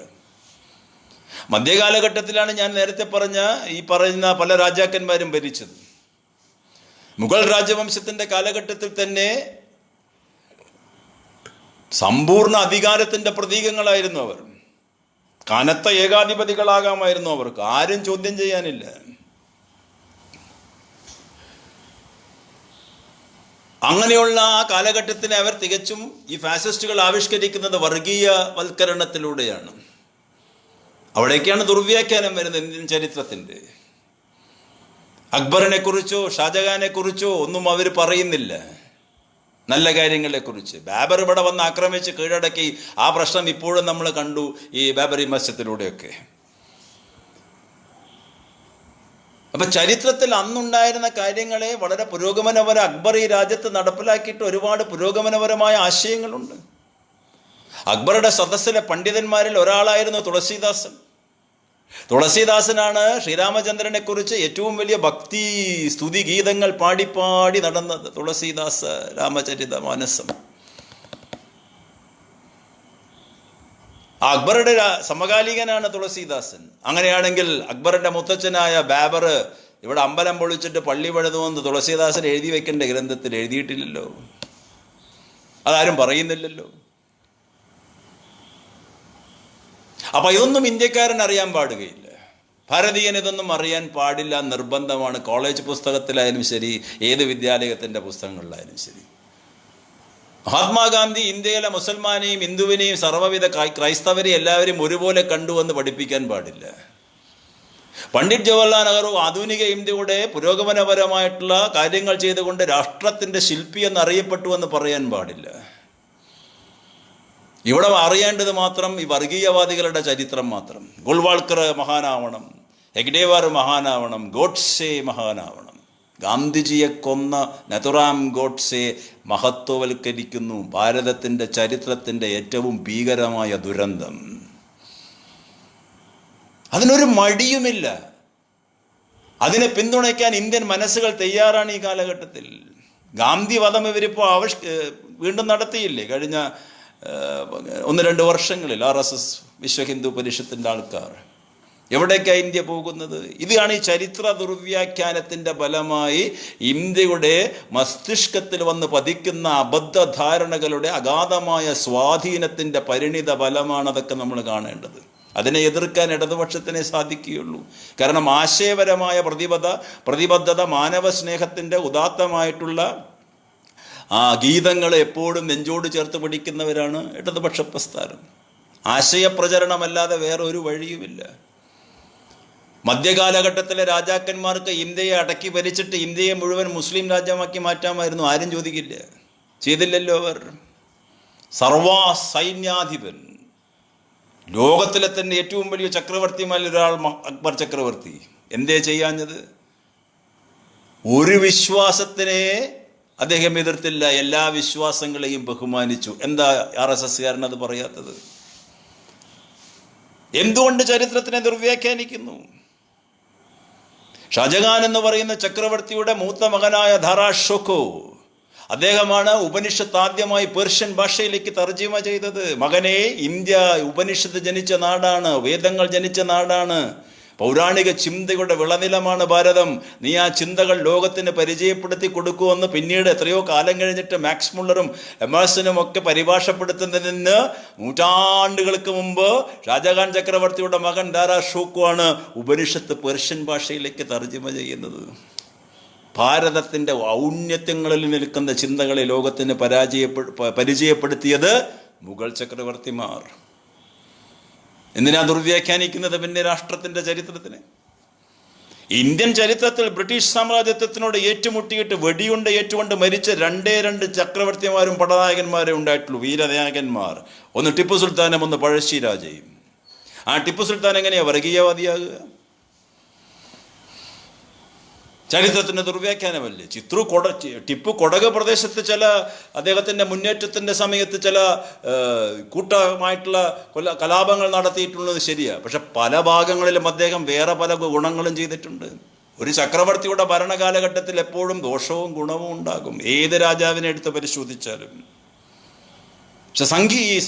മധ്യകാലഘട്ടത്തിലാണ് ഞാൻ നേരത്തെ പറയുന്ന പല രാജാക്കന്മാരും ഭരിച്ചത്. മുഗൾ രാജവംശത്തിന്റെ കാലഘട്ടത്തിൽ തന്നെ സമ്പൂർണ്ണ അധികാരത്തിന്റെ പ്രതീകങ്ങളായിരുന്നു അവർ. കനത്ത ഏകാധിപതികളാകാമായിരുന്നു അവർക്ക്, ആരും ചോദ്യം ചെയ്യാനില്ല. അങ്ങനെയുള്ള ആ കാലഘട്ടത്തിനെ അവർ തികച്ചും ഈ ഫാസിസ്റ്റുകൾ ആവിഷ്കരിക്കുന്നത് വർഗീയവൽക്കരണത്തിലൂടെയാണ്. അവിടേക്കാണ് ദുർവ്യാഖ്യാനം വരുന്നത് ഇന്ത്യൻ ചരിത്രത്തിൻ്റെ. അക്ബറിനെ കുറിച്ചോ ഷാജഹാനെ കുറിച്ചോ ഒന്നും അവർ പറയുന്നില്ല, നല്ല കാര്യങ്ങളെക്കുറിച്ച്. ബാബർ ഇവിടെ വന്ന് ആക്രമിച്ച് കീഴടക്കി. ആ പ്രശ്നം ഇപ്പോഴും നമ്മൾ കണ്ടു ഈ ബാബറി മസ്ജിദിലൂടെയൊക്കെ. അപ്പൊ ചരിത്രത്തിൽ അന്നുണ്ടായിരുന്ന കാര്യങ്ങളെ വളരെ അക്ബർ ഈ രാജ്യത്ത് നടപ്പിലാക്കിയിട്ട് ഒരുപാട് പുരോഗമനപരമായ ആശയങ്ങളുണ്ട്. അക്ബറുടെ സദസ്സിലെ പണ്ഡിതന്മാരിൽ ഒരാളായിരുന്നു തുളസീദാസൻ. തുളസീദാസനാണ് ശ്രീരാമചന്ദ്രനെ കുറിച്ച് ഏറ്റവും വലിയ ഭക്തി സ്തുതി ഗീതങ്ങൾ പാടി നടന്നത്. തുളസീദാസ രാമചരിത മാനസം. ആ അക്ബറുടെ സമകാലികനാണ് തുളസീദാസൻ. അങ്ങനെയാണെങ്കിൽ അക്ബറിന്റെ മുത്തച്ഛനായ ബാബർ ഇവിടെ അമ്പലം പൊളിച്ചിട്ട് പള്ളി പണിതുവെന്ന് തുളസീദാസൻ എഴുതി വെക്കേണ്ട ഗ്രന്ഥത്തിൽ എഴുതിയിട്ടില്ലല്ലോ, അതാരും പറയുന്നില്ലല്ലോ. അപ്പൊ ഇതൊന്നും ഇന്ത്യക്കാരൻ അറിയാൻ പാടുകയില്ല. ഭാരതീയൻ ഇതൊന്നും അറിയാൻ പാടില്ല, നിർബന്ധമാണ്. കോളേജ് പുസ്തകത്തിലായാലും ശരി, ഏത് വിദ്യാലയത്തിന്റെ പുസ്തകങ്ങളിലായാലും ശരി. മഹാത്മാഗാന്ധി ഇന്ത്യയിലെ മുസൽമാനെയും ഹിന്ദുവിനെയും സർവ്വവിധ ക്രൈസ്തവരെയും എല്ലാവരെയും ഒരുപോലെ കണ്ടുവെന്ന് പഠിപ്പിക്കാൻ പാടില്ല. പണ്ഡിറ്റ് ജവഹർലാൽ നെഹ്റു ആധുനിക ഇന്ത്യയുടെ പുരോഗമനപരമായിട്ടുള്ള കാര്യങ്ങൾ ചെയ്തുകൊണ്ട് രാഷ്ട്രത്തിന്റെ ശില്പി എന്നറിയപ്പെട്ടു എന്ന് പറയാൻ പാടില്ല. ഇവിടെ അറിയേണ്ടത് മാത്രം ഈ വർഗീയവാദികളുടെ ചരിത്രം മാത്രം. ഗോൾവാൾക്കർ മഹാനാവണം, ഹെഗ്ഡേവാർ മഹാനാവണം, ഗോഡ്സെ മഹാനാവണം. ഗാന്ധിജിയെ കൊന്ന നഥുറാം ഗോഡ്സെ മഹത്വവൽക്കരിക്കുന്നു ഭാരതത്തിൻ്റെ ചരിത്രത്തിൻ്റെ ഏറ്റവും ഭീകരമായ ദുരന്തം. അതിനൊരു മടിയുമില്ല. അതിനെ പിന്തുണയ്ക്കാൻ ഇന്ത്യൻ മനസ്സുകൾ തയ്യാറാണ് ഈ കാലഘട്ടത്തിൽ. ഗാന്ധി വധം ഇവരിപ്പോൾ വീണ്ടും നടത്തിയില്ലേ കഴിഞ്ഞ 1-2 വർഷങ്ങളിൽ? RSS വിശ്വ ഹിന്ദു പരിഷത്തിൻ്റെ ആൾക്കാർ. എവിടേക്കാണ് ഇന്ത്യ പോകുന്നത്? ഇതാണ് ഈ ചരിത്ര ദുർവ്യാഖ്യാനത്തിൻ്റെ ഫലമായി ഇന്ത്യയുടെ മസ്തിഷ്കത്തിൽ വന്ന് പതിക്കുന്ന അബദ്ധധാരണകളുടെ അഗാധമായ സ്വാധീനത്തിൻ്റെ പരിണിത ഫലമാണ് അതൊക്കെ നമ്മൾ കാണേണ്ടത്. അതിനെ എതിർക്കാൻ ഇടതുപക്ഷത്തിനെ സാധിക്കുകയുള്ളൂ. കാരണം ആശയപരമായ പ്രതിബദ്ധത, മാനവ സ്നേഹത്തിൻ്റെ ഉദാത്തമായിട്ടുള്ള ഗീതങ്ങളെ എപ്പോഴും നെഞ്ചോട് ചേർത്ത് പിടിക്കുന്നവരാണ് ഇടതുപക്ഷ പ്രസ്ഥാനം. ആശയപ്രചരണമല്ലാതെ വേറെ ഒരു വഴിയുമില്ല. മധ്യകാലഘട്ടത്തിലെ രാജാക്കന്മാർക്ക് ഇന്ത്യയെ അടക്കി ഭരിച്ചിട്ട് ഇന്ത്യയെ മുഴുവൻ മുസ്ലിം രാജ്യമാക്കി മാറ്റാമായിരുന്നു, ആരും ചോദിക്കില്ല. ചെയ്തില്ലല്ലോ അവർ. സർവസൈന്യാധിപൻ, ലോകത്തിലെ തന്നെ ഏറ്റവും വലിയ ചക്രവർത്തിമാരിൽ ഒരാൾ അക്ബർ ചക്രവർത്തി. എന്തേ ചെയ്യാഞ്ഞത്? ഒരു വിശ്വാസത്തിനെ അദ്ദേഹം എതിർത്തില്ല, എല്ലാ വിശ്വാസങ്ങളെയും ബഹുമാനിച്ചു. എന്താ RSSകാരൻ അത് പറയാത്തത്? എന്തുകൊണ്ട് ചരിത്രത്തിനെ ദുർവ്യാഖ്യാനിക്കുന്നു? ഷാജഹാൻ എന്ന് പറയുന്ന ചക്രവർത്തിയുടെ മൂത്ത മകനായ ധാരാഷോക്കോ, അദ്ദേഹമാണ് ഉപനിഷത്ത് ആദ്യമായി പേർഷ്യൻ ഭാഷയിലേക്ക് തർജിമ ചെയ്തത്. മകനെ, ഇന്ത്യ ഉപനിഷത്ത് ജനിച്ച നാടാണ്, വേദങ്ങൾ ജനിച്ച നാടാണ്. പൗരാണിക ചിന്തയുടെ വിളനിലമാണ് ഭാരതം. നീ ആ ചിന്തകൾ ലോകത്തിന് പരിചയപ്പെടുത്തി കൊടുക്കുമെന്ന് പിന്നീട് എത്രയോ കാലം കഴിഞ്ഞിട്ട് മാക്സ് മുള്ളറും എമേഴ്സണും ഒക്കെ പരിഭാഷപ്പെടുത്തുന്നതിന് നൂറ്റാണ്ടുകൾക്ക് മുമ്പ് ഷാജഹാൻ ചക്രവർത്തിയുടെ മകൻ ദാരാ ഷൂക്കുവാണ് ഉപനിഷത്ത് പേർഷ്യൻ ഭാഷയിലേക്ക് തർജ്ജമ ചെയ്യുന്നത്. ഭാരതത്തിൻ്റെ ഔന്നത്യങ്ങളിൽ നിൽക്കുന്ന ചിന്തകളെ ലോകത്തിന് പരിചയപ്പെടുത്തിയത് മുഗൾ ചക്രവർത്തിമാർ. എന്തിനാ ദുർവ്യാഖ്യാനിക്കുന്നത് പിന്നെ രാഷ്ട്രത്തിൻ്റെ ചരിത്രത്തിന്? ഇന്ത്യൻ ചരിത്രത്തിൽ ബ്രിട്ടീഷ് സാമ്രാജ്യത്വത്തിനോട് ഏറ്റുമുട്ടിയിട്ട് വെടിയുണ്ട് ഏറ്റുകൊണ്ട് മരിച്ച രണ്ട് ചക്രവർത്തിമാരും പടനായകന്മാരെ ഉണ്ടായിട്ടുള്ളൂ, വീരനായകന്മാർ. ഒന്ന് ടിപ്പു സുൽത്താനും ഒന്ന് പഴശ്ശിരാജയും. ആ ടിപ്പു സുൽത്താൻ എങ്ങനെയാ വർഗീയവാദിയാകുക? ചരിത്രത്തിൻ്റെ ദുർവ്യാഖ്യാനമല്ലേ. ടിപ്പു കൊടക് പ്രദേശത്ത് ചില അദ്ദേഹത്തിൻ്റെ മുന്നേറ്റത്തിൻ്റെ സമയത്ത് ചില കൂട്ടമായിട്ടുള്ള കലാപങ്ങൾ നടത്തിയിട്ടുള്ളത് ശരിയാണ്. പക്ഷെ പല ഭാഗങ്ങളിലും അദ്ദേഹം വേറെ പല ഗുണങ്ങളും ചെയ്തിട്ടുണ്ട്. ഒരു ചക്രവർത്തിയുടെ ഭരണകാലഘട്ടത്തിൽ എപ്പോഴും ദോഷവും ഗുണവും ഉണ്ടാകും, ഏത് രാജാവിനെ എടുത്ത് പരിശോധിച്ചാലും. പക്ഷെ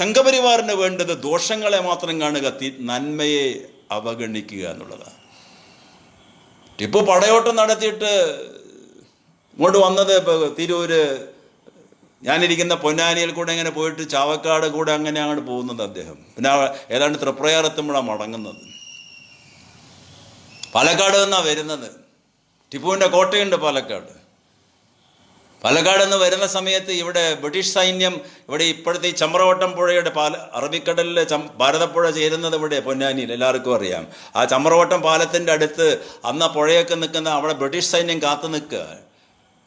സംഘപരിവാറിന് വേണ്ടത് ദോഷങ്ങളെ മാത്രം കാണുക, നന്മയെ അവഗണിക്കുക എന്നുള്ളതാണ്. ടിപ്പു പടയോട്ടം നടത്തിയിട്ട് ഇങ്ങോട്ട് വന്നത് തിരൂര്, ഞാനിരിക്കുന്ന പൊന്നാനിയിൽ കൂടെ ഇങ്ങനെ പോയിട്ട് ചാവക്കാട് കൂടെ അങ്ങനെ അങ്ങോട്ട് പോകുന്നത് അദ്ദേഹം. പിന്നെ ഏതാണ്ട് തൃപ്രയാറെത്തുമ്പോഴാണ് മടങ്ങുന്നത്. പാലക്കാട് നിന്നാണ് വരുന്നത്. ടിപ്പുവിൻ്റെ കോട്ടയുണ്ട് പാലക്കാട്. പാലക്കാട് നിന്ന് വരുന്ന സമയത്ത് ഇവിടെ ബ്രിട്ടീഷ് സൈന്യം ഇവിടെ ഇപ്പോഴത്തെ ഈ ചമ്രവട്ടം പുഴയുടെ അറബിക്കടലിൽ ഭാരതപ്പുഴ ചേരുന്നത് ഇവിടെ പൊന്നാനിയിൽ എല്ലാവർക്കും അറിയാം. ആ ചമ്രവട്ടം പാലത്തിൻ്റെ അടുത്ത് അന്ന് പുഴയൊക്കെ നിൽക്കുന്ന അവിടെ ബ്രിട്ടീഷ് സൈന്യം കാത്തു നിൽക്കുക.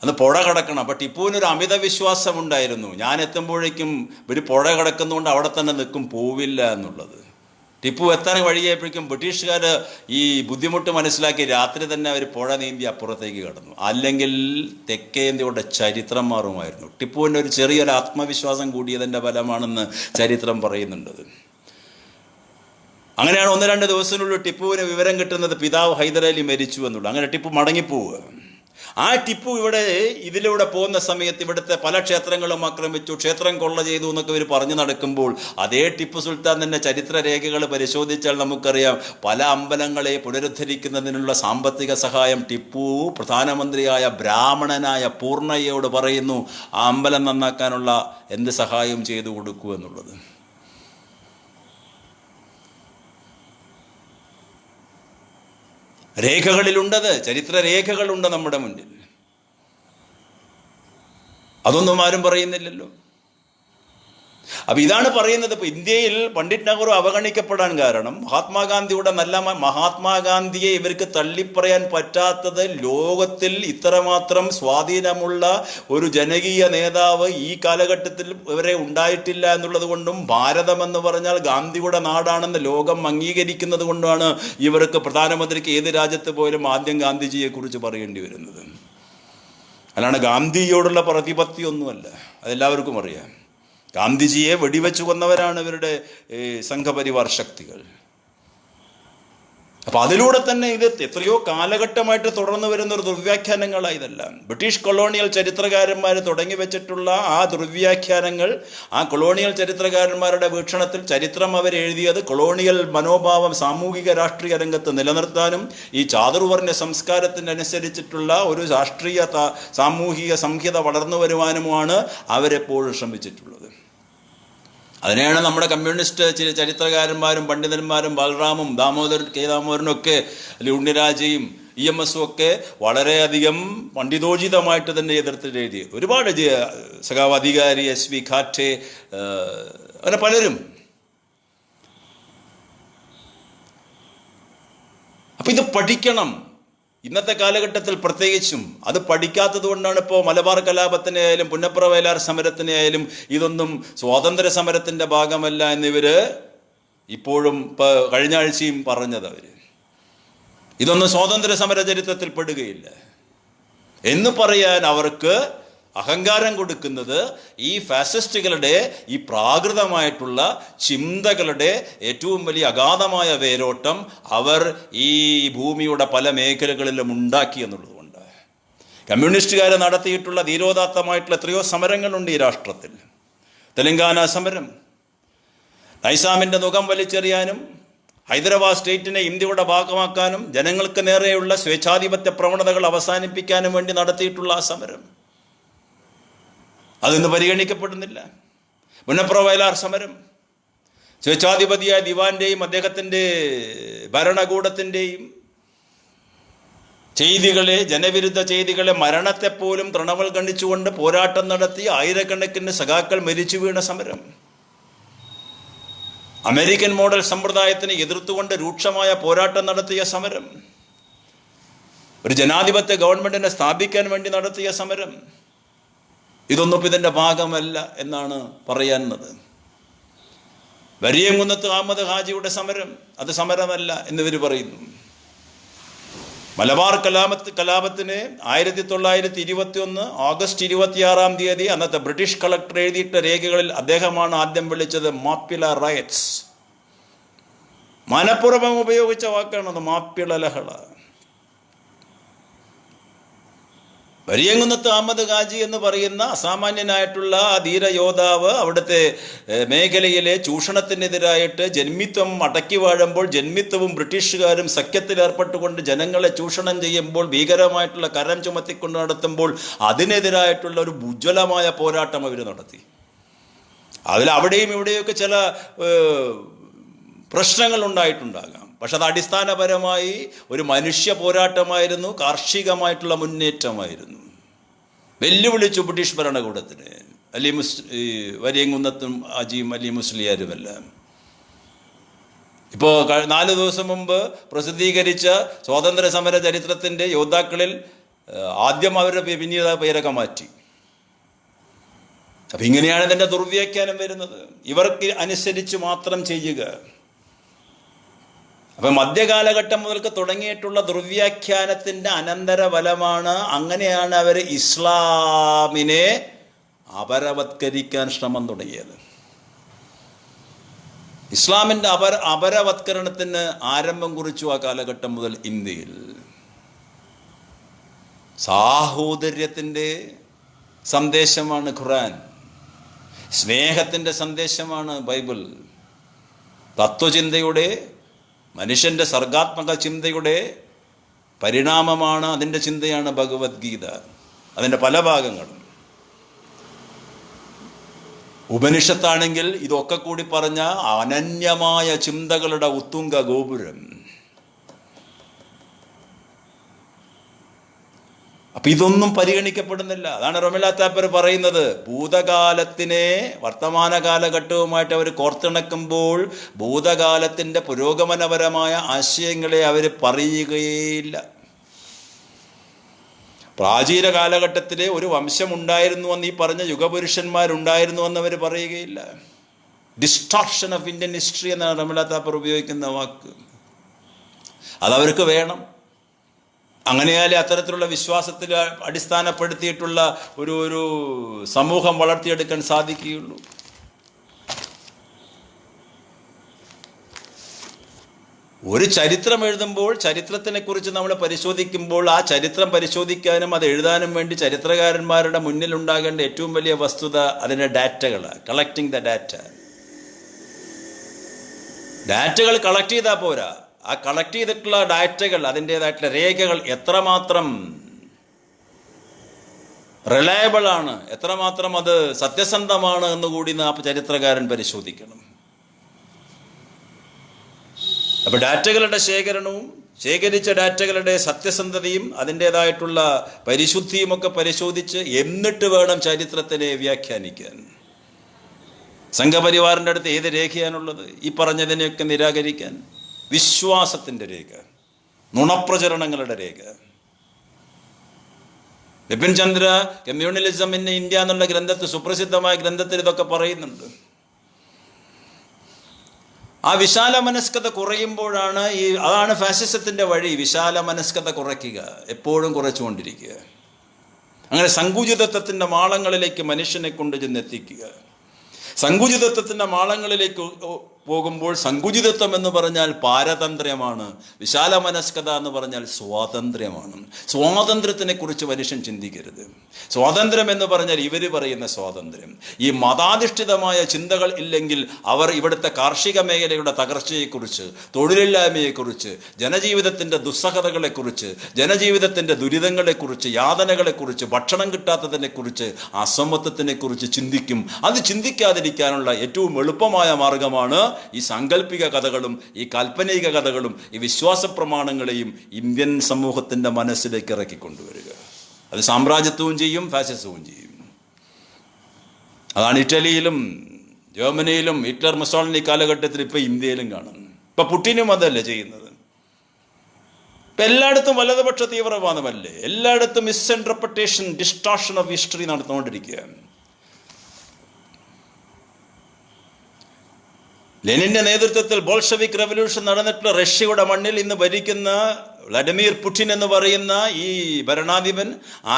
അന്ന് പുഴ കടക്കണം. അപ്പം ടിപ്പുവിനൊരു അമിത വിശ്വാസം ഉണ്ടായിരുന്നു, ഞാൻ എത്തുമ്പോഴേക്കും ഒരു പുഴ കിടക്കുന്നതുകൊണ്ട് അവിടെ തന്നെ നിൽക്കും, പോവില്ല എന്നുള്ളത്. ടിപ്പു എത്താൻ വഴിയായപ്പോഴേക്കും ബ്രിട്ടീഷുകാർ ഈ ബുദ്ധിമുട്ട് മനസ്സിലാക്കി രാത്രി തന്നെ അവർ പുഴ നീന്തി അപ്പുറത്തേക്ക് കടന്നു. അല്ലെങ്കിൽ തെക്കേ ഇന്ത്യയുടെ ചരിത്രം മാറുമായിരുന്നു. ടിപ്പുവിൻ്റെ ഒരു ചെറിയൊരു ആത്മവിശ്വാസം കൂടിയതിൻ്റെ ഫലമാണെന്ന് ചരിത്രം പറയുന്നുണ്ട്. അങ്ങനെയാണ് 1-2 ദിവസത്തിനുള്ളിൽ ടിപ്പുവിന് വിവരം കിട്ടുന്നത് പിതാവ് ഹൈദരാലി മരിച്ചു എന്നുള്ളൂ. അങ്ങനെ ടിപ്പു മടങ്ങിപ്പോവുക. ആ ടിപ്പു ഇതിലൂടെ പോകുന്ന സമയത്ത് ഇവിടുത്തെ പല ക്ഷേത്രങ്ങളും ആക്രമിച്ചു, ക്ഷേത്രം കൊള്ള ചെയ്തു എന്നൊക്കെ ഇവർ പറഞ്ഞു നടക്കുമ്പോൾ അതേ ടിപ്പു സുൽത്താൻ തന്നെ ചരിത്രരേഖകൾ പരിശോധിച്ചാൽ നമുക്കറിയാം പല അമ്പലങ്ങളെ പുനരുദ്ധരിക്കുന്നതിനുള്ള സാമ്പത്തിക സഹായം ടിപ്പു പ്രധാനമന്ത്രിയായ ബ്രാഹ്മണനായ പൂർണ്ണയ്യയോട് പറയുന്നു, ആ അമ്പലം നന്നാക്കാനുള്ള എന്ത് സഹായം ചെയ്തു കൊടുക്കൂ എന്നുള്ളത്. രേഖകളിലുണ്ടത്, ചരിത്രരേഖകളുണ്ട് നമ്മുടെ മുന്നിൽ. അതൊന്നും ആരും പറയുന്നില്ലല്ലോ. അപ്പം ഇതാണ് പറയുന്നത്. ഇപ്പം ഇന്ത്യയിൽ പണ്ഡിറ്റ് നെഹ്റു അവഗണിക്കപ്പെടാൻ കാരണം മഹാത്മാഗാന്ധിയെ ഇവർക്ക് തള്ളിപ്പറയാൻ പറ്റാത്തത് ലോകത്തിൽ ഇത്രമാത്രം സ്വാധീനമുള്ള ഒരു ജനകീയ നേതാവ് ഈ കാലഘട്ടത്തിൽ ഇവരെ ഉണ്ടായിട്ടില്ല എന്നുള്ളത് കൊണ്ടും ഭാരതമെന്ന് പറഞ്ഞാൽ ഗാന്ധിയുടെ നാടാണെന്ന് ലോകം അംഗീകരിക്കുന്നത് കൊണ്ടാണ് ഇവർക്ക് പ്രധാനമന്ത്രിക്ക് ഏത് രാജ്യത്ത് പോയാലും ആദ്യം ഗാന്ധിജിയെക്കുറിച്ച് പറയേണ്ടി വരുന്നത്. അല്ലാണ്ട് ഗാന്ധിയോടുള്ള പ്രതിപത്തിയൊന്നുമല്ല, അതെല്ലാവർക്കും അറിയാം. ഗാന്ധിജിയെ വെടിവെച്ചു കൊന്നവരാണ് ഇവരുടെ സംഘപരിവാർ ശക്തികൾ. അപ്പം അതിലൂടെ തന്നെ ഇത് എത്രയോ കാലഘട്ടമായിട്ട് തുടർന്നു വരുന്ന ഒരു ദുർവ്യാഖ്യാനങ്ങളാണ് ഇതെല്ലാം. ബ്രിട്ടീഷ് കൊളോണിയൽ ചരിത്രകാരന്മാർ തുടങ്ങി വെച്ചിട്ടുള്ള ആ ദുർവ്യാഖ്യാനങ്ങൾ, ആ കൊളോണിയൽ ചരിത്രകാരന്മാരുടെ വീക്ഷണത്തിൽ ചരിത്രം അവരെഴുതിയത് കൊളോണിയൽ മനോഭാവം സാമൂഹിക രാഷ്ട്രീയ രംഗത്ത് നിലനിർത്താനും ഈ ചാതുർവർണ്ണ സംസ്കാരത്തിനനുസരിച്ചിട്ടുള്ള ഒരു രാഷ്ട്രീയ സാമൂഹിക സംഹിത വളർന്നു വരുവാനുമാണ് അവരെപ്പോഴും ശ്രമിച്ചിട്ടുള്ളത്. അതിനെയാണ് നമ്മുടെ കമ്മ്യൂണിസ്റ്റ് ചരിത്രകാരന്മാരും പണ്ഡിതന്മാരും ബൽറാമും ദാമോദരനും ഒക്കെ, അല്ലെങ്കിൽ ഉണ്ണിരാജയും EMS ഒക്കെ വളരെയധികം പണ്ഡിതോചിതമായിട്ട് തന്നെ എതിർത്തിട്ട് എഴുതിയത്. ഒരുപാട് സഖാവ് അധികാരി, SV ഖാറ്റെ, അങ്ങനെ പലരും. അപ്പം ഇത് പഠിക്കണം ഇന്നത്തെ കാലഘട്ടത്തിൽ പ്രത്യേകിച്ചും. അത് പഠിക്കാത്തത് കൊണ്ടാണ് ഇപ്പോൾ മലബാർ കലാപത്തിനെ ആയാലും പുന്നപ്ര വയലാർ സമരത്തിനെ ആയാലും ഇതൊന്നും സ്വാതന്ത്ര്യ സമരത്തിൻ്റെ ഭാഗമല്ല എന്നിവർ ഇപ്പോഴും കഴിഞ്ഞ ആഴ്ചയും പറഞ്ഞത്. ഇതൊന്നും സ്വാതന്ത്ര്യ സമര ചരിത്രത്തിൽ പെടുകയില്ല എന്ന് പറയാൻ അവർക്ക് അഹങ്കാരം കൊടുക്കുന്നത് ഈ ഫാസിസ്റ്റുകളുടെ ഈ പ്രാകൃതമായിട്ടുള്ള ചിന്തകളുടെ ഏറ്റവും വലിയ അഗാധമായ വേരോട്ടം അവർ ഈ ഭൂമിയുടെ പല മേഖലകളിലും ഉണ്ടാക്കി എന്നുള്ളതുകൊണ്ട്. കമ്മ്യൂണിസ്റ്റുകാർ നടത്തിയിട്ടുള്ള ധീരോദാത്തമായിട്ടുള്ള എത്രയോ സമരങ്ങളുണ്ട് ഈ രാഷ്ട്രത്തിൽ. തെലങ്കാന സമരം, നൈസാമിൻ്റെ മുഖം വലിച്ചെറിയാനും ഹൈദരാബാദ് സ്റ്റേറ്റിനെ ഇന്ത്യയുടെ ഭാഗമാക്കാനും ജനങ്ങൾക്ക് നേരെയുള്ള സ്വേച്ഛാധിപത്യ പ്രവണതകൾ അവസാനിപ്പിക്കാനും വേണ്ടി നടത്തിയിട്ടുള്ള ആ സമരം അതിന്ന് പരിഗണിക്കപ്പെടുന്നില്ല. മുനപ്ര വയലാർ സമരം സ്വേച്ഛാധിപതിയായ ദിവാന്റെയും അദ്ദേഹത്തിൻ്റെ ഭരണകൂടത്തിൻ്റെയും ചെയ്തികളെ, ജനവിരുദ്ധ ചെയ്തികളെ, മരണത്തെപ്പോലും തൃണവൽഗണിച്ചുകൊണ്ട് പോരാട്ടം നടത്തി ആയിരക്കണക്കിന് സഖാക്കൾ മരിച്ചു വീണ സമരം, അമേരിക്കൻ മോഡൽ സമ്പ്രദായത്തിനെ എതിർത്തുകൊണ്ട് രൂക്ഷമായ പോരാട്ടം നടത്തിയ സമരം, ഒരു ജനാധിപത്യ ഗവൺമെന്റിനെ സ്ഥാപിക്കാൻ വേണ്ടി നടത്തിയ സമരം, ഇതൊന്നും ഇതിൻ്റെ ഭാഗമല്ല എന്നാണ് പറയുന്നത്. വരിയംകുന്നത്ത് അഹമ്മദ് ഹാജിയുടെ സമരം അത് സമരമല്ല എന്നിവർ പറയുന്നു. മലബാർ കലാപത്തിന് 1921 ഓഗസ്റ്റ് 26 അന്നത്തെ ബ്രിട്ടീഷ് കളക്ടർ എഴുതിയിട്ട രേഖകളിൽ അദ്ദേഹമാണ് ആദ്യം വിളിച്ചത് മാപ്പിള റയറ്റ്സ്. മനഃപൂർവ്വം ഉപയോഗിച്ച വാക്കാണത്, മാപ്പിള ലഹള. വരിയംകുന്നത്ത് അഹമ്മദ് ഹാജി എന്ന് പറയുന്ന അസാമാന്യനായിട്ടുള്ള ആ ധീരയോദ്ധാവ് അവിടുത്തെ മേഖലയിലെ ചൂഷണത്തിനെതിരായിട്ട് ജന്മിത്വം അടക്കി വാഴുമ്പോൾ, ജന്മിത്വവും ബ്രിട്ടീഷുകാരും സഖ്യത്തിൽ ഏർപ്പെട്ടുകൊണ്ട് ജനങ്ങളെ ചൂഷണം ചെയ്യുമ്പോൾ, ഭീകരമായിട്ടുള്ള കരം ചുമത്തിക്കൊണ്ട് നടത്തുമ്പോൾ അതിനെതിരായിട്ടുള്ള ഒരു ഉജ്ജ്വലമായ പോരാട്ടം അവർ നടത്തി. അതിൽ അവിടെയും ഇവിടെയൊക്കെ ചില പ്രശ്നങ്ങൾ ഉണ്ടായിട്ടുണ്ടാകാം. പക്ഷെ അത് അടിസ്ഥാനപരമായി ഒരു മനുഷ്യ പോരാട്ടമായിരുന്നു, കാർഷികമായിട്ടുള്ള മുന്നേറ്റമായിരുന്നു. വെല്ലുവിളിച്ചു ബ്രിട്ടീഷ് ഭരണകൂടത്തിന് വരിയംകുന്നത്തും ഹാജിയും അലി മുസ്ലിയാരുമെല്ലാം. ഇപ്പോൾ 4 ദിവസം മുമ്പ് പ്രസിദ്ധീകരിച്ച സ്വാതന്ത്ര്യ സമര ചരിത്രത്തിൻ്റെ യോദ്ധാക്കളിൽ ആദ്യം അവരുടെ പിന്നീട് പേരൊക്കെ മാറ്റി. അപ്പം ഇങ്ങനെയാണ് ഇതിൻ്റെ ദുർവ്യാഖ്യാനം വരുന്നത്, ഇവർക്ക് അനുസരിച്ച് മാത്രം ചെയ്യുക. അപ്പം മധ്യകാലഘട്ടം മുതൽക്ക് തുടങ്ങിയിട്ടുള്ള ദുർവ്യാഖ്യാനത്തിൻ്റെ അനന്തരഫലമാണ്. അങ്ങനെയാണ് അവർ ഇസ്ലാമിനെ അപരവത്കരിക്കാൻ ശ്രമം തുടങ്ങിയത്. ഇസ്ലാമിൻ്റെ അപരവത്കരണത്തിന് ആരംഭം കുറിച്ചു ആ കാലഘട്ടം മുതൽ ഇന്ത്യയിൽ. സാഹോദര്യത്തിൻ്റെ സന്ദേശമാണ് ഖുർആൻ, സ്നേഹത്തിൻ്റെ സന്ദേശമാണ് ബൈബിൾ, തത്വചിന്തയുടെ, മനുഷ്യൻ്റെ സർഗാത്മക ചിന്തയുടെ പരിണാമമാണ്, അതിൻ്റെ ചിന്തയാണ് ഭഗവത്ഗീത. അതിൻ്റെ പല ഭാഗങ്ങളും. ഉപനിഷത്താണെങ്കിൽ ഇതൊക്കെ കൂടി പറഞ്ഞ അനന്യമായ ചിന്തകളുടെ ഉത്തുംഗ ഗോപുരം. അപ്പം ഇതൊന്നും പരിഗണിക്കപ്പെടുന്നില്ല. അതാണ് റൊമില താപ്പർ പറയുന്നത്, ഭൂതകാലത്തിനെ വർത്തമാന കാലഘട്ടവുമായിട്ട് അവർ കോർത്തിണക്കുമ്പോൾ ഭൂതകാലത്തിൻ്റെ പുരോഗമനപരമായ ആശയങ്ങളെ അവർ പറയുകയില്ല. പ്രാചീന കാലഘട്ടത്തിലെ ഒരു വംശമുണ്ടായിരുന്നുവെന്ന് ഈ പറഞ്ഞ യുഗപുരുഷന്മാരുണ്ടായിരുന്നുവെന്ന് അവർ പറയുകയില്ല. ഡിസ്ട്രാക്ഷൻ ഓഫ് ഇന്ത്യൻ ഹിസ്റ്ററി എന്നാണ് റൊമില താപ്പർ ഉപയോഗിക്കുന്ന വാക്ക്. അതവർക്ക് വേണം. അങ്ങനെയാലേ അത്തരത്തിലുള്ള വിശ്വാസത്തിൽ അടിസ്ഥാനപ്പെടുത്തിയിട്ടുള്ള ഒരു സമൂഹം വളർത്തിയെടുക്കാൻ സാധിക്കുകയുള്ളൂ. ഒരു ചരിത്രം എഴുതുമ്പോൾ, ചരിത്രത്തിനെക്കുറിച്ച് നമ്മൾ പരിശോധിക്കുമ്പോൾ, ആ ചരിത്രം പരിശോധിക്കാനും അത് എഴുതാനും വേണ്ടി ചരിത്രകാരന്മാരുടെ മുന്നിലുണ്ടാകേണ്ട ഏറ്റവും വലിയ വസ്തുത അതിൻ്റെ ഡാറ്റകളാണ്. കളക്ടിങ് ദ ഡാറ്റകൾ കളക്ട് ചെയ്താൽ പോരാ. ആ കളക്ട് ചെയ്തിട്ടുള്ള ഡാറ്റകൾ, അതിൻ്റേതായിട്ടുള്ള രേഖകൾ എത്രമാത്രം റിലയബിൾ ആണ്, എത്രമാത്രം അത് സത്യസന്ധമാണ് എന്നുകൂടി ആ ചരിത്രകാരൻ പരിശോധിക്കണം. അപ്പോൾ ഡാറ്റകളുടെ ശേഖരണവും ശേഖരിച്ച ഡാറ്റകളുടെ സത്യസന്ധതയും അതിൻ്റേതായിട്ടുള്ള പരിശുദ്ധിയുമൊക്കെ പരിശോധിച്ച് എന്നിട്ട് വേണം ചരിത്രത്തിനെ വ്യാഖ്യാനിക്കാൻ. സംഘപരിവാറിൻ്റെ അടുത്ത് ഏത് രേഖയാണുള്ളത്? ഈ പറഞ്ഞതിനെയൊക്കെ നിരാകരിക്കാൻ വിശ്വാസത്തിൻ്റെ രേഖ, നുണപ്രചരണങ്ങളുടെ രേഖ. Bipan Chandra communalism in India എന്നുള്ള ഗ്രന്ഥത്തിൽ, സുപ്രസിദ്ധമായ ഗ്രന്ഥത്തിൽ ഇതൊക്കെ പറയുന്നുണ്ട്. ആ വിശാല മനസ്കത കുറയുമ്പോഴാണ് അതാണ് ഫാസിസത്തിൻ്റെ വഴി. വിശാല മനസ്കത കുറയ്ക്കുക, എപ്പോഴും കുറച്ചുകൊണ്ടിരിക്കുക. അങ്ങനെ സങ്കുചിതത്വത്തിൻ്റെ മാളങ്ങളിലേക്ക് മനുഷ്യനെ കൊണ്ട് ചെന്നെത്തിക്കുക. സങ്കുചിതത്വത്തിൻ്റെ മാളങ്ങളിലേക്ക് പോകുമ്പോൾ സങ്കുചിതത്വം എന്ന് പറഞ്ഞാൽ പാരതന്ത്ര്യമാണ്, വിശാല മനസ്കത എന്ന് പറഞ്ഞാൽ സ്വാതന്ത്ര്യമാണ്. സ്വാതന്ത്ര്യത്തിനെ കുറിച്ച് മനുഷ്യൻ ചിന്തിക്കരുത്. സ്വാതന്ത്ര്യം എന്ന് പറഞ്ഞാൽ ഇവർ പറയുന്ന സ്വാതന്ത്ര്യം. ഈ മതാധിഷ്ഠിതമായ ചിന്തകൾ ഇല്ലെങ്കിൽ അവർ ഇവിടുത്തെ കാർഷിക മേഖലയുടെ തകർച്ചയെക്കുറിച്ച്, തൊഴിലില്ലായ്മയെക്കുറിച്ച്, ജനജീവിതത്തിൻ്റെ ദുസ്സഹതകളെക്കുറിച്ച്, ജനജീവിതത്തിൻ്റെ ദുരിതങ്ങളെക്കുറിച്ച്, യാതനകളെക്കുറിച്ച്, ഭക്ഷണം കിട്ടാത്തതിനെക്കുറിച്ച്, അസമത്വത്തിനെക്കുറിച്ച് ചിന്തിക്കും. അത് ചിന്തിക്കാതിരിക്കാനുള്ള ഏറ്റവും എളുപ്പമായ മാർഗമാണ് ഈ സാങ്കല്പിക കഥകളും ഈ കാൽപ്പനിക കഥകളും ഈ വിശ്വാസ പ്രമാണങ്ങളെയും ഇന്ത്യൻ സമൂഹത്തിൻ്റെ മനസ്സിലേക്ക് ഇറക്കിക്കൊണ്ടുവരിക. അത് സാമ്രാജ്യത്വവും ചെയ്യും, ഫാസിസവും ചെയ്യും. അതാണ് ഇറ്റലിയിലും ജർമ്മനിയിലും ഹിറ്റ്ലർ മുസോളിനി കാലഘട്ടത്തിൽ ഇപ്പോൾ ഇന്ത്യയിലും കാണുന്നു. ഇപ്പം പുടിനും അതല്ലേ ചെയ്യുന്നത്. ഇപ്പം എല്ലായിടത്തും വലതുപക്ഷ തീവ്രവാദമല്ലേ, എല്ലായിടത്തും മിസ്ഇൻറ്റർപ്രിട്ടേഷൻ, ഡിസ്ടോർഷൻ ഓഫ് ഹിസ്റ്ററി നടന്നുകൊണ്ടിരിക്കുകയാണ്. ലെനിന്റെ നേതൃത്വത്തിൽ ബോൾഷെവിക് റെവല്യൂഷൻ നടന്നിട്ടുള്ള റഷ്യയുടെ മണ്ണിൽ ഇന്ന് ഭരിക്കുന്ന വ്ളാഡിമിർ പുടിൻ എന്ന് പറയുന്ന ഈ ഭരണാധിപൻ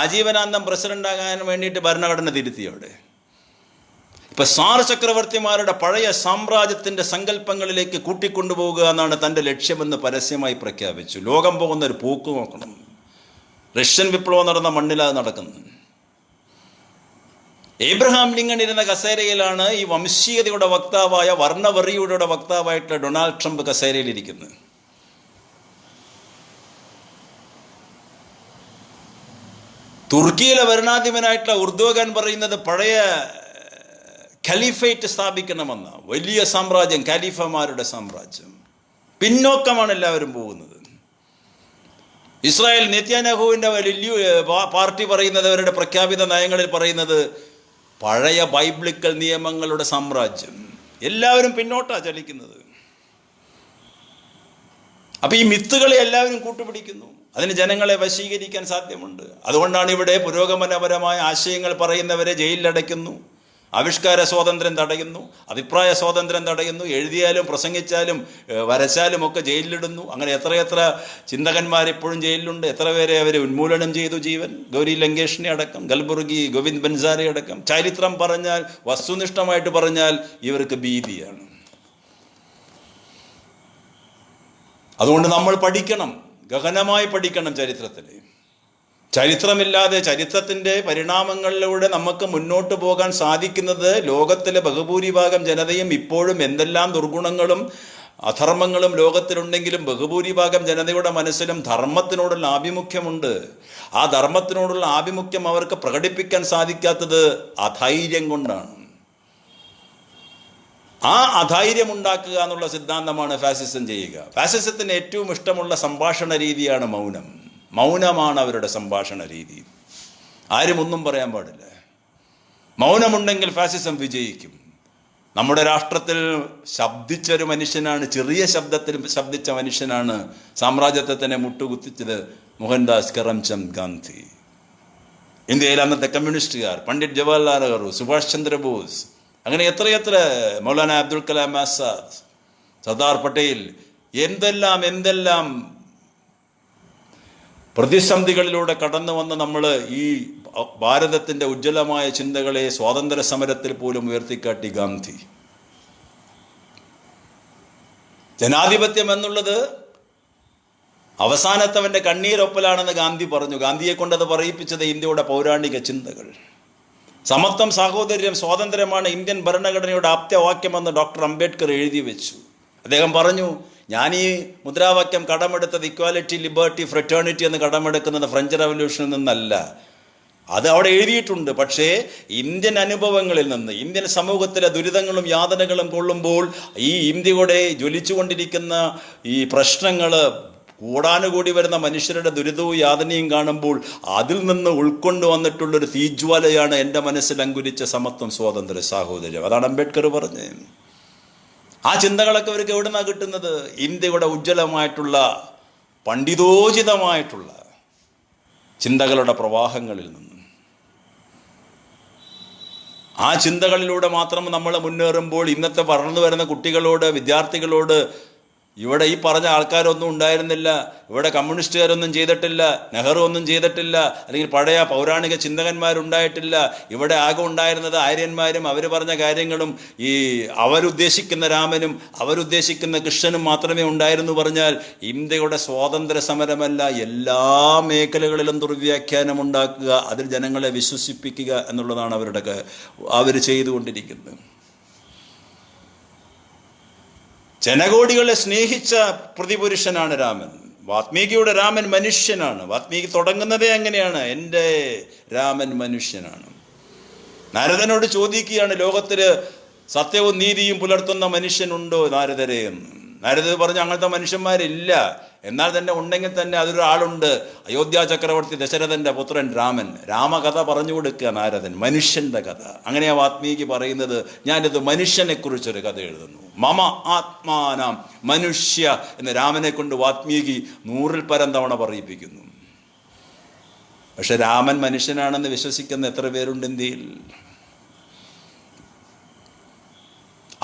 ആജീവനാന്തം പ്രസിഡന്റ് ആകാൻ വേണ്ടിയിട്ട് ഭരണഘടന തിരുത്തിയോടെ. ഇപ്പൊ സാർ ചക്രവർത്തിമാരുടെ പഴയ സാമ്രാജ്യത്തിന്റെ സങ്കല്പങ്ങളിലേക്ക് കൂട്ടിക്കൊണ്ടുപോകുക എന്നാണ് തൻ്റെ ലക്ഷ്യമെന്ന് പരസ്യമായി പ്രഖ്യാപിച്ചു. ലോകം പോകുന്ന ഒരു പോക്ക് നോക്കണം. റഷ്യൻ വിപ്ലവം നടന്ന മണ്ണിലാണ് നടക്കുന്നത്. ഏബ്രഹാം ലിങ്കൺ ഇരുന്ന കസേരയിലാണ് ഈ വംശീയതയുടെ വക്താവായ, വർണ്ണവെറിയുടെ വക്താവായിട്ടുള്ള ഡൊണാൾഡ് ട്രംപ് കസേരയിലിരിക്കുന്നത്. തുർക്കിയിലെ ഭരണാധിപനായിട്ടുള്ള ഉർദോഗാൻ പറയുന്നത് പഴയ ഖലീഫേറ്റ് സ്ഥാപിക്കണമെന്ന വലിയ സാമ്രാജ്യം, ഖലീഫമാരുടെ സാമ്രാജ്യം. പിന്നോക്കമാണ് എല്ലാവരും പോകുന്നത്. ഇസ്രായേൽ നെത്യാനഹുവിൻ്റെ വലിയ പാർട്ടി പറയുന്നത്, അവരുടെ പ്രഖ്യാപിത നയങ്ങളിൽ പറയുന്നത് പഴയ ബൈബിളിക്കൽ നിയമങ്ങളുടെ സാമ്രാജ്യം. എല്ലാവരും പിന്നോട്ടാണ് ചലിക്കുന്നത്. അപ്പം ഈ മിത്തുകളെ എല്ലാവരും കൂട്ടുപിടിക്കുന്നു. അതിന് ജനങ്ങളെ വശീകരിക്കാൻ സാധ്യമുണ്ട്. അതുകൊണ്ടാണ് ഇവിടെ പുരോഗമനപരമായ ആശയങ്ങൾ പറയുന്നവരെ ജയിലിലടയ്ക്കുന്നു, ആവിഷ്കാര സ്വാതന്ത്ര്യം തടയുന്നു, അഭിപ്രായ സ്വാതന്ത്ര്യം തടയുന്നു, എഴുതിയാലും പ്രസംഗിച്ചാലും വരച്ചാലും ഒക്കെ ജയിലിലിടുന്നു. അങ്ങനെ എത്രയെത്ര ചിന്തകന്മാരെപ്പോഴും ജയിലിലുണ്ട്. എത്ര പേരെ അവർ ഉന്മൂലനം ചെയ്തു ജീവൻ. ഗൗരി ലങ്കേഷിനെ അടക്കം, ഗൽബുർഗി, ഗോവിന്ദ് ബൻസാരെ അടക്കം. ചരിത്രം പറഞ്ഞാൽ, വസ്തുനിഷ്ഠമായിട്ട് പറഞ്ഞാൽ ഇവർക്ക് ഭീതിയാണ്. അതുകൊണ്ട് നമ്മൾ പഠിക്കണം, ഗഹനമായി പഠിക്കണം ചരിത്രത്തിൽ. ചരിത്രമില്ലാതെ, ചരിത്രത്തിൻ്റെ പരിണാമങ്ങളിലൂടെ നമുക്ക് മുന്നോട്ട് പോകാൻ സാധിക്കുന്നത് ലോകത്തിലെ ബഹുഭൂരിഭാഗം ജനതയും ഇപ്പോഴും എന്തെല്ലാം ദുർഗുണങ്ങളും അധർമ്മങ്ങളും ലോകത്തിലുണ്ടെങ്കിലും ബഹുഭൂരിഭാഗം ജനതയുടെ മനസ്സിലും ധർമ്മത്തിനോടുള്ള ആഭിമുഖ്യമുണ്ട്. ആ ധർമ്മത്തിനോടുള്ള ആഭിമുഖ്യം അവർക്ക് പ്രകടിപ്പിക്കാൻ സാധിക്കാത്തത് അധൈര്യം കൊണ്ടാണ്. ആ അധൈര്യം ഉണ്ടാക്കുക എന്നുള്ള സിദ്ധാന്തമാണ് ഫാസിസം ചെയ്യുക. ഫാസിസത്തിന് ഏറ്റവും ഇഷ്ടമുള്ള സംഭാഷണ രീതിയാണ് മൗനം. മൗനമാണ് അവരുടെ സംഭാഷണ രീതി. ആരും ഒന്നും പറയാൻ പാടില്ല. മൗനമുണ്ടെങ്കിൽ ഫാസിസം വിജയിക്കും. നമ്മുടെ രാഷ്ട്രത്തിൽ ശബ്ദിച്ചൊരു മനുഷ്യനാണ്, ചെറിയ ശബ്ദത്തിൽ ശബ്ദിച്ച മനുഷ്യനാണ് സാമ്രാജ്യത്തെ തന്നെ മുട്ടുകുത്തിച്ചത് മോഹൻദാസ് കരംചന്ദ് ഗാന്ധി. ഇന്ത്യയിൽ അന്നത്തെ കമ്മ്യൂണിസ്റ്റുകാർ, പണ്ഡിറ്റ് ജവഹർലാൽ നെഹ്റു, സുഭാഷ് ചന്ദ്രബോസ്, അങ്ങനെ എത്രയെത്ര, മൗലാന അബ്ദുൽ കലാം ആസാദ്, സർദാർ പട്ടേൽ, എന്തെല്ലാം പ്രതിസന്ധികളിലൂടെ കടന്നു വന്ന് നമ്മൾ ഈ ഭാരതത്തിൻ്റെ ഉജ്ജ്വലമായ ചിന്തകളെ സ്വാതന്ത്ര്യ സമരത്തിൽ പോലും ഉയർത്തിക്കാട്ടി ഗാന്ധി. ജനാധിപത്യം എന്നുള്ളത് അവസാനത്തവൻ്റെ കണ്ണീരൊപ്പലാണെന്ന് ഗാന്ധി പറഞ്ഞു. ഗാന്ധിയെ കൊണ്ടത് പറയിപ്പിച്ചത് ഇന്ത്യയുടെ പൗരാണിക ചിന്തകൾ. സമത്വം, സാഹോദര്യം, സ്വാതന്ത്ര്യമാണ് ഇന്ത്യൻ ഭരണഘടനയുടെ ആപ്തവാക്യമെന്ന് ഡോക്ടർ അംബേദ്കർ എഴുതി വെച്ചു. അദ്ദേഹം പറഞ്ഞു, ഞാൻ ഈ മുദ്രാവാക്യം കടമെടുത്തത് ഇക്വാലിറ്റി, ലിബർട്ടി, ഫ്രറ്റേണിറ്റി എന്ന് കടമെടുക്കുന്നത് ഫ്രഞ്ച് റവല്യൂഷനിൽ നിന്നല്ല. അത് അവിടെ എഴുതിയിട്ടുണ്ട്. പക്ഷേ ഇന്ത്യൻ അനുഭവങ്ങളിൽ നിന്ന്, ഇന്ത്യൻ സമൂഹത്തിലെ ദുരിതങ്ങളും യാതനകളും കൊള്ളുമ്പോൾ ഈ ഇന്ത്യയുടെ ജ്വലിച്ചുകൊണ്ടിരിക്കുന്ന ഈ പ്രശ്നങ്ങൾ, കൂടാനുകൂടി വരുന്ന മനുഷ്യരുടെ ദുരിതവും യാതനയും കാണുമ്പോൾ അതിൽ നിന്ന് ഉൾക്കൊണ്ടു വന്നിട്ടുള്ളൊരു തീജ്വാലയാണ് എൻ്റെ മനസ്സിൽ അങ്കുരിച്ച സമത്വം, സ്വാതന്ത്ര്യം, സാഹോദര്യം. അതാണ് അംബേദ്കർ പറഞ്ഞത്. ആ ചിന്തകളൊക്കെ അവർക്ക് എവിടെ നിന്നാണ് കിട്ടുന്നത്? ഇന്ത്യയുടെ ഉജ്ജ്വലമായിട്ടുള്ള, പണ്ഡിതോചിതമായിട്ടുള്ള ചിന്തകളുടെ പ്രവാഹങ്ങളിൽ നിന്ന്. ആ ചിന്തകളിലൂടെ മാത്രം നമ്മൾ മുന്നേറുമ്പോൾ ഇന്നത്തെ വളർന്നു വരുന്ന കുട്ടികളോട്, വിദ്യാർത്ഥികളോട് ഇവിടെ ഈ പറഞ്ഞ ആൾക്കാരൊന്നും ഉണ്ടായിരുന്നില്ല, ഇവിടെ കമ്മ്യൂണിസ്റ്റുകാരൊന്നും ചെയ്തിട്ടില്ല, നെഹ്റു ഒന്നും ചെയ്തിട്ടില്ല, അല്ലെങ്കിൽ പഴയ പൗരാണിക ചിന്തകന്മാരുണ്ടായിട്ടില്ല. ഇവിടെ ആകെ ഉണ്ടായിരുന്നത് ആര്യന്മാരും അവർ പറഞ്ഞ കാര്യങ്ങളും ഈ അവരുദ്ദേശിക്കുന്ന രാമനും അവരുദ്ദേശിക്കുന്ന കൃഷ്ണനും മാത്രമേ ഉണ്ടായിരുന്നു. പറഞ്ഞാൽ ഇന്ത്യയുടെ സ്വാതന്ത്ര്യ സമരമല്ല, എല്ലാ മേഖലകളിലും ദുർവ്യാഖ്യാനം ഉണ്ടാക്കുക, അതിൽ ജനങ്ങളെ വിശ്വസിപ്പിക്കുക എന്നുള്ളതാണ് അവർ ചെയ്തുകൊണ്ടിരിക്കുന്നത്. ജനകോടികളെ സ്നേഹിച്ച പ്രതിപുരുഷനാണ് രാമൻ. വാത്മീകിയുടെ രാമൻ മനുഷ്യനാണ്. വാത്മീകി തുടങ്ങുന്നതേ അങ്ങനെയാണ്, എൻ്റെ രാമൻ മനുഷ്യനാണ്. നാരദനോട് ചോദിക്കുകയാണ്, ലോകത്തില് സത്യവും നീതിയും പുലർത്തുന്ന മനുഷ്യനുണ്ടോ നാരദരെ എന്ന്. നാരദർ പറഞ്ഞു, അങ്ങനത്തെ മനുഷ്യന്മാരില്ല. എന്നാൽ തന്നെ ഉണ്ടെങ്കിൽ തന്നെ അതൊരാളുണ്ട്, അയോധ്യ ചക്രവർത്തി ദശരഥന്റെ പുത്രൻ രാമൻ. രാമകഥ പറഞ്ഞു കൊടുക്കുക നാരദൻ, മനുഷ്യന്റെ കഥ. അങ്ങനെയാ വാത്മീകി പറയുന്നത്, ഞാനിത് മനുഷ്യനെ കുറിച്ചൊരു കഥ എഴുതുന്നു. മമ ആത്മാനാം മനുഷ്യ എന്ന് രാമനെ കൊണ്ട് വാത്മീകി 100-ൽ പരം തവണ പറയിപ്പിക്കുന്നു. പക്ഷെ രാമൻ മനുഷ്യനാണെന്ന് വിശ്വസിക്കുന്ന എത്ര പേരുണ്ട് ഇന്ത്യയിൽ?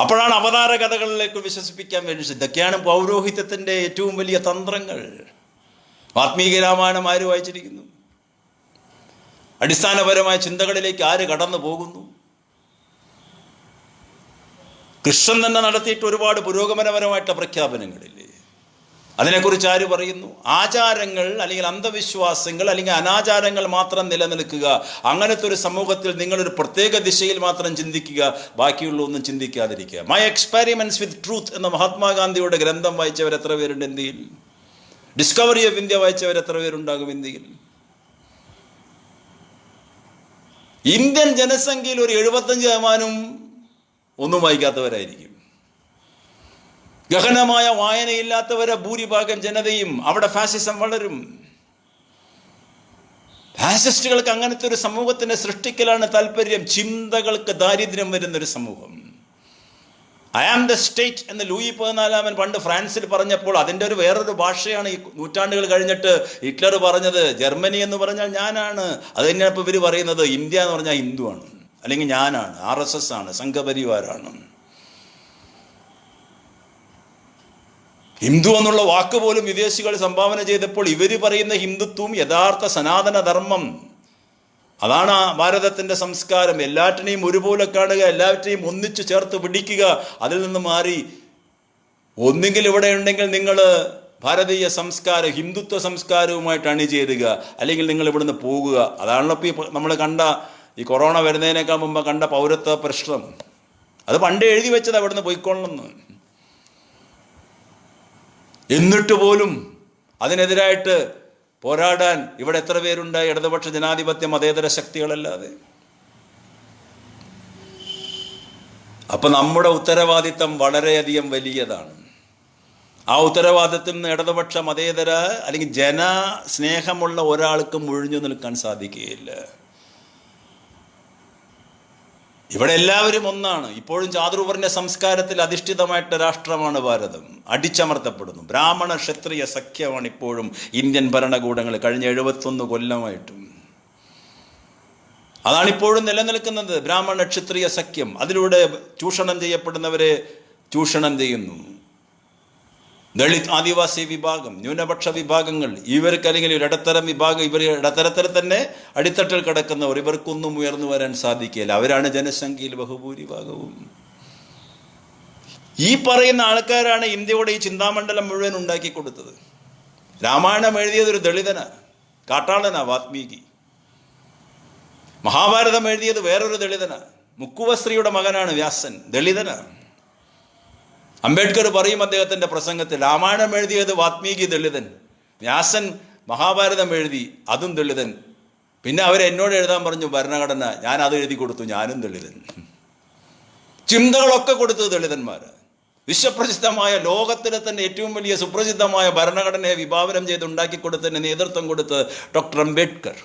അപ്പോഴാണ് അവതാര കഥകളിലേക്ക് വിശ്വസിപ്പിക്കാൻ വേണ്ടി. ഇതൊക്കെയാണ് പൗരോഹിത്യത്തിന്റെ ഏറ്റവും വലിയ തന്ത്രങ്ങൾ. വാത്മീകി രാമായണം ആര് വായിച്ചിരിക്കുന്നു? അടിസ്ഥാനപരമായ ചിന്തകളിലേക്ക് ആര് കടന്നു പോകുന്നു? കൃഷ്ണൻ തന്നെ നടത്തിയിട്ട് ഒരുപാട് പുരോഗമനപരമായിട്ടുള്ള പ്രഖ്യാപനങ്ങളില്ലേ? അതിനെക്കുറിച്ച് ആര് പറയുന്നു? ആചാരങ്ങൾ അല്ലെങ്കിൽ അന്ധവിശ്വാസങ്ങൾ അല്ലെങ്കിൽ അനാചാരങ്ങൾ മാത്രം നിലനിൽക്കുക, അങ്ങനത്തെ ഒരു സമൂഹത്തിൽ നിങ്ങളൊരു പ്രത്യേക ദിശയിൽ മാത്രം ചിന്തിക്കുക, ബാക്കിയുള്ള ഒന്നും ചിന്തിക്കാതിരിക്കുക. മൈ എക്സ്പെരിമെന്റ്സ് വിത്ത് ട്രൂത്ത് എന്ന മഹാത്മാഗാന്ധിയുടെ ഗ്രന്ഥം വായിച്ചവർ എത്ര പേരുണ്ട് ഇന്ത്യയിൽ? ഡിസ്കവറി ഓഫ് ഇന്ത്യ വായിച്ചവർ എത്ര പേരുണ്ടാകും ഇന്ത്യയിൽ? ഇന്ത്യൻ ജനസംഖ്യയിൽ ഒരു 75% ഒന്നും വായിക്കാത്തവരായിരിക്കും. ഗഹനമായ വായനയില്ലാത്തവരെ ഭൂരിഭാഗം ജനതയും. അവിടെ ഫാസിസം വളരും. ഫാസിസ്റ്റുകൾക്ക് അങ്ങനത്തെ ഒരു സമൂഹത്തിനെ സൃഷ്ടിക്കലാണ് താല്പര്യം. ചിന്തകൾക്ക് ദാരിദ്ര്യം വരുന്നൊരു സമൂഹം. ഐ ആം ദ സ്റ്റേറ്റ് എന്ന് ലൂയി 14 പണ്ട് ഫ്രാൻസിൽ പറഞ്ഞപ്പോൾ അതിൻ്റെ വേറൊരു ഭാഷയാണ് ഈ നൂറ്റാണ്ടുകൾ കഴിഞ്ഞിട്ട് ഹിറ്റ്ലർ പറഞ്ഞത്. ജർമ്മനി എന്ന് പറഞ്ഞാൽ ഞാനാണ്. അത് തന്നെയാണ് ഇപ്പോൾ ഇവർ പറയുന്നത്. ഇന്ത്യ എന്ന് പറഞ്ഞാൽ ഹിന്ദുവാണ്, അല്ലെങ്കിൽ ഞാനാണ്, RSS ആണ്, സംഘപരിവാരാണ്. ഹിന്ദു എന്നുള്ള വാക്ക് പോലും വിദേശികൾ സംഭാവന ചെയ്തപ്പോൾ ഇവർ പറയുന്ന ഹിന്ദുത്വം യഥാർത്ഥ സനാതന ധർമ്മം, അതാണ് ഭാരതത്തിന്റെ സംസ്കാരം. എല്ലാറ്റിനെയും ഒരുപോലെ കാണുക, എല്ലാവറ്റെയും ഒന്നിച്ചു ചേർത്ത് പിടിക്കുക, അതിൽ നിന്ന് മാറി ഒന്നുകിൽ ഇവിടെ ഉണ്ടെങ്കിൽ നിങ്ങൾ ഭാരതീയ സംസ്കാരം ഹിന്ദുത്വ സംസ്കാരവുമായിട്ട് അണിചേരുക, അല്ലെങ്കിൽ നിങ്ങൾ ഇവിടുന്ന് പോകുക. അതാണല്ലോ ഇപ്പോൾ നമ്മൾ കണ്ട ഈ കൊറോണ വരുന്നതിനേക്കാൾ മുമ്പ് കണ്ട പൗരത്വ പ്രശ്നം. അത് പണ്ടേ എഴുതി വെച്ചത് അവിടുന്ന് പോയിക്കൊള്ളണമെന്ന്. എന്നിട്ട് പോലും അതിനെതിരായിട്ട് പോരാടാൻ ഇവിടെ എത്ര പേരുണ്ടായി? ഇടതുപക്ഷ ജനാധിപത്യ മതേതര ശക്തികളല്ലാതെ. അപ്പൊ നമ്മുടെ ഉത്തരവാദിത്തം വളരെയധികം വലിയതാണ്. ആ ഉത്തരവാദിത്തത്തിൽ നിന്ന് ഇടതുപക്ഷ മതേതര അല്ലെങ്കിൽ ജനസ്നേഹമുള്ള ഒരാൾക്കും ഒഴിഞ്ഞു നിൽക്കാൻ സാധിക്കുകയില്ല. ഇവിടെ എല്ലാവരും ഒന്നാണ്. ഇപ്പോഴും ചാതുർവർണ്ണ സംസ്കാരത്തിൽ അധിഷ്ഠിതമായിട്ട് രാഷ്ട്രമാണ് ഭാരതം. അടിച്ചമർത്തപ്പെടുന്നു. ബ്രാഹ്മണ ക്ഷത്രിയ സഖ്യമാണ് ഇപ്പോഴും ഇന്ത്യൻ ഭരണകൂടങ്ങൾ കഴിഞ്ഞ 71 കൊല്ലമായിട്ടും. അതാണിപ്പോഴും നിലനിൽക്കുന്നത്, ബ്രാഹ്മണ ക്ഷത്രിയ സഖ്യം. അതിലൂടെ ചൂഷണം ചെയ്യപ്പെടുന്നവരെ ചൂഷണം ചെയ്യുന്നു. ദളിത് ആദിവാസി വിഭാഗം, ന്യൂനപക്ഷ വിഭാഗങ്ങൾ, ഇവർക്ക് അല്ലെങ്കിൽ ഒരു ഇടത്തരം വിഭാഗം, ഇവർ ഇടത്തരത്തിൽ തന്നെ അടിത്തട്ടിൽ കിടക്കുന്നവർ, ഇവർക്കൊന്നും ഉയർന്നു വരാൻ സാധിക്കില്ല. അവരാണ് ജനസംഖ്യയിൽ ബഹുഭൂരിഭാഗവും. ഈ പറയുന്ന ആൾക്കാരാണ് ഇന്ത്യയുടെ ഈ ചിന്താമണ്ഡലം മുഴുവൻ ഉണ്ടാക്കി കൊടുത്തത്. രാമായണം എഴുതിയത് ഒരു ദളിതനാണ്, കാട്ടാളനാ വാത്മീകി. മഹാഭാരതം എഴുതിയത് വേറൊരു ദളിതനാണ്, മുക്കുവസ്ത്രീയുടെ മകനാണ് വ്യാസൻ, ദളിതനാണ്. അംബേദ്കർ പറയും അദ്ദേഹത്തിന്റെ പ്രസംഗത്തിൽ, രാമായണം എഴുതിയത് വാത്മീകി ദളിതൻ, വ്യാസൻ മഹാഭാരതം എഴുതി അതും ദളിതൻ. പിന്നെ അവരെന്നോട് എഴുതാൻ പറഞ്ഞു ഭരണഘടന, ഞാൻ അത് എഴുതി കൊടുത്തു, ഞാനും ദളിതൻ. ചിന്തകളൊക്കെ കൊടുത്തത് ദളിതന്മാര്. വിശ്വപ്രസിദ്ധമായ ലോകത്തിലെ തന്നെ ഏറ്റവും വലിയ സുപ്രസിദ്ധമായ ഭരണഘടനയെ വിഭാവനം ചെയ്ത് ഉണ്ടാക്കി കൊടുത്തതിന് നേതൃത്വം കൊടുത്തത് ഡോക്ടർ അംബേദ്കർ.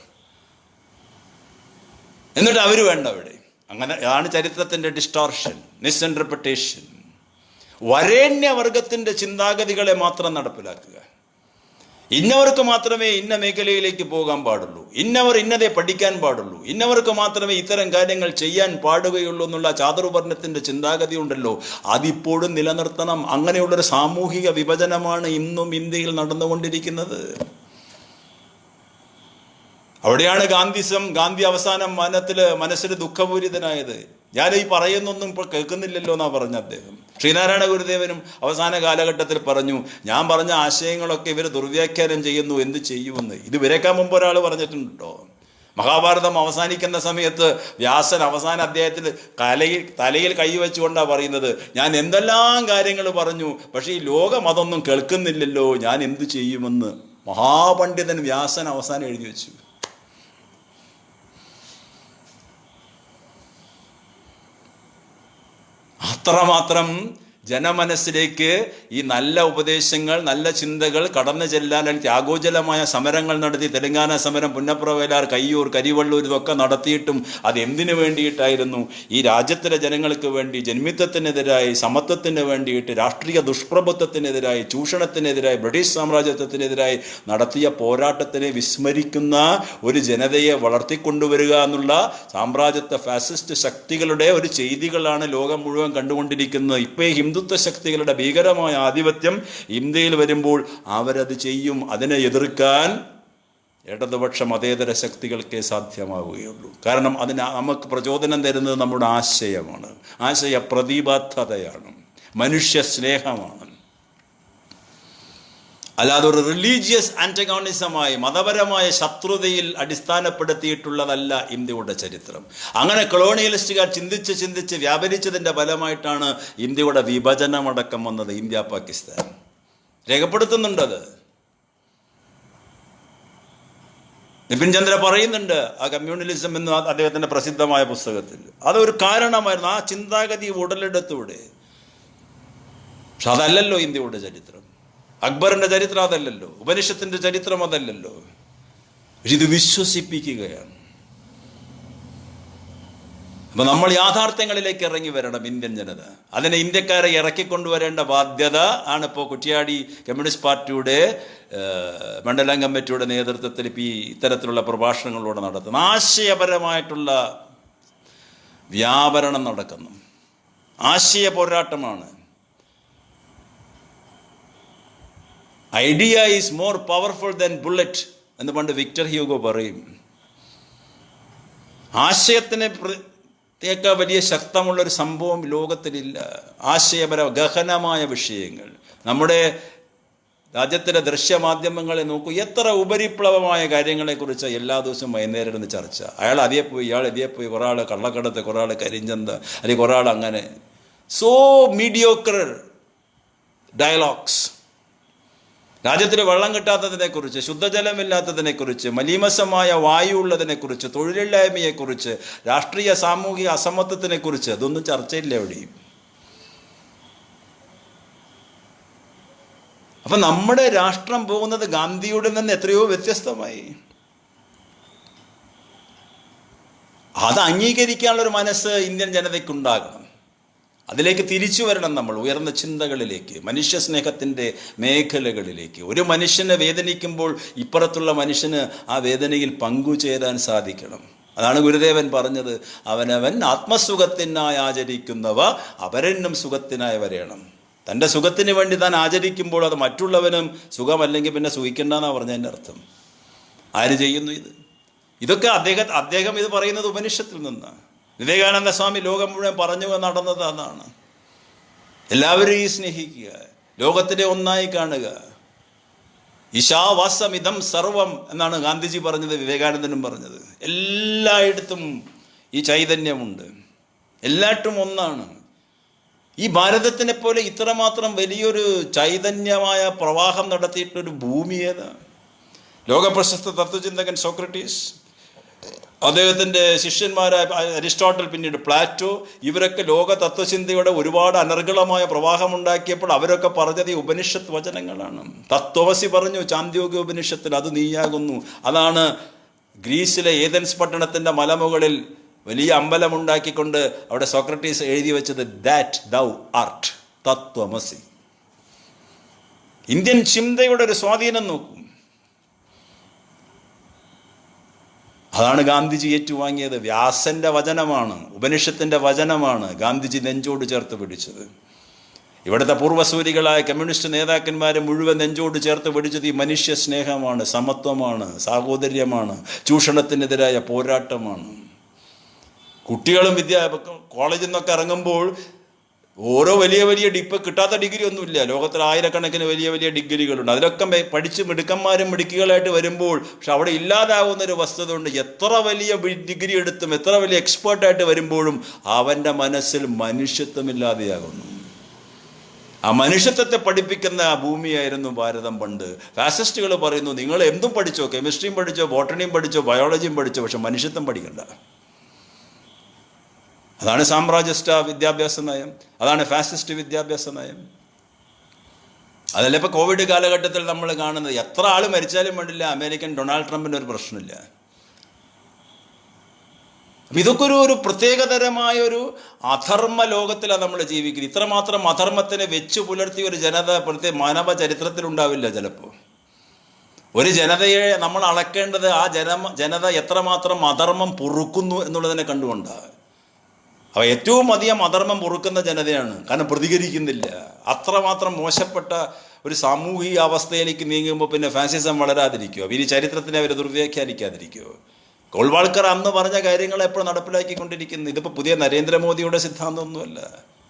എന്നിട്ട് അവര് വേണ്ട അവിടെ. അങ്ങനെ ആണ് ചരിത്രത്തിന്റെ ഡിസ്റ്റോർഷൻ, മിസ്ഇന്റർപ്രിട്ടേഷൻ. വരേണ്യവർഗത്തിന്റെ ചിന്താഗതികളെ മാത്രം നടപ്പിലാക്കുക. ഇന്നവർക്ക് മാത്രമേ ഇന്ന മേഖലയിലേക്ക് പോകാൻ പാടുള്ളൂ, ഇന്നവർ ഇന്നതേ പഠിക്കാൻ പാടുള്ളൂ, ഇന്നവർക്ക് മാത്രമേ ഇത്തരം കാര്യങ്ങൾ ചെയ്യാൻ പാടുകയുള്ളൂ എന്നുള്ള ചാതുർവർണ്ണത്തിൻ്റെ ചിന്താഗതി ഉണ്ടല്ലോ, അതിപ്പോഴും നിലനിർത്തണം. അങ്ങനെയുള്ളൊരു സാമൂഹിക വിഭജനമാണ് ഇന്നും ഇന്ത്യയിൽ നടന്നുകൊണ്ടിരിക്കുന്നത്. അവിടെയാണ് ഗാന്ധി അവസാനം മനസ്സിൽ ദുഃഖപൂരിതനായത്. ഞാൻ ഈ പറയുന്നൊന്നും ഇപ്പോൾ കേൾക്കുന്നില്ലല്ലോ എന്നാ പറഞ്ഞ അദ്ദേഹം. ശ്രീനാരായണ ഗുരുദേവനും അവസാന കാലഘട്ടത്തിൽ പറഞ്ഞു, ഞാൻ പറഞ്ഞ ആശയങ്ങളൊക്കെ ഇവർ ദുർവ്യാഖ്യാനം ചെയ്യുന്നു, എന്ത് ചെയ്യുമെന്ന്. ഇത് ഇവരേക്കാൾ മുമ്പ് ഒരാൾ പറഞ്ഞിട്ടുണ്ടോ? മഹാഭാരതം അവസാനിക്കുന്ന സമയത്ത് വ്യാസൻ അവസാന അധ്യായത്തിൽ തലയിൽ കൈവച്ചുകൊണ്ടാണ് പറയുന്നത്, ഞാൻ എന്തെല്ലാം കാര്യങ്ങൾ പറഞ്ഞു, പക്ഷേ ഈ ലോകം അതൊന്നും കേൾക്കുന്നില്ലല്ലോ, ഞാൻ എന്ത് ചെയ്യുമെന്ന് മഹാപണ്ഡിതൻ വ്യാസൻ അവസാനം എഴുതി വെച്ചു. അത്രമാത്രം ജനമനസ്സിലേക്ക് ഈ നല്ല ഉപദേശങ്ങൾ, നല്ല ചിന്തകൾ കടന്നു ചെല്ലാൻ ത്യാഗോജലമായ സമരങ്ങൾ നടത്തി, തെലങ്കാന സമരം, പുന്നപ്ര വയലാർ, കയ്യൂർ, കരിവള്ളൂർ ഇതൊക്കെ നടത്തിയിട്ടും അത് എന്തിനു വേണ്ടിയിട്ടായിരുന്നു? ഈ രാജ്യത്തിലെ ജനങ്ങൾക്ക് വേണ്ടി, ജന്മിത്വത്തിനെതിരായി, സമത്വത്തിന് വേണ്ടിയിട്ട്, രാഷ്ട്രീയ ദുഷ്പ്രഭുത്വത്തിനെതിരായി, ചൂഷണത്തിനെതിരായി, ബ്രിട്ടീഷ് സാമ്രാജ്യത്വത്തിനെതിരായി നടത്തിയ പോരാട്ടത്തിനെ വിസ്മരിക്കുന്ന ഒരു ജനതയെ വളർത്തിക്കൊണ്ടുവരിക എന്നുള്ള സാമ്രാജ്യത്വ ഫാസിസ്റ്റ് ശക്തികളുടെ ഒരു ചെയ്തികളാണ് ലോകം മുഴുവൻ കണ്ടുകൊണ്ടിരിക്കുന്നത്. ഇപ്പോൾ ഹിന്ദുത്വ ശക്തികളുടെ ഭീകരമായ ആധിപത്യം ഇന്ത്യയിൽ വരുമ്പോൾ അവരത് ചെയ്യും. അതിനെ എതിർക്കാൻ ഇടതുപക്ഷ മതേതര ശക്തികൾക്കേ സാധ്യമാവുകയുള്ളൂ. കാരണം അതിന് നമുക്ക് പ്രചോദനം തരുന്നത് നമ്മുടെ ആശയമാണ്, ആശയ പ്രതിബദ്ധതയാണ്, മനുഷ്യ സ്നേഹമാണ്. അല്ലാതെ ഒരു റിലീജിയസ് ആന്റഗോണിസമായി, മതപരമായ ശത്രുതയിൽ അടിസ്ഥാനപ്പെടുത്തിയിട്ടുള്ളതല്ല ഇന്ത്യയുടെ ചരിത്രം. അങ്ങനെ കൊളോണിയലിസ്റ്റുകാർ ചിന്തിച്ച് വ്യാപരിച്ചതിൻ്റെ ഫലമായിട്ടാണ് ഇന്ത്യയുടെ വിഭജനമടക്കം വന്നത്. ഇന്ത്യ പാകിസ്ഥാൻ രേഖപ്പെടുത്തുന്നുണ്ടത്. നിപിൻ ചന്ദ്ര പറയുന്നുണ്ട് ആ കമ്മ്യൂണലിസം എന്ന് അദ്ദേഹത്തിൻ്റെ പ്രസിദ്ധമായ പുസ്തകത്തിൽ. അതൊരു കാരണമായിരുന്നു, ആ ചിന്താഗതി ഉടലെടുത്തൂടെ. പക്ഷെ അതല്ലല്ലോ ഇന്ത്യയുടെ ചരിത്രം. അക്ബറിൻ്റെ ചരിത്രം അതല്ലല്ലോ, ഉപനിഷത്തിൻ്റെ ചരിത്രം അതല്ലല്ലോ. ഇത് വിശ്വസിപ്പിക്കുകയാണ്. അപ്പൊ നമ്മൾ യാഥാർത്ഥ്യങ്ങളിലേക്ക് ഇറങ്ങി വരണം ഇന്ത്യൻ ജനത. അതിനെ ഇന്ത്യക്കാരെ ഇറക്കിക്കൊണ്ടുവരേണ്ട ബാധ്യത ആണ് ഇപ്പോൾ കുറ്റ്യാടി കമ്മ്യൂണിസ്റ്റ് പാർട്ടിയുടെ മണ്ഡലം കമ്മിറ്റിയുടെ നേതൃത്വത്തിൽ ഇപ്പോൾ ഈ ഇത്തരത്തിലുള്ള പ്രഭാഷണങ്ങളിലൂടെ നടത്തുന്നു. ആശയപരമായിട്ടുള്ള വ്യാപരണം നടക്കുന്നു, ആശയ പോരാട്ടമാണ്. Idea is more powerful than bullet എന്ന് പണ്ട് വിക്ടർ ഹ്യൂഗോ പറയും. ആശയത്തിന് പ്രത്യേക വലിയ ശക്തമുള്ളൊരു സംഭവം ലോകത്തിലില്ല. ആശയപര ഗഹനമായ വിഷയങ്ങൾ. നമ്മുടെ രാജ്യത്തിലെ ദൃശ്യമാധ്യമങ്ങളെ നോക്കൂ, എത്ര ഉപരിപ്ലവമായ കാര്യങ്ങളെക്കുറിച്ച് എല്ലാ ദിവസവും വൈകുന്നേരം ഇരുന്ന് ചർച്ച. അയാൾ അതേ പോയി, ഇയാൾ ഇതേ പോയി, കുറേ ആൾ കള്ളക്കടത്ത്, കുറേ ആൾ കരിഞ്ചന്ത, അല്ലെങ്കിൽ കുറേ ആൾ അങ്ങനെ. So mediocre dialogues. രാജ്യത്തിന് വെള്ളം കിട്ടാത്തതിനെക്കുറിച്ച്, ശുദ്ധജലമില്ലാത്തതിനെക്കുറിച്ച്, മലീമസമായ വായു ഉള്ളതിനെക്കുറിച്ച്, തൊഴിലില്ലായ്മയെക്കുറിച്ച്, രാഷ്ട്രീയ സാമൂഹിക അസമത്വത്തിനെക്കുറിച്ച് അതൊന്നും ചർച്ചയില്ല എവിടെയും. അപ്പം നമ്മുടെ രാഷ്ട്രം പോകുന്നത് ഗാന്ധിയുടെ നിന്ന് എത്രയോ വ്യത്യസ്തമായി. അത് അംഗീകരിക്കാനുള്ളൊരു മനസ്സ് ഇന്ത്യൻ ജനതയ്ക്കുണ്ടാകണം. അതിലേക്ക് തിരിച്ചു വരണം നമ്മൾ, ഉയർന്ന ചിന്തകളിലേക്ക്, മനുഷ്യ സ്നേഹത്തിൻ്റെ മേഖലകളിലേക്ക്. ഒരു മനുഷ്യനെ വേദനിക്കുമ്പോൾ ഇപ്പുറത്തുള്ള മനുഷ്യന് ആ വേദനയിൽ പങ്കുചേരാൻ സാധിക്കണം. അതാണ് ഗുരുദേവൻ പറഞ്ഞത്, അവനവൻ ആത്മസുഖത്തിനായി ആചരിക്കുന്നവ അപരനും സുഖത്തിനായി വരേണം. തൻ്റെ സുഖത്തിന് വേണ്ടി താൻ ആചരിക്കുമ്പോൾ അത് മറ്റുള്ളവനും സുഖമല്ലെങ്കിൽ പിന്നെ സുഖിക്കേണ്ടെന്നാണ് പറഞ്ഞതിൻ്റെ അർത്ഥം. ആര് ചെയ്യുന്നു ഇത്? ഇതൊക്കെ അദ്ദേഹം ഇത് പറയുന്നത് ഉപനിഷത്തിൽ നിന്നാണ്. വിവേകാനന്ദ സ്വാമി ലോകം മുഴുവൻ പറഞ്ഞു നടന്നത് അതാണ്. എല്ലാവരെയും സ്നേഹിക്കുക, ലോകത്തിനെ ഒന്നായി കാണുക. ഈശാവാസമിതം സർവം എന്നാണ് ഗാന്ധിജി പറഞ്ഞത്, വിവേകാനന്ദനും പറഞ്ഞത്. എല്ലായിടത്തും ഈ ചൈതന്യമുണ്ട്, എല്ലായിട്ടും ഒന്നാണ്. ഈ ഭാരതത്തിനെ പോലെ ഇത്രമാത്രം വലിയൊരു ചൈതന്യമായ പ്രവാഹം നടത്തിയിട്ടൊരു ഭൂമി ഏതാണ്? ലോകപ്രശസ്ത തത്വചിന്തകൻ സോക്രട്ടീസ്, അദ്ദേഹത്തിൻ്റെ ശിഷ്യന്മാരായ അരിസ്റ്റോട്ടൽ, പിന്നീട് പ്ലാറ്റോ, ഇവരൊക്കെ ലോക തത്വചിന്തയുടെ ഒരുപാട് അനർഗളമായ പ്രവാഹമുണ്ടാക്കിയപ്പോൾ അവരൊക്കെ പറഞ്ഞത് ഈ ഉപനിഷത്ത് വചനങ്ങളാണ്. തത്വമസി പറഞ്ഞു ചാന്ദ്യോഗ്യ ഉപനിഷത്തിൽ, അത് നീയാകുന്നു. അതാണ് ഗ്രീസിലെ ഏതൻസ് പട്ടണത്തിൻ്റെ മലമുകളിൽ വലിയ അമ്പലമുണ്ടാക്കിക്കൊണ്ട് അവിടെ സോക്രട്ടീസ് എഴുതി വെച്ചത്, that thou art, Tattvamasi. Indian ചിന്തയുടെ ഒരു സ്വാധീനം നോക്കും. അതാണ് ഗാന്ധിജി ഏറ്റുവാങ്ങിയത്. വ്യാസന്റെ വചനമാണ്, ഉപനിഷത്തിന്റെ വചനമാണ് ഗാന്ധിജി നെഞ്ചോട് ചേർത്ത് പിടിച്ചത്. ഇവിടുത്തെ പൂർവ്വസൂരികളായ കമ്മ്യൂണിസ്റ്റ് നേതാക്കന്മാരെ മുഴുവൻ നെഞ്ചോട് ചേർത്ത് പിടിച്ചത് ഈ മനുഷ്യ സ്നേഹമാണ്, സമത്വമാണ്, സാഹോദര്യമാണ്, ചൂഷണത്തിനെതിരായ പോരാട്ടമാണ്. കുട്ടികളും കോളേജിൽ നിന്നൊക്കെ ഇറങ്ങുമ്പോൾ ഓരോ വലിയ വലിയ ഇപ്പം കിട്ടാത്ത ഡിഗ്രി ഒന്നുമില്ല, ലോകത്തിൽ ആയിരക്കണക്കിന് വലിയ വലിയ ഡിഗ്രികളുണ്ട്. അതിലൊക്കെ പഠിച്ച് മിടുക്കന്മാരും മിടുക്കികളായിട്ട് വരുമ്പോൾ പക്ഷെ അവിടെ ഇല്ലാതാവുന്നൊരു വസ്തുത ഉണ്ട്. എത്ര വലിയ ഡിഗ്രി എടുത്തും എത്ര വലിയ എക്സ്പേർട്ടായിട്ട് വരുമ്പോഴും അവൻ്റെ മനസ്സിൽ മനുഷ്യത്വമില്ലാതെയാകുന്നു. ആ മനുഷ്യത്വത്തെ പഠിപ്പിക്കുന്ന ഭൂമിയായിരുന്നു ഭാരതം പണ്ട്. ഫാസിസ്റ്റുകൾ പറയുന്നു, നിങ്ങൾ എന്തും പഠിച്ചോ, കെമിസ്ട്രിയും പഠിച്ചോ, ബോട്ടണിയും പഠിച്ചോ, ബയോളജിയും പഠിച്ചോ, പക്ഷെ മനുഷ്യത്വം പഠിക്കണ്ട. അതാണ് സാമ്രാജ്യസ്ഥ വിദ്യാഭ്യാസ നയം, അതാണ് ഫാസിസ്റ്റ് വിദ്യാഭ്യാസ നയം. അതല്ല ഇപ്പോൾ കോവിഡ് കാലഘട്ടത്തിൽ നമ്മൾ കാണുന്നത്. എത്ര ആൾ മരിച്ചാലും വേണ്ടില്ല, അമേരിക്കൻ ഡൊണാൾഡ് ട്രംപിന് ഒരു പ്രശ്നമില്ല. അപ്പം ഇതൊക്കെ ഒരു പ്രത്യേകതരമായൊരു അധർമ്മ ലോകത്തിലാണ് നമ്മൾ ജീവിക്കുന്നത്. ഇത്രമാത്രം അധർമ്മത്തിനെ വെച്ചു പുലർത്തിയ ഒരു ജനത മാനവ ചരിത്രത്തിലുണ്ടാവില്ല. ചിലപ്പോൾ ഒരു ജനതയെ നമ്മൾ അളക്കേണ്ടത് ആ ജനത എത്രമാത്രം അധർമ്മം പൊറുക്കുന്നു എന്നുള്ളതിനെ കണ്ടുകൊണ്ടാണ്. അവ ഏറ്റവും അധികം അധർമ്മം പൊറുക്കുന്ന ജനതയാണ്. കാരണം പ്രതികരിക്കുന്നില്ല. അത്രമാത്രം മോശപ്പെട്ട ഒരു സാമൂഹിക അവസ്ഥയിലേക്ക് നീങ്ങുമ്പോൾ പിന്നെ ഫാസിസം വളരാതിരിക്കുമോ? ഇനി ചരിത്രത്തിനെ അവർ ദുർവ്യാഖ്യാനിക്കാതിരിക്കുമോ? ഗോൾവാൾക്കർ അന്ന് പറഞ്ഞ കാര്യങ്ങൾ എപ്പോഴും നടപ്പിലാക്കിക്കൊണ്ടിരിക്കുന്നു. ഇതിപ്പോൾ പുതിയ നരേന്ദ്രമോദിയുടെ സിദ്ധാന്തമൊന്നുമല്ല.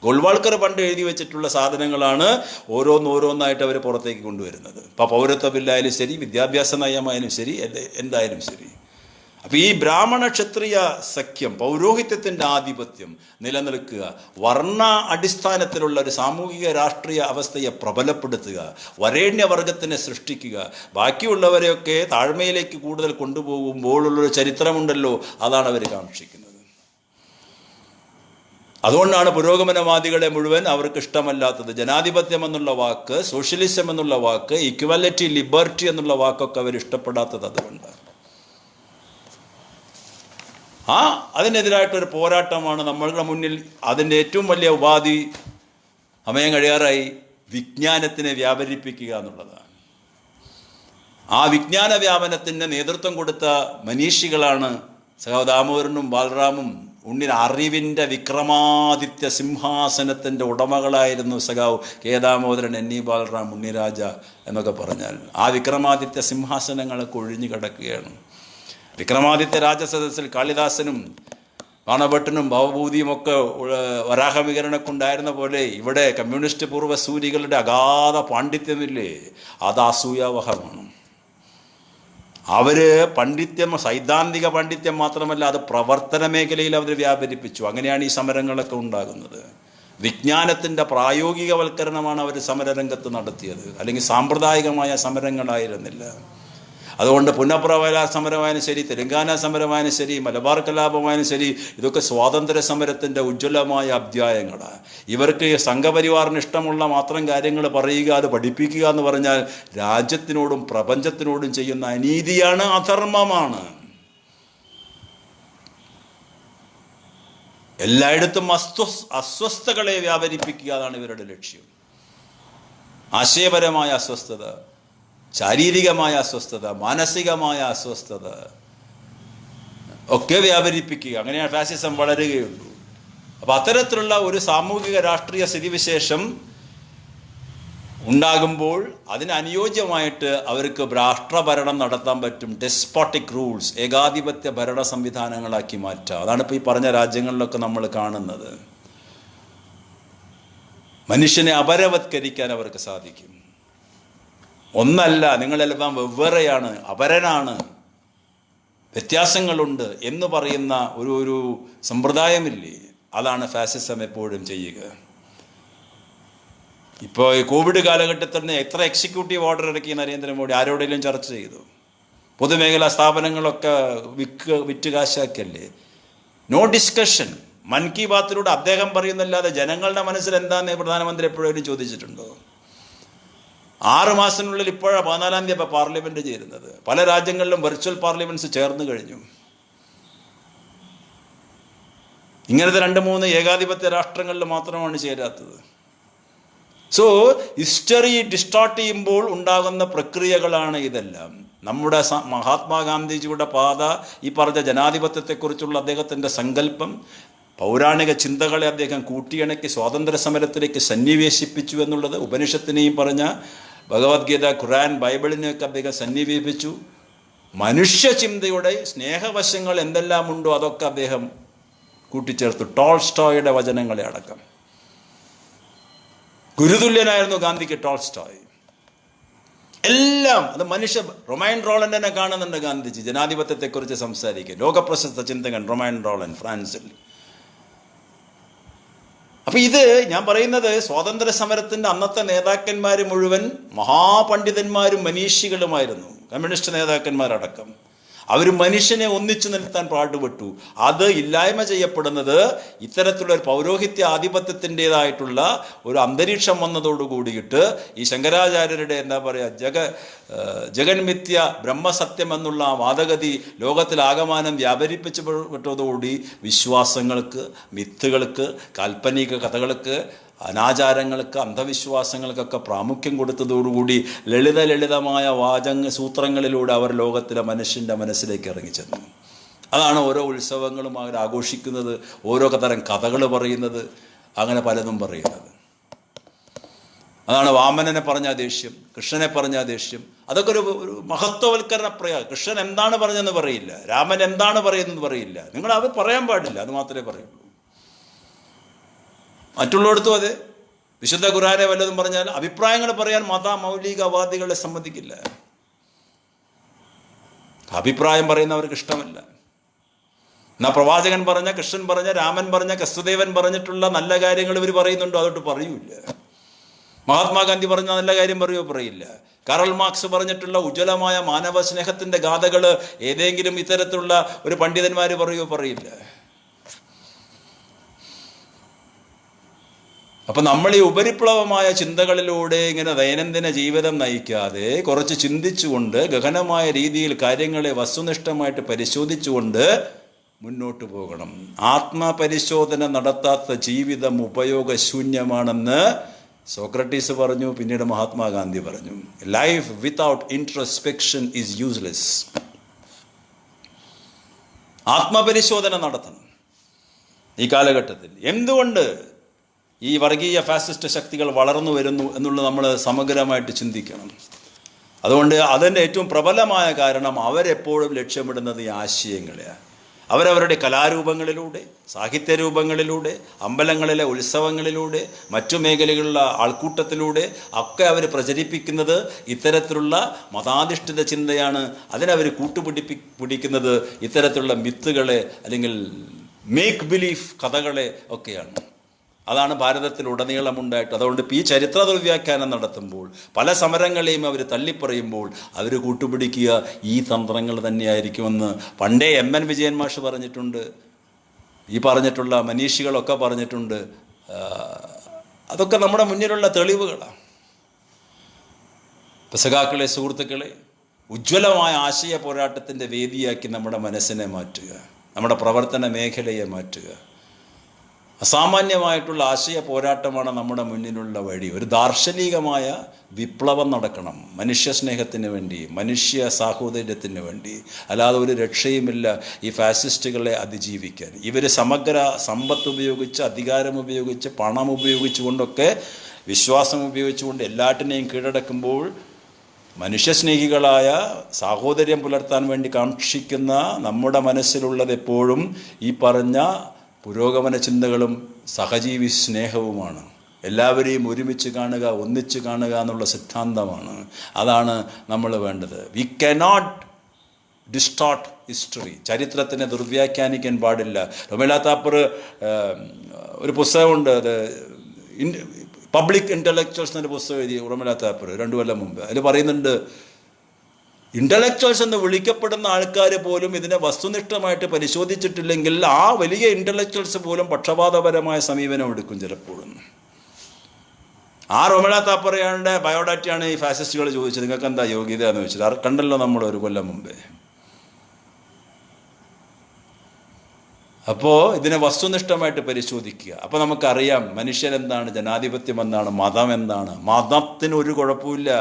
ഗോൾവാൾക്കർ പണ്ട് എഴുതി വെച്ചിട്ടുള്ള സാധനങ്ങളാണ് ഓരോന്നോരോന്നായിട്ട് അവർ പുറത്തേക്ക് കൊണ്ടുവരുന്നത്. ഇപ്പോൾ പൗരത്വ ബില്ലായാലും ശരി, വിദ്യാഭ്യാസ നയമായാലും ശരി, എന്തായാലും ശരി. അപ്പോൾ ഈ ബ്രാഹ്മണ ക്ഷത്രിയ സഖ്യം, പൗരോഹിത്യത്തിൻ്റെ ആധിപത്യം നിലനിൽക്കുക, വർണ്ണ അടിസ്ഥാനത്തിലുള്ള ഒരു സാമൂഹിക രാഷ്ട്രീയ അവസ്ഥയെ പ്രബലപ്പെടുത്തുക, വരേണ്യവർഗത്തിനെ സൃഷ്ടിക്കുക, ബാക്കിയുള്ളവരെയൊക്കെ താഴ്മയിലേക്ക് കൂടുതൽ കൊണ്ടുപോകുമ്പോഴുള്ളൊരു ചരിത്രമുണ്ടല്ലോ, അതാണ് അവർ കാക്ഷിക്കുന്നത്. അതുകൊണ്ടാണ് പുരോഗമനവാദികളെ മുഴുവൻ അവർക്ക് ഇഷ്ടമല്ലാത്തത്. ജനാധിപത്യം എന്നുള്ള വാക്ക്, സോഷ്യലിസം എന്നുള്ള വാക്ക്, ഇക്വാലിറ്റി, ലിബർട്ടി എന്നുള്ള വാക്കൊക്കെ അവർ ഇഷ്ടപ്പെടാത്തത് അതുകൊണ്ടാണ്. അതിനെതിരായിട്ടൊരു പോരാട്ടമാണ് നമ്മളുടെ മുന്നിൽ. അതിൻ്റെ ഏറ്റവും വലിയ ഉപാധി സമയം കഴിയാറായി, വിജ്ഞാനത്തിനെ വ്യാപരിപ്പിക്കുക എന്നുള്ളതാണ്. ആ വിജ്ഞാന വ്യാപനത്തിന് നേതൃത്വം കൊടുത്ത മനീഷികളാണ് സഖാവ് ദാമോദരനും ബാലറാമും. അറിവിൻ്റെ വിക്രമാദിത്യ സിംഹാസനത്തിൻ്റെ ഉടമകളായിരുന്നു സഖാവ് K Damodaran, N E Balaram, Unniraja എന്നൊക്കെ പറഞ്ഞാൽ. ആ വിക്രമാദിത്യ സിംഹാസനങ്ങളൊക്കെ ഒഴിഞ്ഞു കിടക്കുകയാണ്. വിക്രമാദിത്യ രാജസദസ്സിൽ കാളിദാസനും ബാണഭട്ടനും ഭവഭൂതിയുമൊക്കെ വരാഹവികരണമൊക്കെ ഉണ്ടായിരുന്ന പോലെ ഇവിടെ കമ്മ്യൂണിസ്റ്റ് പൂർവ്വസൂരികളുടെ അഗാധ പാണ്ഡിത്യമില്ലേ, അത് അസൂയാവഹമാണ്. അവർ പാണ്ഡിത്യം, സൈദ്ധാന്തിക പാണ്ഡിത്യം മാത്രമല്ല, അത് പ്രവർത്തന മേഖലയിൽ അവർ വ്യാപരിപ്പിച്ചു. അങ്ങനെയാണ് ഈ സമരങ്ങളൊക്കെ ഉണ്ടാകുന്നത്. വിജ്ഞാനത്തിൻ്റെ പ്രായോഗികവൽക്കരണമാണ് അവർ സമരരംഗത്ത് നടത്തിയത്, അല്ലെങ്കിൽ സാമ്പ്രദായികമായ സമരങ്ങളായിരുന്നില്ല. അതുകൊണ്ട് പുന്നപ്ര സമരമായാലും ശരി, തെലങ്കാന സമരമായാലും ശരി, മലബാർ കലാപമായാലും ശരി, ഇതൊക്കെ സ്വാതന്ത്ര്യ സമരത്തിൻ്റെ ഉജ്ജ്വലമായ അധ്യായങ്ങളാണ്. ഇവർക്ക് സംഘപരിവാറിന് ഇഷ്ടമുള്ള മാത്രം കാര്യങ്ങൾ പറയുക, അത് പഠിപ്പിക്കുക എന്ന് പറഞ്ഞാൽ രാജ്യത്തിനോടും പ്രപഞ്ചത്തിനോടും ചെയ്യുന്ന അനീതിയാണ്, അധർമ്മമാണ്. എല്ലായിടത്തും അസ്വസ്ഥതകളെ വ്യാപരിപ്പിക്കുക, അതാണ് ഇവരുടെ ലക്ഷ്യം. ആശയപരമായ അസ്വസ്ഥത, ശാരീരികമായ അസ്വസ്ഥത, മാനസികമായ അസ്വസ്ഥത ഒക്കെ വ്യാപരിപ്പിക്കുക. അങ്ങനെയാണ് ഫാസിസം വളരുകയുള്ളൂ. അപ്പം അത്തരത്തിലുള്ള ഒരു സാമൂഹിക രാഷ്ട്രീയ സ്ഥിതിവിശേഷം ഉണ്ടാകുമ്പോൾ അതിന് അനുയോജ്യമായിട്ട് അവർക്ക് രാഷ്ട്രഭരണം നടത്താൻ പറ്റും. ഡെസ്പോട്ടിക് റൂൾസ്, ഏകാധിപത്യ ഭരണ സംവിധാനങ്ങളാക്കി മാറ്റുക. അതാണ് ഇപ്പോൾ ഈ പറഞ്ഞ രാജ്യങ്ങളിലൊക്കെ നമ്മൾ കാണുന്നത്. മനുഷ്യനെ അപരവത്കരിക്കാൻ അവർക്ക് സാധിക്കും. ഒന്നല്ല, നിങ്ങളെല്ലാം വെവ്വേറെയാണ്, അപരനാണ്, വ്യത്യാസങ്ങളുണ്ട് എന്ന് പറയുന്ന ഒരു സമ്പ്രദായമില്ലേ, അതാണ് ഫാസിസം എപ്പോഴും ചെയ്യുക. ഇപ്പോൾ ഈ കോവിഡ് കാലഘട്ടത്തിൽ തന്നെ എത്ര എക്സിക്യൂട്ടീവ് ഓർഡർ ഇറക്കി നരേന്ദ്രമോദി? ആരോടെങ്കിലും ചർച്ച ചെയ്തു? പൊതുമേഖലാ സ്ഥാപനങ്ങളൊക്കെ വിറ്റ് കാശാക്കല്ലേ? No discussion. മൻ കി ബാത്തിലൂടെ അദ്ദേഹം പറയുന്നല്ലാതെ ജനങ്ങളുടെ മനസ്സിൽ എന്താണെന്ന് പ്രധാനമന്ത്രി എപ്പോഴും ചോദിച്ചിട്ടുണ്ടോ? 6 മാസത്തിനുള്ളിൽ ഇപ്പോഴാണ് 14-ാം തീയതി ഇപ്പോൾ പാർലമെൻറ്റ് ചേരുന്നത്. പല രാജ്യങ്ങളിലും വെർച്വൽ പാർലമെൻറ്റ്സ് ചേർന്ന് കഴിഞ്ഞു. ഇങ്ങനത്തെ 2-3 ഏകാധിപത്യ രാഷ്ട്രങ്ങളിൽ മാത്രമാണ് ചേരാത്തത്. സോ ഹിസ്റ്ററി ഡിസ്റ്റാർട്ട് ചെയ്യുമ്പോൾ ഉണ്ടാകുന്ന പ്രക്രിയകളാണ് ഇതെല്ലാം. നമ്മുടെ മഹാത്മാഗാന്ധിജിയുടെ പാത, ഈ പറഞ്ഞ ജനാധിപത്യത്തെക്കുറിച്ചുള്ള അദ്ദേഹത്തിൻ്റെ സങ്കല്പം, പൗരാണിക ചിന്തകളെ അദ്ദേഹം കൂട്ടിയിണക്കി സ്വാതന്ത്ര്യ സമരത്തിലേക്ക് സന്നിവേശിപ്പിച്ചു എന്നുള്ളത്, ഉപനിഷത്തിനെയും പറഞ്ഞ ഭഗവത്ഗീത, ഖുർആൻ, ബൈബിളിനെയൊക്കെ അദ്ദേഹം സന്നിവേശിപ്പിച്ചു. മനുഷ്യ ചിന്തയുടെ സ്നേഹവശങ്ങൾ എന്തെല്ലാം ഉണ്ടോ അതൊക്കെ അദ്ദേഹം കൂട്ടിച്ചേർത്തു. ടോൾസ്റ്റോയുടെ വചനങ്ങളെ അടക്കം. ഗുരുതുല്യനായിരുന്നു ഗാന്ധിക്ക് ടോൾസ്റ്റോയ്. എല്ലാം അത് റൊമൈൻ റോളൻഡിനെ കാണുന്നുണ്ട് ഗാന്ധിജി ജനാധിപത്യത്തെക്കുറിച്ച് സംസാരിക്കുക. ലോകപ്രശസ്ത ചിന്തകൻ റൊമൈൻ റോളൻഡ്, ഫ്രാൻസിൽ. അപ്പം ഇത് ഞാൻ പറയുന്നത്, സ്വാതന്ത്ര്യ സമരത്തിൻ്റെ അന്നത്തെ നേതാക്കന്മാർ മുഴുവൻ മഹാപണ്ഡിതന്മാരും മനീഷികളുമായിരുന്നു, കമ്മ്യൂണിസ്റ്റ് നേതാക്കന്മാരടക്കം. അവർ മനുഷ്യനെ ഒന്നിച്ചു നിർത്താൻ പാടുപെട്ടു. അത് ഇല്ലായ്മ ചെയ്യപ്പെടുന്നത് ഇത്തരത്തിലുള്ള ഒരു പൗരോഹിത്യ ആധിപത്യത്തിൻ്റെതായിട്ടുള്ള ഒരു അന്തരീക്ഷം വന്നതോടു കൂടിയിട്ട് ഈ ശങ്കരാചാര്യരുടെ എന്താ പറയുക ജഗന്മിഥ്യ ബ്രഹ്മസത്യം എന്നുള്ള വാദഗതി ലോകത്തിലാകമാനം വ്യാപരിപ്പിച്ചപ്പെട്ടതോടുകൂടി വിശ്വാസങ്ങൾക്ക്, മിത്തുകൾക്ക്, കാൽപ്പനിക കഥകൾക്ക്, അനാചാരങ്ങൾക്ക്, അന്ധവിശ്വാസങ്ങൾക്കൊക്കെ പ്രാമുഖ്യം കൊടുത്തതോടുകൂടി ലളിതമായ സൂത്രങ്ങളിലൂടെ അവർ ലോകത്തിലെ മനുഷ്യൻ്റെ മനസ്സിലേക്ക് ഇറങ്ങിച്ചെന്നു. അതാണ് ഓരോ ഉത്സവങ്ങളും അവർ ആഘോഷിക്കുന്നത്, ഓരോ തരം കഥകൾ പറയുന്നത്, അങ്ങനെ പലതും പറയുന്നത്. അതാണ് വാമനനെ പറഞ്ഞ ദേഷ്യം, കൃഷ്ണനെ പറഞ്ഞ ദേഷ്യം. അതൊക്കെ ഒരു മഹത്വവൽക്കരണ കൃഷ്ണൻ എന്താണ് പറഞ്ഞതെന്ന് പറയില്ല, രാമൻ എന്താണ് പറയുന്നത് പറയില്ല. നിങ്ങൾ അവർ പറയാൻ പാടില്ല, അത് മാത്രമേ പറയുള്ളൂ. മറ്റുള്ളിടത്തും അതെ. വിശുദ്ധ ഖുർആനെ വല്ലതും പറഞ്ഞാൽ അഭിപ്രായങ്ങൾ പറയാൻ മൗലികവാദികളെ സമ്മതിക്കില്ല. അഭിപ്രായം പറയുന്നവർക്ക് ഇഷ്ടമല്ല. എന്നാൽ പ്രവാചകൻ പറഞ്ഞ, കൃഷ്ണൻ പറഞ്ഞ, രാമൻ പറഞ്ഞ, കസ്തുദേവൻ പറഞ്ഞിട്ടുള്ള നല്ല കാര്യങ്ങൾ ഇവർ പറയുന്നുണ്ടോ? അതൊട്ട് പറയൂല. മഹാത്മാഗാന്ധി പറഞ്ഞ നല്ല കാര്യം പറയില്ല. കാറൽ മാർക്സ് പറഞ്ഞിട്ടുള്ള ഉജ്ജ്വലമായ മാനവ സ്നേഹത്തിൻ്റെ ഗാഥകൾ ഏതെങ്കിലും ഇത്തരത്തിലുള്ള ഒരു പണ്ഡിതന്മാർ പറയില്ല. അപ്പം നമ്മൾ ഈ ഉപരിപ്ലവമായ ചിന്തകളിലൂടെ ഇങ്ങനെ ദൈനംദിന ജീവിതം നയിക്കാതെ കുറച്ച് ചിന്തിച്ചുകൊണ്ട് ഗഹനമായ രീതിയിൽ കാര്യങ്ങളെ വസ്തുനിഷ്ഠമായിട്ട് പരിശോധിച്ചുകൊണ്ട് മുന്നോട്ട് പോകണം. ആത്മപരിശോധന നടത്താത്ത ജീവിതം ഉപയോഗശൂന്യമാണെന്ന് സോക്രട്ടീസ് പറഞ്ഞു, പിന്നീട് മഹാത്മാഗാന്ധി പറഞ്ഞു. Life without introspection is useless. ആത്മപരിശോധന നടത്തണം ഈ കാലഘട്ടത്തിൽ. എന്തുകൊണ്ട് ഈ വർഗീയ ഫാസിസ്റ്റ് ശക്തികൾ വളർന്നു വരുന്നു എന്നുള്ളത് നമ്മൾ സമഗ്രമായിട്ട് ചിന്തിക്കണം. അതുകൊണ്ട് അതിൻ്റെ ഏറ്റവും പ്രബലമായ കാരണം അവരെപ്പോഴും ലക്ഷ്യമിടുന്നത് ഈ ആശയങ്ങളെയാണ്. അവരവരുടെ കലാരൂപങ്ങളിലൂടെ, സാഹിത്യരൂപങ്ങളിലൂടെ, അമ്പലങ്ങളിലെ ഉത്സവങ്ങളിലൂടെ, മറ്റു മേഖലകളിലുള്ള ആൾക്കൂട്ടത്തിലൂടെ ഒക്കെ അവർ പ്രചരിപ്പിക്കുന്നത് ഇത്തരത്തിലുള്ള മതാധിഷ്ഠിത ചിന്തയാണ്. അതിനവർ പിടിക്കുന്നത് ഇത്തരത്തിലുള്ള മിത്തുകളെ അല്ലെങ്കിൽ മേക്ക് ബിലീഫ് കഥകളെ ഒക്കെയാണ്. അതാണ് ഭാരതത്തിലുടനീളമുണ്ടായിട്ട്. അതുകൊണ്ട് ഈ ചരിത്ര ദുർവ്യാഖ്യാനം നടത്തുമ്പോൾ, പല സമരങ്ങളെയും അവർ തള്ളിപ്പറയുമ്പോൾ അവർ കൂട്ടുപിടിക്കുക ഈ തന്ത്രങ്ങൾ തന്നെയായിരിക്കുമെന്ന് പണ്ടേ എൻ വിജയൻ മാഷ് പറഞ്ഞിട്ടുണ്ട്. ഈ പറഞ്ഞിട്ടുള്ള മനീഷികളൊക്കെ പറഞ്ഞിട്ടുണ്ട്. അതൊക്കെ നമ്മുടെ മുന്നിലുള്ള തെളിവുകളാണ്. സഖാക്കളെ, സുഹൃത്തുക്കളെ, ഉജ്ജ്വലമായ ആശയ പോരാട്ടത്തിൻ്റെ വേദിയാക്കി നമ്മുടെ മനസ്സിനെ മാറ്റുക, നമ്മുടെ പ്രവർത്തന മേഖലയെ മാറ്റുക. അസാമാന്യമായിട്ടുള്ള ആശയ പോരാട്ടമാണ് നമ്മുടെ മുന്നിലുള്ള വഴി. ഒരു ദാർശനികമായ വിപ്ലവം നടക്കണം മനുഷ്യ സ്നേഹത്തിന് വേണ്ടി, മനുഷ്യ സാഹോദര്യത്തിന് വേണ്ടി. അല്ലാതെ ഒരു രക്ഷയുമില്ല ഈ ഫാസിസ്റ്റുകളെ അതിജീവിക്കാൻ. ഇവർ സമഗ്ര സമ്പത്ത് ഉപയോഗിച്ച്, അധികാരം ഉപയോഗിച്ച്, പണം ഉപയോഗിച്ചുകൊണ്ടൊക്കെ, വിശ്വാസം ഉപയോഗിച്ചുകൊണ്ട് എല്ലാറ്റിനെയും കീഴടക്കുമ്പോൾ മനുഷ്യസ്നേഹികളായ, സാഹോദര്യം പുലർത്താൻ വേണ്ടി കാക്ഷിക്കുന്ന നമ്മുടെ മനസ്സിലുള്ളത് എപ്പോഴും ഈ പറഞ്ഞ പുരോഗമന ചിന്തകളും സഹജീവി സ്നേഹവുമാണ്. എല്ലാവരെയും ഒരുമിച്ച് കാണുക, ഒന്നിച്ച് കാണുക എന്നുള്ള സിദ്ധാന്തമാണ്. അതാണ് നമ്മൾ വേണ്ടത്. We cannot distort history. ചരിത്രത്തിനെ ദുർവ്യാഖ്യാനിക്കാൻ പാടില്ല. റൊമേല താപ്പർ ഒരു പുസ്തകമുണ്ട്, അത് പബ്ലിക് ഇൻ്റലക്ച്വൽസ് എന്നൊരു പുസ്തകം എഴുതി റൊമേല താപ്പർ 2 കൊല്ലം മുമ്പ്. അതിൽ പറയുന്നുണ്ട്, ഇൻ്റലക്ച്വൽസ് എന്ന് വിളിക്കപ്പെടുന്ന ആൾക്കാർ പോലും ഇതിനെ വസ്തുനിഷ്ഠമായിട്ട് പരിശോധിച്ചിട്ടില്ലെങ്കിൽ ആ വലിയ ഇൻ്റലക്ച്വൽസ് പോലും പക്ഷപാതപരമായ സമീപനം എടുക്കും ചിലപ്പോഴും. ആ റൊമേല താപ്പറയുടെ ബയോഡാറ്റയാണ് ഈ ഫാസിസ്റ്റുകൾ ചോദിച്ചത്, നിങ്ങൾക്ക് എന്താ യോഗ്യത എന്ന് ചോദിച്ചത്. അത് കണ്ടല്ലോ നമ്മൾ 1 കൊല്ലം മുമ്പേ. അപ്പോൾ ഇതിനെ വസ്തുനിഷ്ഠമായിട്ട് പരിശോധിക്കുക. അപ്പോൾ നമുക്കറിയാം മനുഷ്യരെന്താണ്, ജനാധിപത്യം എന്താണ്, മതം എന്താണ്. മതത്തിനൊരു കുഴപ്പമില്ല,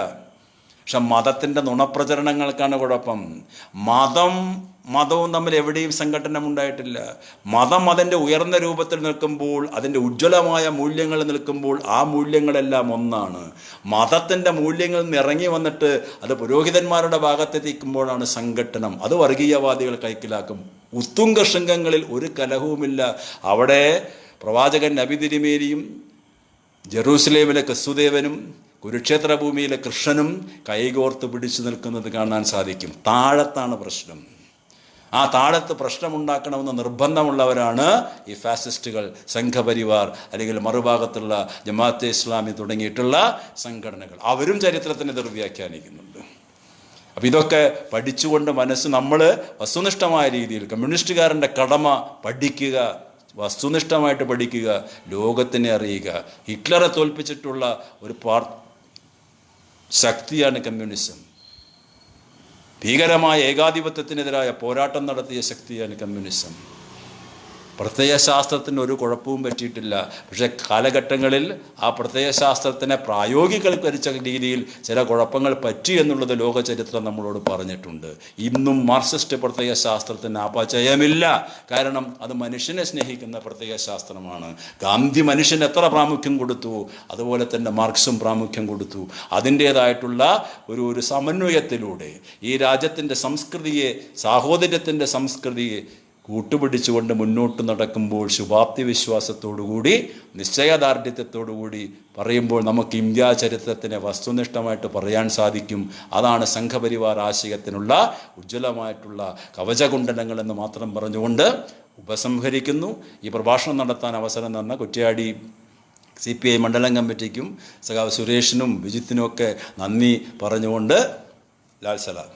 പക്ഷെ മതത്തിൻ്റെ നുണപ്രചരണങ്ങൾക്കാണ് കുഴപ്പം. മതവും തമ്മിൽ എവിടെയും സംഘടന ഉണ്ടായിട്ടില്ല. മതം അതിൻ്റെ ഉയർന്ന രൂപത്തിൽ നിൽക്കുമ്പോൾ, അതിൻ്റെ ഉജ്ജ്വലമായ മൂല്യങ്ങൾ നിൽക്കുമ്പോൾ ആ മൂല്യങ്ങളെല്ലാം ഒന്നാണ്. മതത്തിൻ്റെ മൂല്യങ്ങളിൽ നിന്ന് ഇറങ്ങി വന്നിട്ട് അത് പുരോഹിതന്മാരുടെ ഭാഗത്തെത്തിക്കുമ്പോഴാണ് സംഘട്ടനം. അത് വർഗീയവാദികൾ കൈക്കലാക്കും. ഉത്തുംഗ ശൃംഗങ്ങളിൽ ഒരു കലഹവുമില്ല. അവിടെ പ്രവാചകൻ നബി തിരുമേനിയും ജെറൂസലേമിലെ ക്രിസ്തുദേവനും കുരുക്ഷേത്ര ഭൂമിയിലെ കൃഷ്ണനും കൈകോർത്ത് പിടിച്ചു നിൽക്കുന്നത് കാണാൻ സാധിക്കും. താഴത്താണ് പ്രശ്നം. ആ താഴത്ത് പ്രശ്നമുണ്ടാക്കണമെന്ന് നിർബന്ധമുള്ളവരാണ് ഈ ഫാസിസ്റ്റുകൾ, സംഘപരിവാർ, അല്ലെങ്കിൽ മറുഭാഗത്തുള്ള ജമാഅത്തെ ഇസ്ലാമി തുടങ്ങിയിട്ടുള്ള സംഘടനകൾ. അവരും ചരിത്രത്തിന് ദുർവ്യാഖ്യാനിക്കുന്നുണ്ട്. അപ്പം ഇതൊക്കെ പഠിച്ചുകൊണ്ട് നമ്മൾ വസ്തുനിഷ്ഠമായ രീതിയിൽ, കമ്മ്യൂണിസ്റ്റുകാരൻ്റെ കടമ പഠിക്കുക, വസ്തുനിഷ്ഠമായിട്ട് പഠിക്കുക, ലോകത്തിനെ അറിയുക. ഹിറ്റ്ലറെ തോൽപ്പിച്ചിട്ടുള്ള ഒരു ശക്തിയാണ് കമ്മ്യൂണിസം. ഭീകരമായ ഏകാധിപത്യത്തിനെതിരായ പോരാട്ടം നടത്തിയ ശക്തിയാണ് കമ്മ്യൂണിസം. പ്രത്യയശാസ്ത്രത്തിന് ഒരു കുഴപ്പവും പറ്റിയിട്ടില്ല. പക്ഷേ കാലഘട്ടങ്ങളിൽ ആ പ്രത്യയശാസ്ത്രത്തിനെ പ്രായോഗികവൽക്കരിച്ച രീതിയിൽ ചില കുഴപ്പങ്ങൾ പറ്റി എന്നുള്ളത് ലോക ചരിത്രം നമ്മളോട് പറഞ്ഞിട്ടുണ്ട്. ഇന്നും മാർക്സിസ്റ്റ് പ്രത്യയശാസ്ത്രത്തിന് അപചയമില്ല. കാരണം അത് മനുഷ്യനെ സ്നേഹിക്കുന്ന പ്രത്യയശാസ്ത്രമാണ്. ഗാന്ധി മനുഷ്യന് എത്ര പ്രാമുഖ്യം കൊടുത്തു, അതുപോലെ തന്നെ മാർക്സും പ്രാമുഖ്യം കൊടുത്തു. അതിൻ്റേതായിട്ടുള്ള ഒരു സമന്വയത്തിലൂടെ ഈ രാജ്യത്തിൻ്റെ സംസ്കൃതിയെ, സാഹോദര്യത്തിൻ്റെ സംസ്കൃതിയെ കൂട്ടുപിടിച്ചുകൊണ്ട് മുന്നോട്ട് നടക്കുമ്പോൾ ശുഭാപ്തി വിശ്വാസത്തോടുകൂടി, നിശ്ചയദാർഢ്യത്തോടുകൂടി പറയുമ്പോൾ നമുക്ക് ഇന്ത്യാ ചരിത്രത്തിനെ വസ്തുനിഷ്ഠമായിട്ട് പറയാൻ സാധിക്കും. അതാണ് സംഘപരിവാർ ആശയത്തിനുള്ള ഉജ്ജ്വലമായിട്ടുള്ള കവചകുണ്ഡലങ്ങളെന്ന് മാത്രം പറഞ്ഞുകൊണ്ട് ഉപസംഹരിക്കുന്നു. ഈ പ്രഭാഷണം നടത്താൻ അവസരം തന്ന കുറ്റ്യാടി CPI മണ്ഡലം കമ്മിറ്റിക്കും സഖാവ് സുരേഷിനും വിജിത്തിനും ഒക്കെ നന്ദി പറഞ്ഞുകൊണ്ട് ലാൽ സലാം.